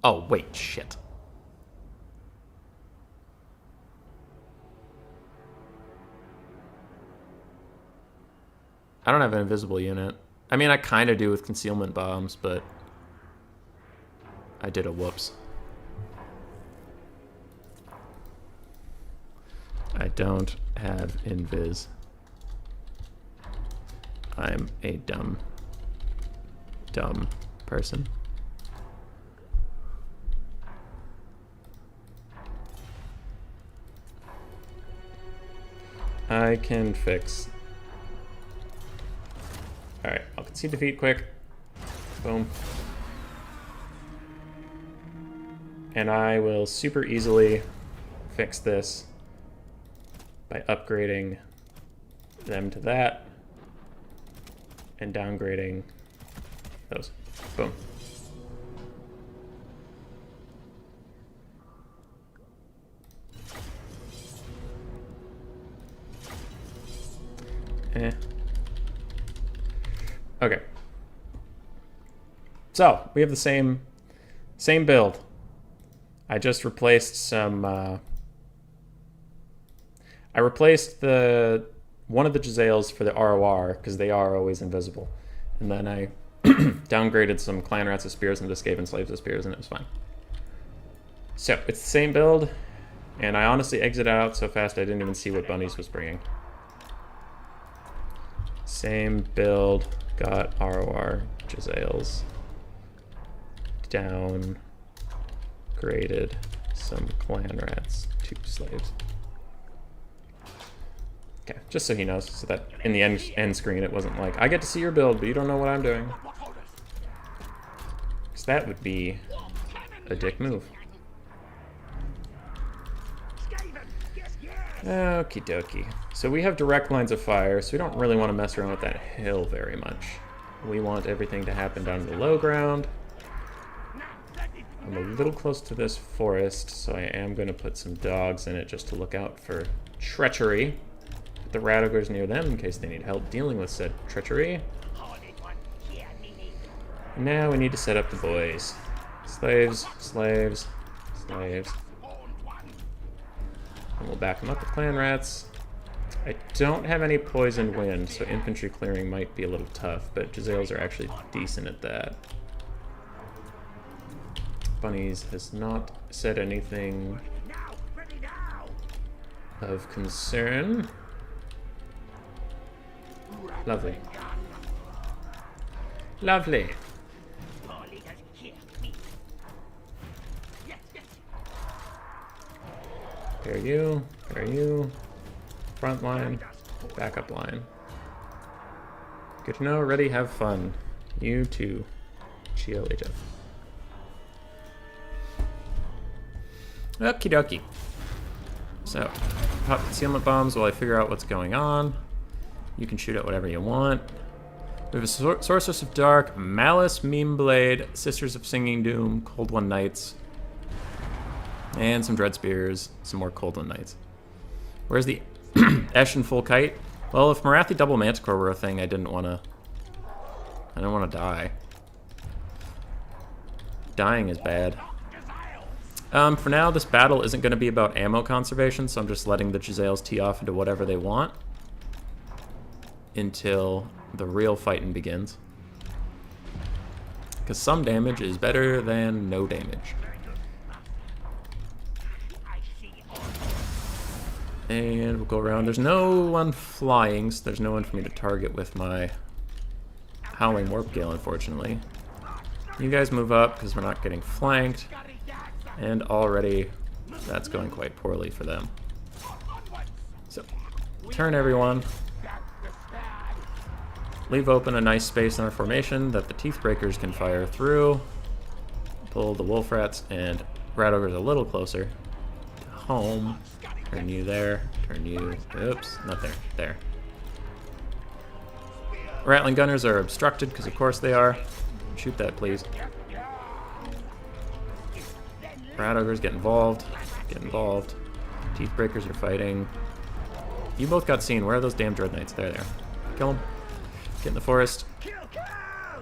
Oh, wait, shit. I don't have an invisible unit. I mean, I kind of do with concealment bombs, but I did a whoops. I don't have invis. I'm a dumb person. I can fix. Alright, I'll concede defeat quick. Boom. And I will super easily fix this by upgrading them to that and downgrading those. Boom. Okay. So, we have the same build. I just replaced some I replaced one of the Jezzails for the ROR because they are always invisible. And then I downgraded some Clan Rats of Spears into Skaven Slaves of Spears, and it was fine. So, it's the same build, and I honestly exited out so fast I didn't even see what Bunnies was bringing. Same build, got ROR Jezzails, downgraded some Clan Rats to Slaves. Okay, just so he knows, so that in the end screen it wasn't like, I get to see your build, but you don't know what I'm doing. Because that would be a dick move. Okie dokie. So we have direct lines of fire, so we don't really want to mess around with that hill very much. We want everything to happen down to the low ground. I'm a little close to this forest, so I am going to put some dogs in it just to look out for treachery. Put the rat ogres near them in case they need help dealing with said treachery. Now we need to set up the boys. Slaves, slaves, slaves. And we'll back them up with Clan Rats. I don't have any poison wind, so infantry clearing might be a little tough, but Jezzails are actually decent at that. Bunnies has not said anything of concern. Lovely. Lovely. There you, there you. Front line, backup line. Good to know, ready, have fun. You too, GLHF. Okie dokie. So, pop concealment bombs while I figure out what's going on. You can shoot at whatever you want. We have a Sorceress of Dark, Malice, Meme Blade, Sisters of Singing Doom, Cold One Knights, and some Dread Spears, some more Cold One Knights. Where's the Eshin Full Kite? Well, if Marathi Double Manticore were a thing, I didn't want to die. Dying is bad. For now, this battle isn't going to be about ammo conservation, so I'm just letting the Jezzails tee off into whatever they want until the real fighting begins. Because some damage is better than no damage. And we'll go around. There's no one flying, so there's no one for me to target with my Howling Warp Gale, unfortunately. You guys move up, because we're not getting flanked. And already, that's going quite poorly for them. So, turn everyone. Leave open a nice space in our formation that the Teeth Breakers can fire through. Pull the Wolf Rats and Rat Ogres a little closer to home. Turn you there. Turn you... Oops, not there. There. Rattling Gunners are obstructed, because of course they are. Shoot that, please. Rat Ogres, get involved. Get involved. Teeth Breakers are fighting. You both got seen. Where are those damn Dread Knights? There they are. Kill them. Get in the forest.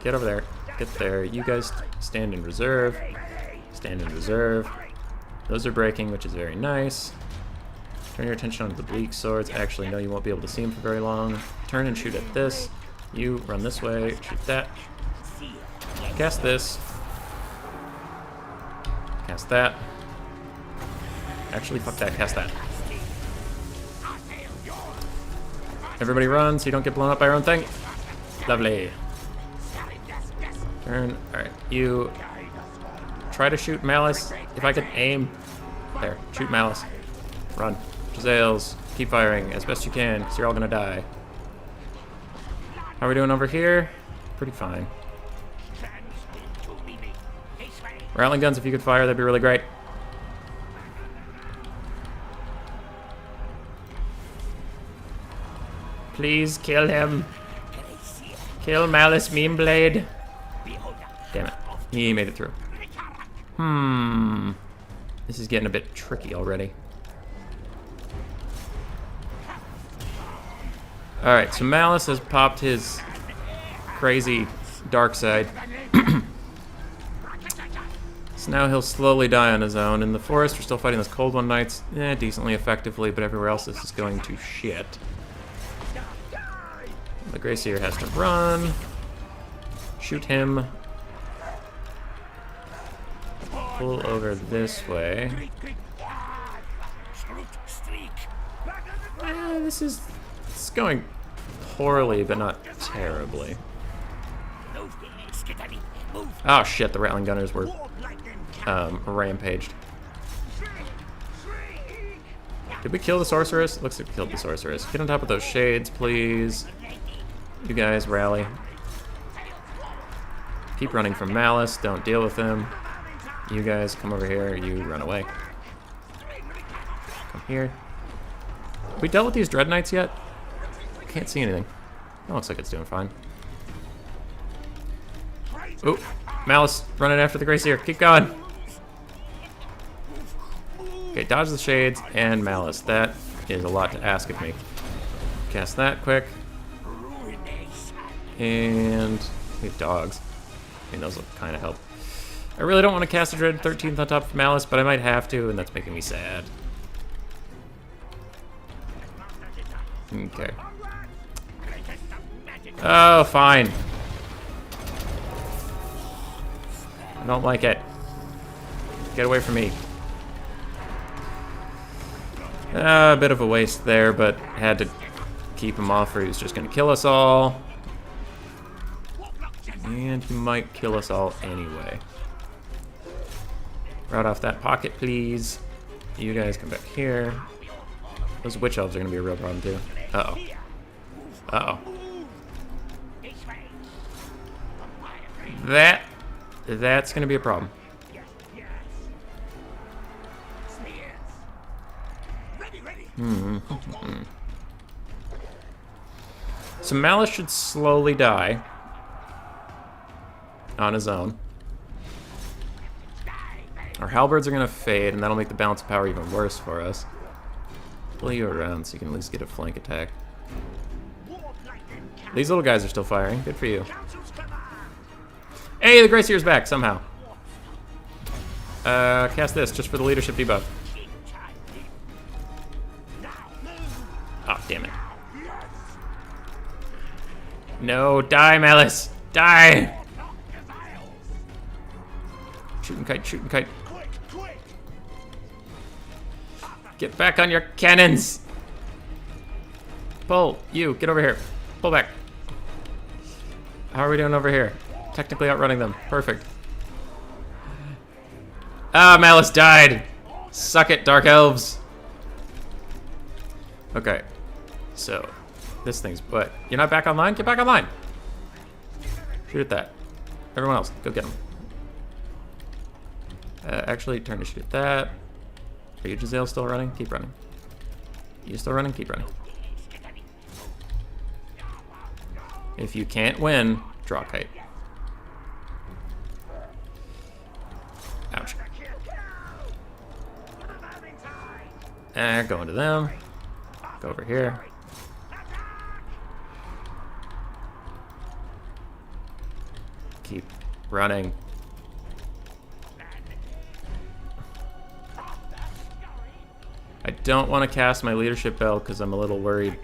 Get over there. Get there. You guys stand in reserve. Stand in reserve. Those are breaking, which is very nice. Turn your attention onto the Bleak Swords. Actually, no, you won't be able to see them for very long. Turn and shoot at this. You run this way. Shoot that. Cast this. Cast that. Actually, fuck that. Cast that. Everybody run so you don't get blown up by your own thing. Lovely. Turn. Alright, you try to shoot Malice. If I could aim. There, shoot Malice. Run. Giselles, keep firing as best you can, because you're all gonna die. How are we doing over here? Pretty fine. Rattling guns, if you could fire, that'd be really great. Please kill him. Kill Malice Meme Blade. Damn it. He made it through. This is getting a bit tricky already. Alright, so Malice has popped his crazy dark side. So now he'll slowly die on his own. In the forest, we're still fighting those Cold One Knights decently effectively, but everywhere else this is going to shit. The Grayseer has to run. Shoot him. Pull over this way. It's going poorly, but not terribly. Oh shit, the Rattling Gunners were rampaged. Did we kill the Sorceress? Looks like we killed the Sorceress. Get on top of those shades, please. You guys rally. Keep running from Malice, don't deal with him. You guys come over here, you run away. Come here. Have we dealt with these Dread Knights yet? I can't see anything. That looks like it's doing fine. Ooh, Malice running after the Grayseer. Keep going. Okay, dodge the shades and Malice. That is a lot to ask of me. Cast that quick. And we have dogs. I mean, those will kind of help. I really don't want to cast a Dread 13th on top of Malice, but I might have to, and that's making me sad. Okay. Oh, fine. I don't like it. Get away from me. A bit of a waste there, but had to keep him off or he was just going to kill us all. And he might kill us all anyway. Route off that pocket, please. You guys come back here. Those Witch Elves are going to be a real problem, too. Uh-oh. Uh-oh. That's going to be a problem. So Malice should slowly die on his own. Our halberds are going to fade, and that'll make the balance of power even worse for us. Pull you around so you can at least get a flank attack. These little guys are still firing. Good for you. Hey, the Grayseer's back somehow. Cast this just for the leadership debuff. Oh, damn it. No, die, Malice! Die! Shooting kite, shooting kite. Get back on your cannons! Pull, you, get over here. Pull back. How are we doing over here? Technically outrunning them. Perfect. Ah, Malice died! Suck it, Dark Elves! Okay. So, this thing's... What? You're not back online? Get back online! Shoot at that. Everyone else, go get him. Actually, turn to shoot at that. Are you, Giselle, still running? Keep running. You still running? Keep running. If you can't win, draw kite. Ouch. Go into them. Go over here. Keep running. I don't want to cast my leadership bell because I'm a little worried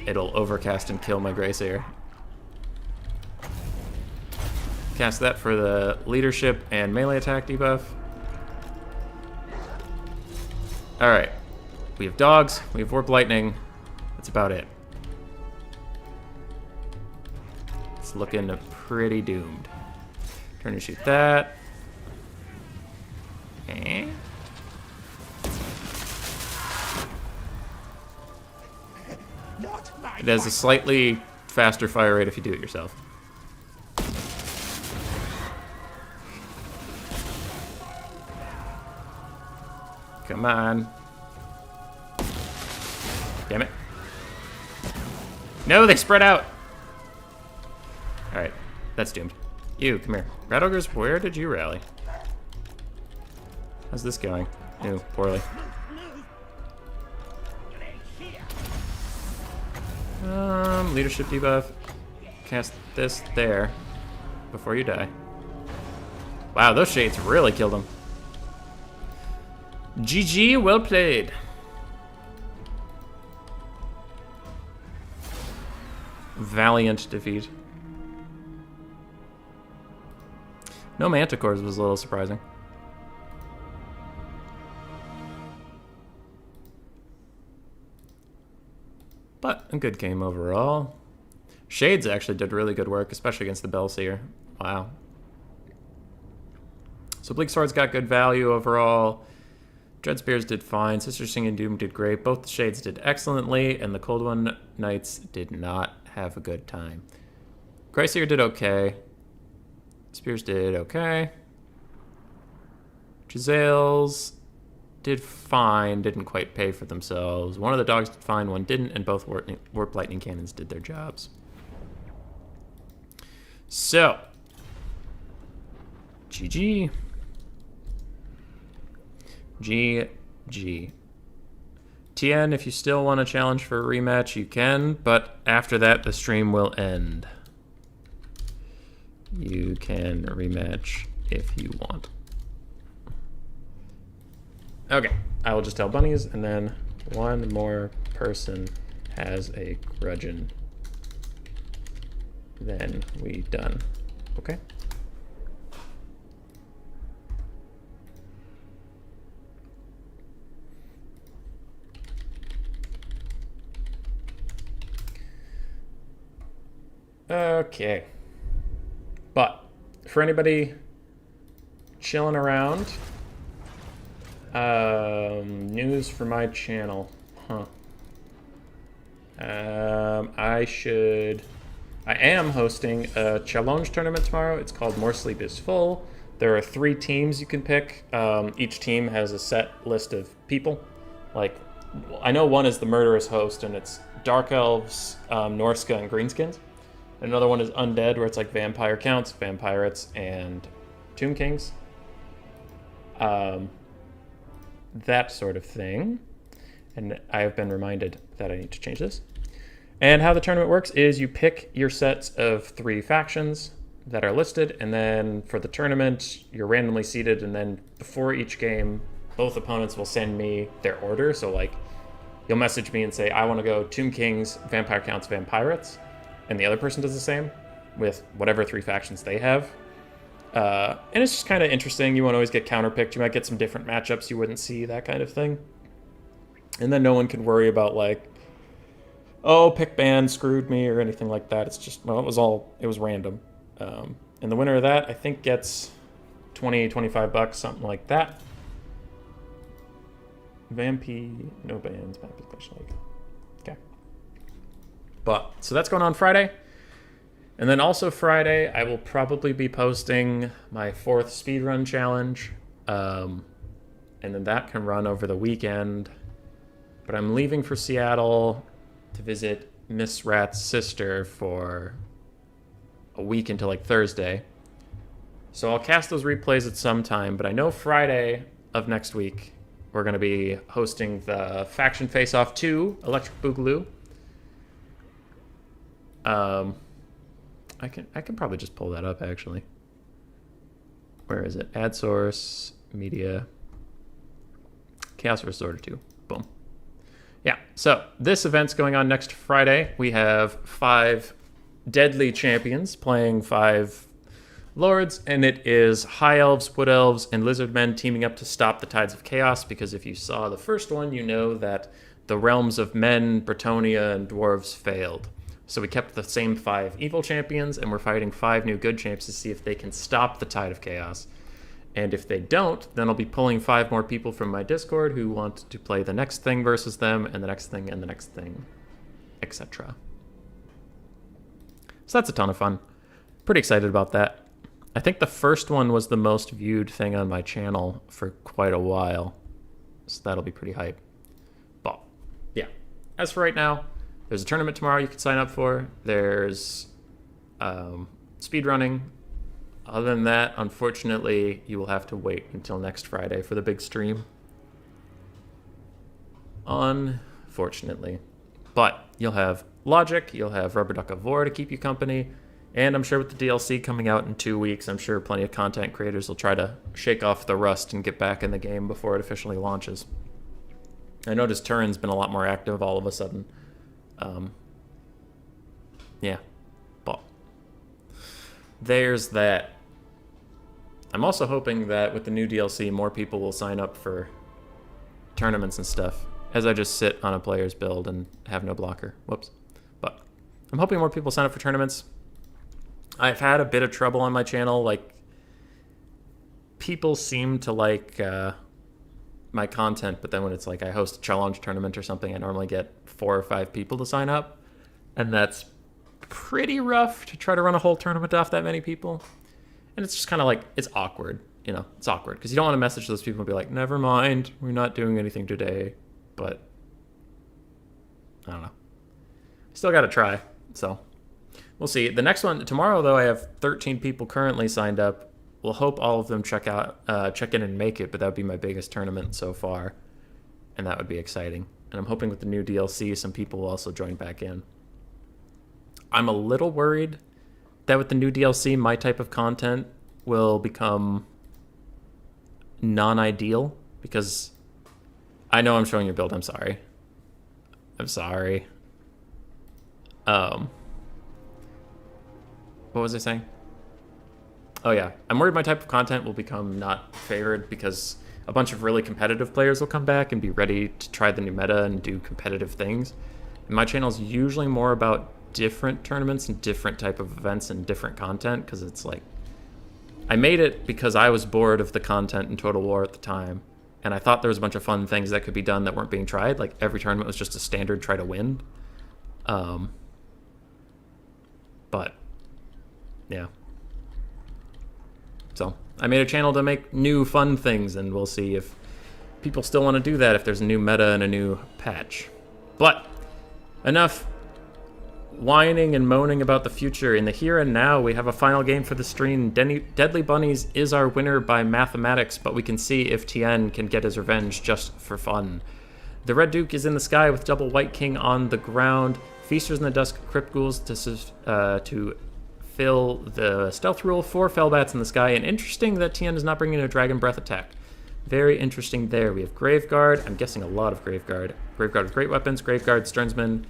it'll overcast and kill my Grayseer. Cast that for the leadership and melee attack debuff. Alright. We have dogs. We have warp lightning. That's about it. It's looking pretty doomed. Turn to shoot that. Eh? It has a slightly faster fire rate if you do it yourself. Come on. Damn it. No, they spread out. Alright, that's doomed. You, come here. Rat Ogres, where did you rally? How's this going? Ew, poorly. Leadership debuff. Cast this there before you die. Wow, those shades really killed him. GG, well played. Valiant defeat. No Manticores was a little surprising. But a good game overall. Shades actually did really good work, especially against the Bellseer. Wow. So Bleak Swords got good value overall. Dreadspears did fine. Sister Singing Doom did great. Both the Shades did excellently, and the Cold One Knights did not have a good time. Greyseer did okay. Spears did okay. Giselles did fine, didn't quite pay for themselves. One of the dogs did fine, one didn't, and both Warp Lightning Cannons did their jobs. So, GG. GG. TN, if you still want to challenge for a rematch, you can, but after that, the stream will end. You can rematch if you want. Okay, I will just tell bunnies, and then one more person has a grudgin'. Then we done. Okay? Okay. But for anybody chilling around, news for my channel. I am hosting a challenge tournament tomorrow. It's called More Sleep is Full. There are 3 teams you can pick. Each team has a set list of people. Like, I know one is the Murderous Host, and it's Dark Elves, Norska, and Greenskins. Another one is Undead, where it's like Vampire Counts, Vampirates, and Tomb Kings. That sort of thing. And I have been reminded that I need to change this. And how the tournament works is you pick your sets of 3 factions that are listed, and then for the tournament, you're randomly seeded, and then before each game, both opponents will send me their order. So like, you'll message me and say, I want to go Tomb Kings, Vampire Counts, Vampirates, and the other person does the same with whatever 3 factions they have. And it's just kind of interesting. You won't always get counterpicked. You might get some different matchups you wouldn't see, that kind of thing. And then no one can worry about like, oh, pick band screwed me or anything like that. It's just, well, it was random. And the winner of that, I think, gets 20, 25 bucks, something like that. Vampy, no bands, Vampy Special League. Okay. But, so that's going on Friday. And then also Friday, I will probably be posting my 4th speedrun challenge. And then that can run over the weekend. But I'm leaving for Seattle to visit Miss Rat's sister for a week until like Thursday. So I'll cast those replays at some time, but I know Friday of next week we're going to be hosting the Faction Face-Off 2 Electric Boogaloo. I can probably just pull that up actually. Where is it? Add source, media, Chaos vs. Order 2. Boom. Yeah, so this event's going on next Friday. We have 5 deadly champions playing 5 Lords, and it is High Elves, Wood Elves, and Lizard Men teaming up to stop the Tides of Chaos, because if you saw the first one, you know that the realms of men, Bretonia, and Dwarves failed. So we kept the same 5 evil champions, and we're fighting 5 new good champs to see if they can stop the Tide of Chaos. And if they don't, then I'll be pulling 5 more people from my Discord who want to play the next thing versus them, and the next thing, and the next thing, etc. So that's a ton of fun. Pretty excited about that. I think the first one was the most viewed thing on my channel for quite a while. So that'll be pretty hype. But yeah, as for right now, there's a tournament tomorrow you can sign up for. There's speedrunning. Other than that, unfortunately, you will have to wait until next Friday for the big stream. Unfortunately. But you'll have Logic, you'll have Rubber Duck of War to keep you company. And I'm sure with the DLC coming out in 2 weeks, I'm sure plenty of content creators will try to shake off the rust and get back in the game before it officially launches. I noticed Turin's been a lot more active all of a sudden. Yeah, but there's that. I'm also hoping that with the new DLC, more people will sign up for tournaments and stuff, as I just sit on a player's build and have no blocker. Whoops. But I'm hoping more people sign up for tournaments. I've had a bit of trouble on my channel. Like, people seem to like my content, but then when it's like I host a challenge tournament or something, I normally get 4 or 5 people to sign up. And that's pretty rough to try to run a whole tournament off that many people. And it's just kind of like, it's awkward. You know, it's awkward. Because you don't want to message those people and be like, never mind, we're not doing anything today. But, I don't know. Still got to try, so we'll see. The next one, tomorrow, though, I have 13 people currently signed up. We'll hope all of them check in and make it, but that would be my biggest tournament so far, and that would be exciting. And I'm hoping with the new DLC, some people will also join back in. I'm a little worried that with the new DLC, my type of content will become non-ideal, because I know I'm showing your build. I'm sorry. I'm sorry. What was I saying? Oh yeah, I'm worried my type of content will become not favored because a bunch of really competitive players will come back and be ready to try the new meta and do competitive things. And my channel is usually more about different tournaments and different type of events and different content, because it's like, I made it because I was bored of the content in Total War at the time, and I thought there was a bunch of fun things that could be done that weren't being tried. Like, every tournament was just a standard try to win. But yeah, so I made a channel to make new fun things, and we'll see if people still want to do that if there's a new meta and a new patch. But enough whining and moaning about the future. In the here and now, we have a final game for the stream. Deadly Bunnies is our winner by mathematics, but we can see if Tien can get his revenge just for fun. The Red Duke is in the sky with double White King on the ground. Feasters in the Dusk, Crypt Ghouls to fill the stealth rule. 4 Fellbats in the sky, and interesting that Tien is not bringing a Dragon Breath attack. Very interesting there. We have Graveguard. I'm guessing a lot of Graveguard. Graveguard with great weapons, Graveguard, Sternsman,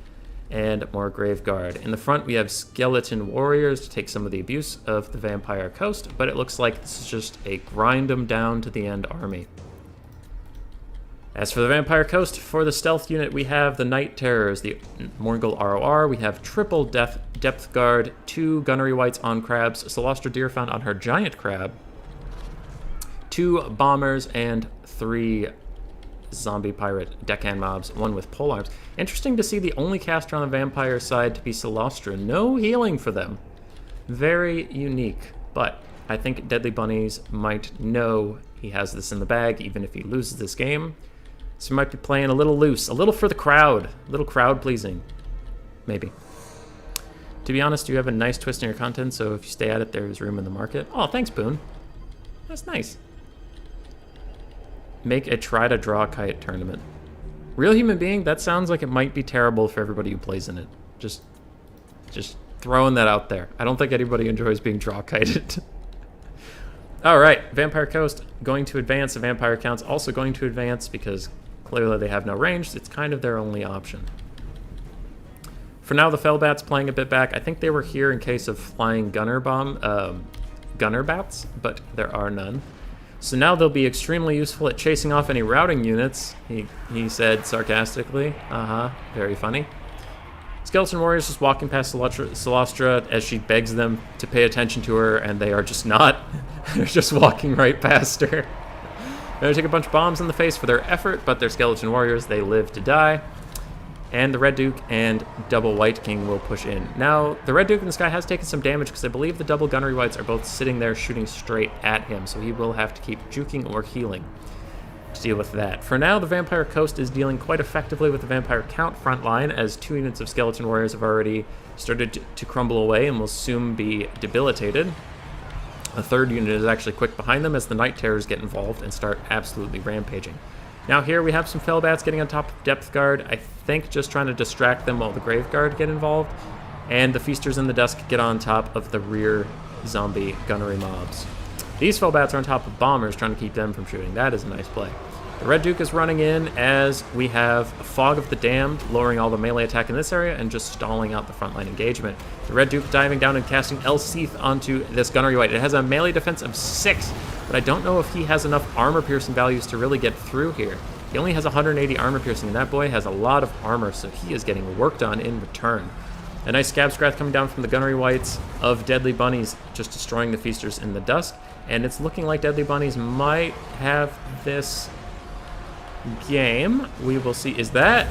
and more Graveguard. In the front, we have Skeleton Warriors to take some of the abuse of the Vampire Coast, but it looks like this is just a grind them down to the end army. As for the Vampire Coast, for the stealth unit, we have the Night Terrors, the Morgul ROR. We have triple Depth Guard, 2 Gunnery Whites on Crabs, Celestra Deerfound on her Giant Crab, 2 Bombers, and 3 Zombie Pirate Deckhand Mobs, 1 with Polearms. Interesting to see the only caster on the Vampire side to be Celestra. No healing for them. Very unique, but I think Deadly Bunnies might know he has this in the bag, even if he loses this game. So he might be playing a little loose, a little for the crowd, a little crowd pleasing, maybe. To be honest, you have a nice twist in your content, so if you stay at it, there's room in the market. Oh, thanks, Boone. That's nice. Make a try to draw kite tournament. Real Human Being, that sounds like it might be terrible for everybody who plays in it. Just throwing that out there. I don't think anybody enjoys being draw kited. All right, Vampire Coast going to advance. The Vampire Count's also going to advance because clearly they have no range. It's kind of their only option. For now, the Fellbats playing a bit back. I think they were here in case of Flying Gunner Bomb. gunner bats, but there are none. So now they'll be extremely useful at chasing off any routing units, he said sarcastically. Very funny. Skeleton Warriors just walking past Celestra as she begs them to pay attention to her, and they are just not. They're just walking right past her. They're going to take a bunch of bombs in the face for their effort, but they're Skeleton Warriors. They live to die. And the Red Duke and double White King will push in. Now, the Red Duke in the sky has taken some damage because I believe the double Gunnery Whites are both sitting there shooting straight at him, so he will have to keep juking or healing to deal with that. For now, the Vampire Coast is dealing quite effectively with the Vampire Count front line, as 2 units of Skeleton Warriors have already started to crumble away and will soon be debilitated. A 3rd unit is actually quick behind them as the Night Terrors get involved and start absolutely rampaging. Now here we have some Fellbats getting on top of Depth Guard, I think just trying to distract them while the Grave Guard get involved, and the Feasters in the Dusk get on top of the rear zombie gunnery mobs. These Fellbats are on top of Bombers, trying to keep them from shooting. That is a nice play. The Red Duke is running in as we have a Fog of the Damned, lowering all the melee attack in this area and just stalling out the frontline engagement. The Red Duke diving down and casting Elseath onto this Gunnery White. It has a melee defense of 6, but I don't know if he has enough armor piercing values to really get through here. He only has 180 armor piercing, and that boy has a lot of armor, so he is getting worked on in return. A nice Scab Scrath coming down from the Gunnery Whites of Deadly Bunnies, just destroying the Feasters in the Dusk, and it's looking like Deadly Bunnies might have this game. We will see. Is that...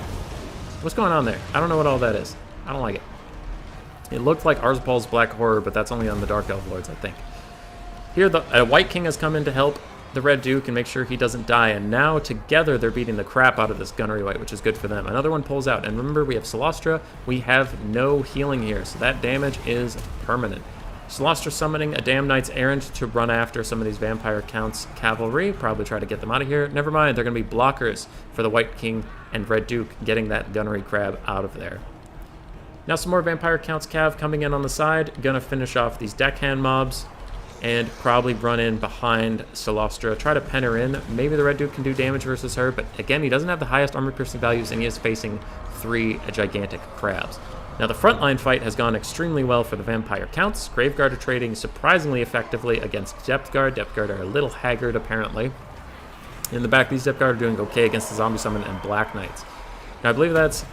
What's going on there? I don't know what all that is. I don't like it. It looked like Arzbal's Black Horror, but that's only on the Dark Elf Lords, I think. Here, the White King has come in to help the Red Duke and make sure he doesn't die, and now together they're beating the crap out of this Gunnery White, which is good for them. Another one pulls out, and remember, we have Celestra. We have no healing here, so that damage is permanent. Celestra summoning a Damn Knight's Errant to run after some of these Vampire Count's cavalry, probably try to get them out of here. Never mind, they're going to be blockers for the White King and Red Duke, getting that Gunnery Crab out of there. Now some more Vampire Count's cav coming in on the side, gonna finish off these deckhand mobs, and probably run in behind Celestra, try to pen her in. Maybe the Red Duke can do damage versus her, but again, he doesn't have the highest armor piercing values, and he is facing 3 gigantic crabs. Now the frontline fight has gone extremely well for the Vampire Counts. Graveguard are trading surprisingly effectively against Depth Guard. Depth Guard are a little haggard, apparently. In the back, these Depth Guard are doing okay against the Zombie Summon and Black Knights. Now I believe that's...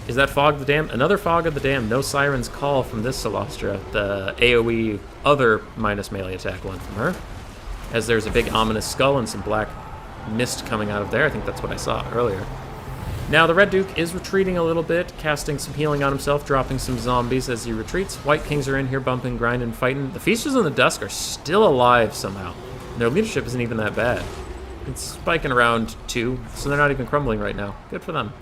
Is that Fog of the Damned? Another Fog of the Damned. No Siren's Call from this Celestra. The AoE other minus melee attack one from her. As there's a big ominous skull and some black mist coming out of there. I think that's what I saw earlier. Now the Red Duke is retreating a little bit, casting some healing on himself, dropping some zombies as he retreats. White Kings are in here bumping, grinding, fighting. The Feasters in the Dusk are still alive somehow. Their leadership isn't even that bad. It's spiking around 2, so they're not even crumbling right now. Good for them.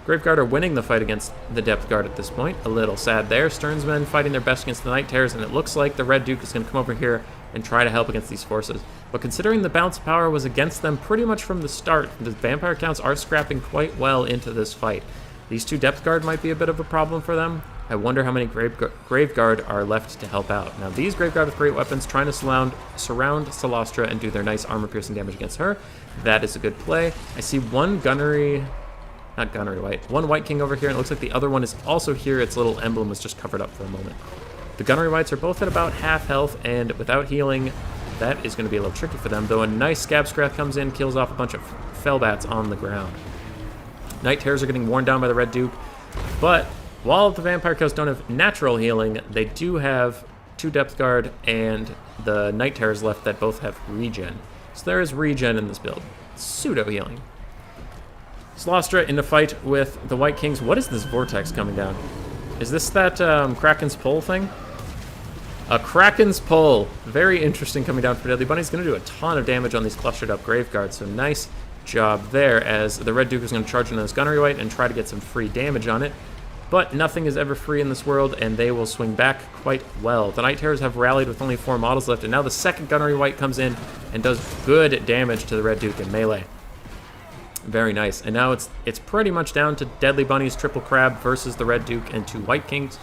Graveguard are winning the fight against the Depth Guard at this point. A little sad there. Sternsmen fighting their best against the Night Terrors, and it looks like the Red Duke is going to come over here and try to help against these forces. But considering the bounce power was against them pretty much from the start, the Vampire Counts are scrapping quite well into this fight. These 2 Depth Guard might be a bit of a problem for them. I wonder how many Graveguard are left to help out. Now these Graveguard with great weapons trying to surround Celestra and do their nice armor-piercing damage against her. That is a good play. I see one Gunnery... Not Gunnery White. One White King over here, and it looks like the other one is also here. Its little emblem was just covered up for a moment. The Gunnery Whites are both at about half health, and without healing, that is going to be a little tricky for them, though a nice Scab Scrath comes in, kills off a bunch of Fellbats on the ground. Night Terrors are getting worn down by the Red Duke, but while the Vampire Coast don't have natural healing, they do have 2 Depth Guard and the Night Terrors left that both have regen. So there is regen in this build. Pseudo-healing. Celestra in the fight with the White Kings. What is this vortex coming down? Is this that Kraken's Pull thing? A Kraken's Pull. Very interesting coming down for Deadly Bunny. He's going to do a ton of damage on these clustered up Graveguards, so nice job there, as the Red Duke is going to charge into this Gunnery White and try to get some free damage on it. But nothing is ever free in this world, and they will swing back quite well. The Night Terrors have rallied with only 4 models left, and now the second Gunnery White comes in and does good damage to the Red Duke in melee. Very nice. And now it's pretty much down to Deadly Bunny's Triple Crab versus the Red Duke and 2 White Kings.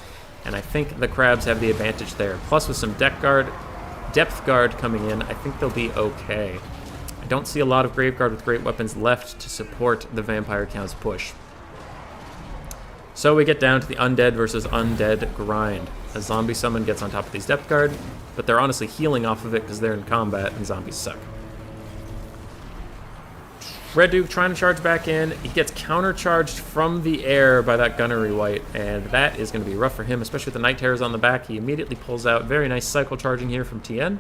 And I think the Crabs have the advantage there. Plus with some Depth Guard coming in, I think they'll be okay. I don't see a lot of Graveguard with great weapons left to support the Vampire Count's push. So we get down to the undead versus undead grind. A zombie summon gets on top of these depth guard, but they're honestly healing off of it because they're in combat and zombies suck. Red Duke trying to charge back in. He gets countercharged from the air by that gunnery white, and that is going to be rough for him, especially with the Night Terrors on the back. He immediately pulls out. Very nice cycle charging here from TN.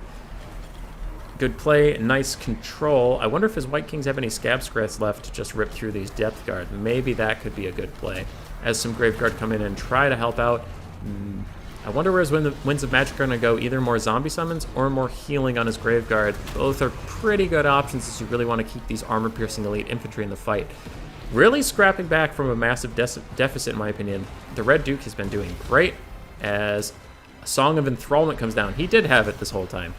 Good play, nice control. I wonder if his White Kings have any Scab Scrats left to just rip through these depth guard. Maybe that could be a good play, as some Grave Guard come in and try to help out. I wonder where his Winds of Magic are going to go, either more zombie summons or more healing on his Grave Guard. Both are pretty good options if you really want to keep these armor-piercing elite infantry in the fight. Really scrapping back from a massive deficit, in my opinion. The Red Duke has been doing great as a Song of Enthrallment comes down. He did have it this whole time.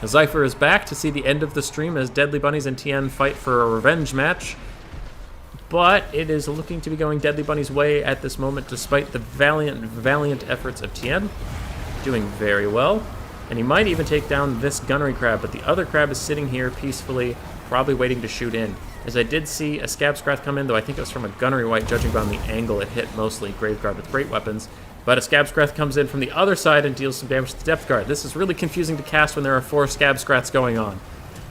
Zypher is back to see the end of the stream as Deadly Bunnies and TN fight for a revenge match. But it is looking to be going Deadly Bunny's way at this moment, despite the valiant efforts of Tien. Doing very well. And he might even take down this gunnery crab, but the other crab is sitting here peacefully, probably waiting to shoot in. As I did see a Scab Scrath come in, though I think it was from a gunnery white, judging by the angle it hit, mostly Grave Guard with great weapons. But a Scab Scrath comes in from the other side and deals some damage to the Depth Guard. This is really confusing to cast when there are 4 Scab Scraths going on.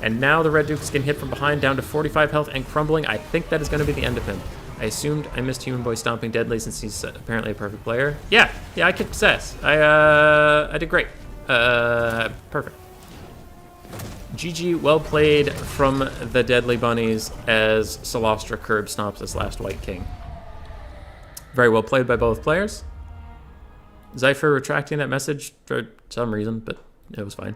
And now the Red Duke is getting hit from behind, down to 45 health and crumbling. I think that is going to be the end of him. I assumed I missed Human Boy stomping Deadly since he's apparently a perfect player. Yeah, I kicked success. I did great. Perfect. GG, well played from the Deadly Bunnies as Solostra curb stomps his last White King. Very well played by both players. Zypher retracting that message for some reason, but it was fine.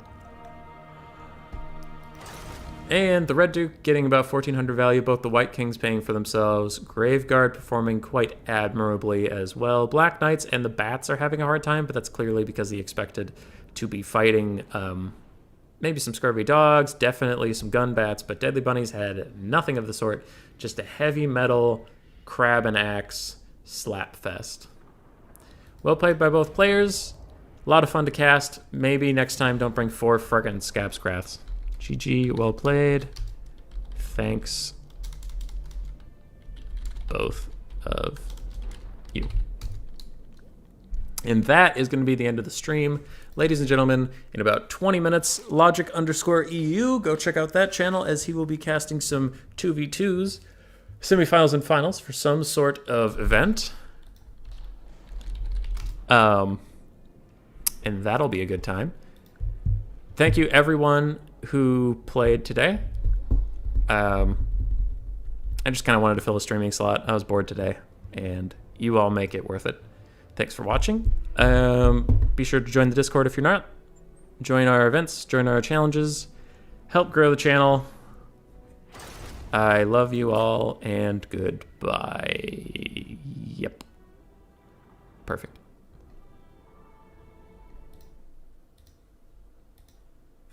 And the Red Duke getting about 1,400 value, both the White Kings paying for themselves. Graveguard performing quite admirably as well. Black Knights and the Bats are having a hard time, but that's clearly because he expected to be fighting maybe some Scurvy Dogs, definitely some Gun Bats, but Deadly Bunnies had nothing of the sort. Just a heavy metal crab and axe slap fest. Well played by both players. A lot of fun to cast. Maybe next time don't bring 4 friggin' Scab Scraths. GG, well played. Thanks, both of you. And that is going to be the end of the stream. Ladies and gentlemen, in about 20 minutes, Logic_EU, go check out that channel as he will be casting some 2v2s, semifinals and finals for some sort of event. And that'll be a good time. Thank you, everyone who played today. I just kind of wanted to fill a streaming slot. I was bored today, and you all make it worth it. Thanks for watching. Be sure to join the Discord if you're not. Join our events, join our challenges, help grow the channel. I love you all, and goodbye. Yep. Perfect.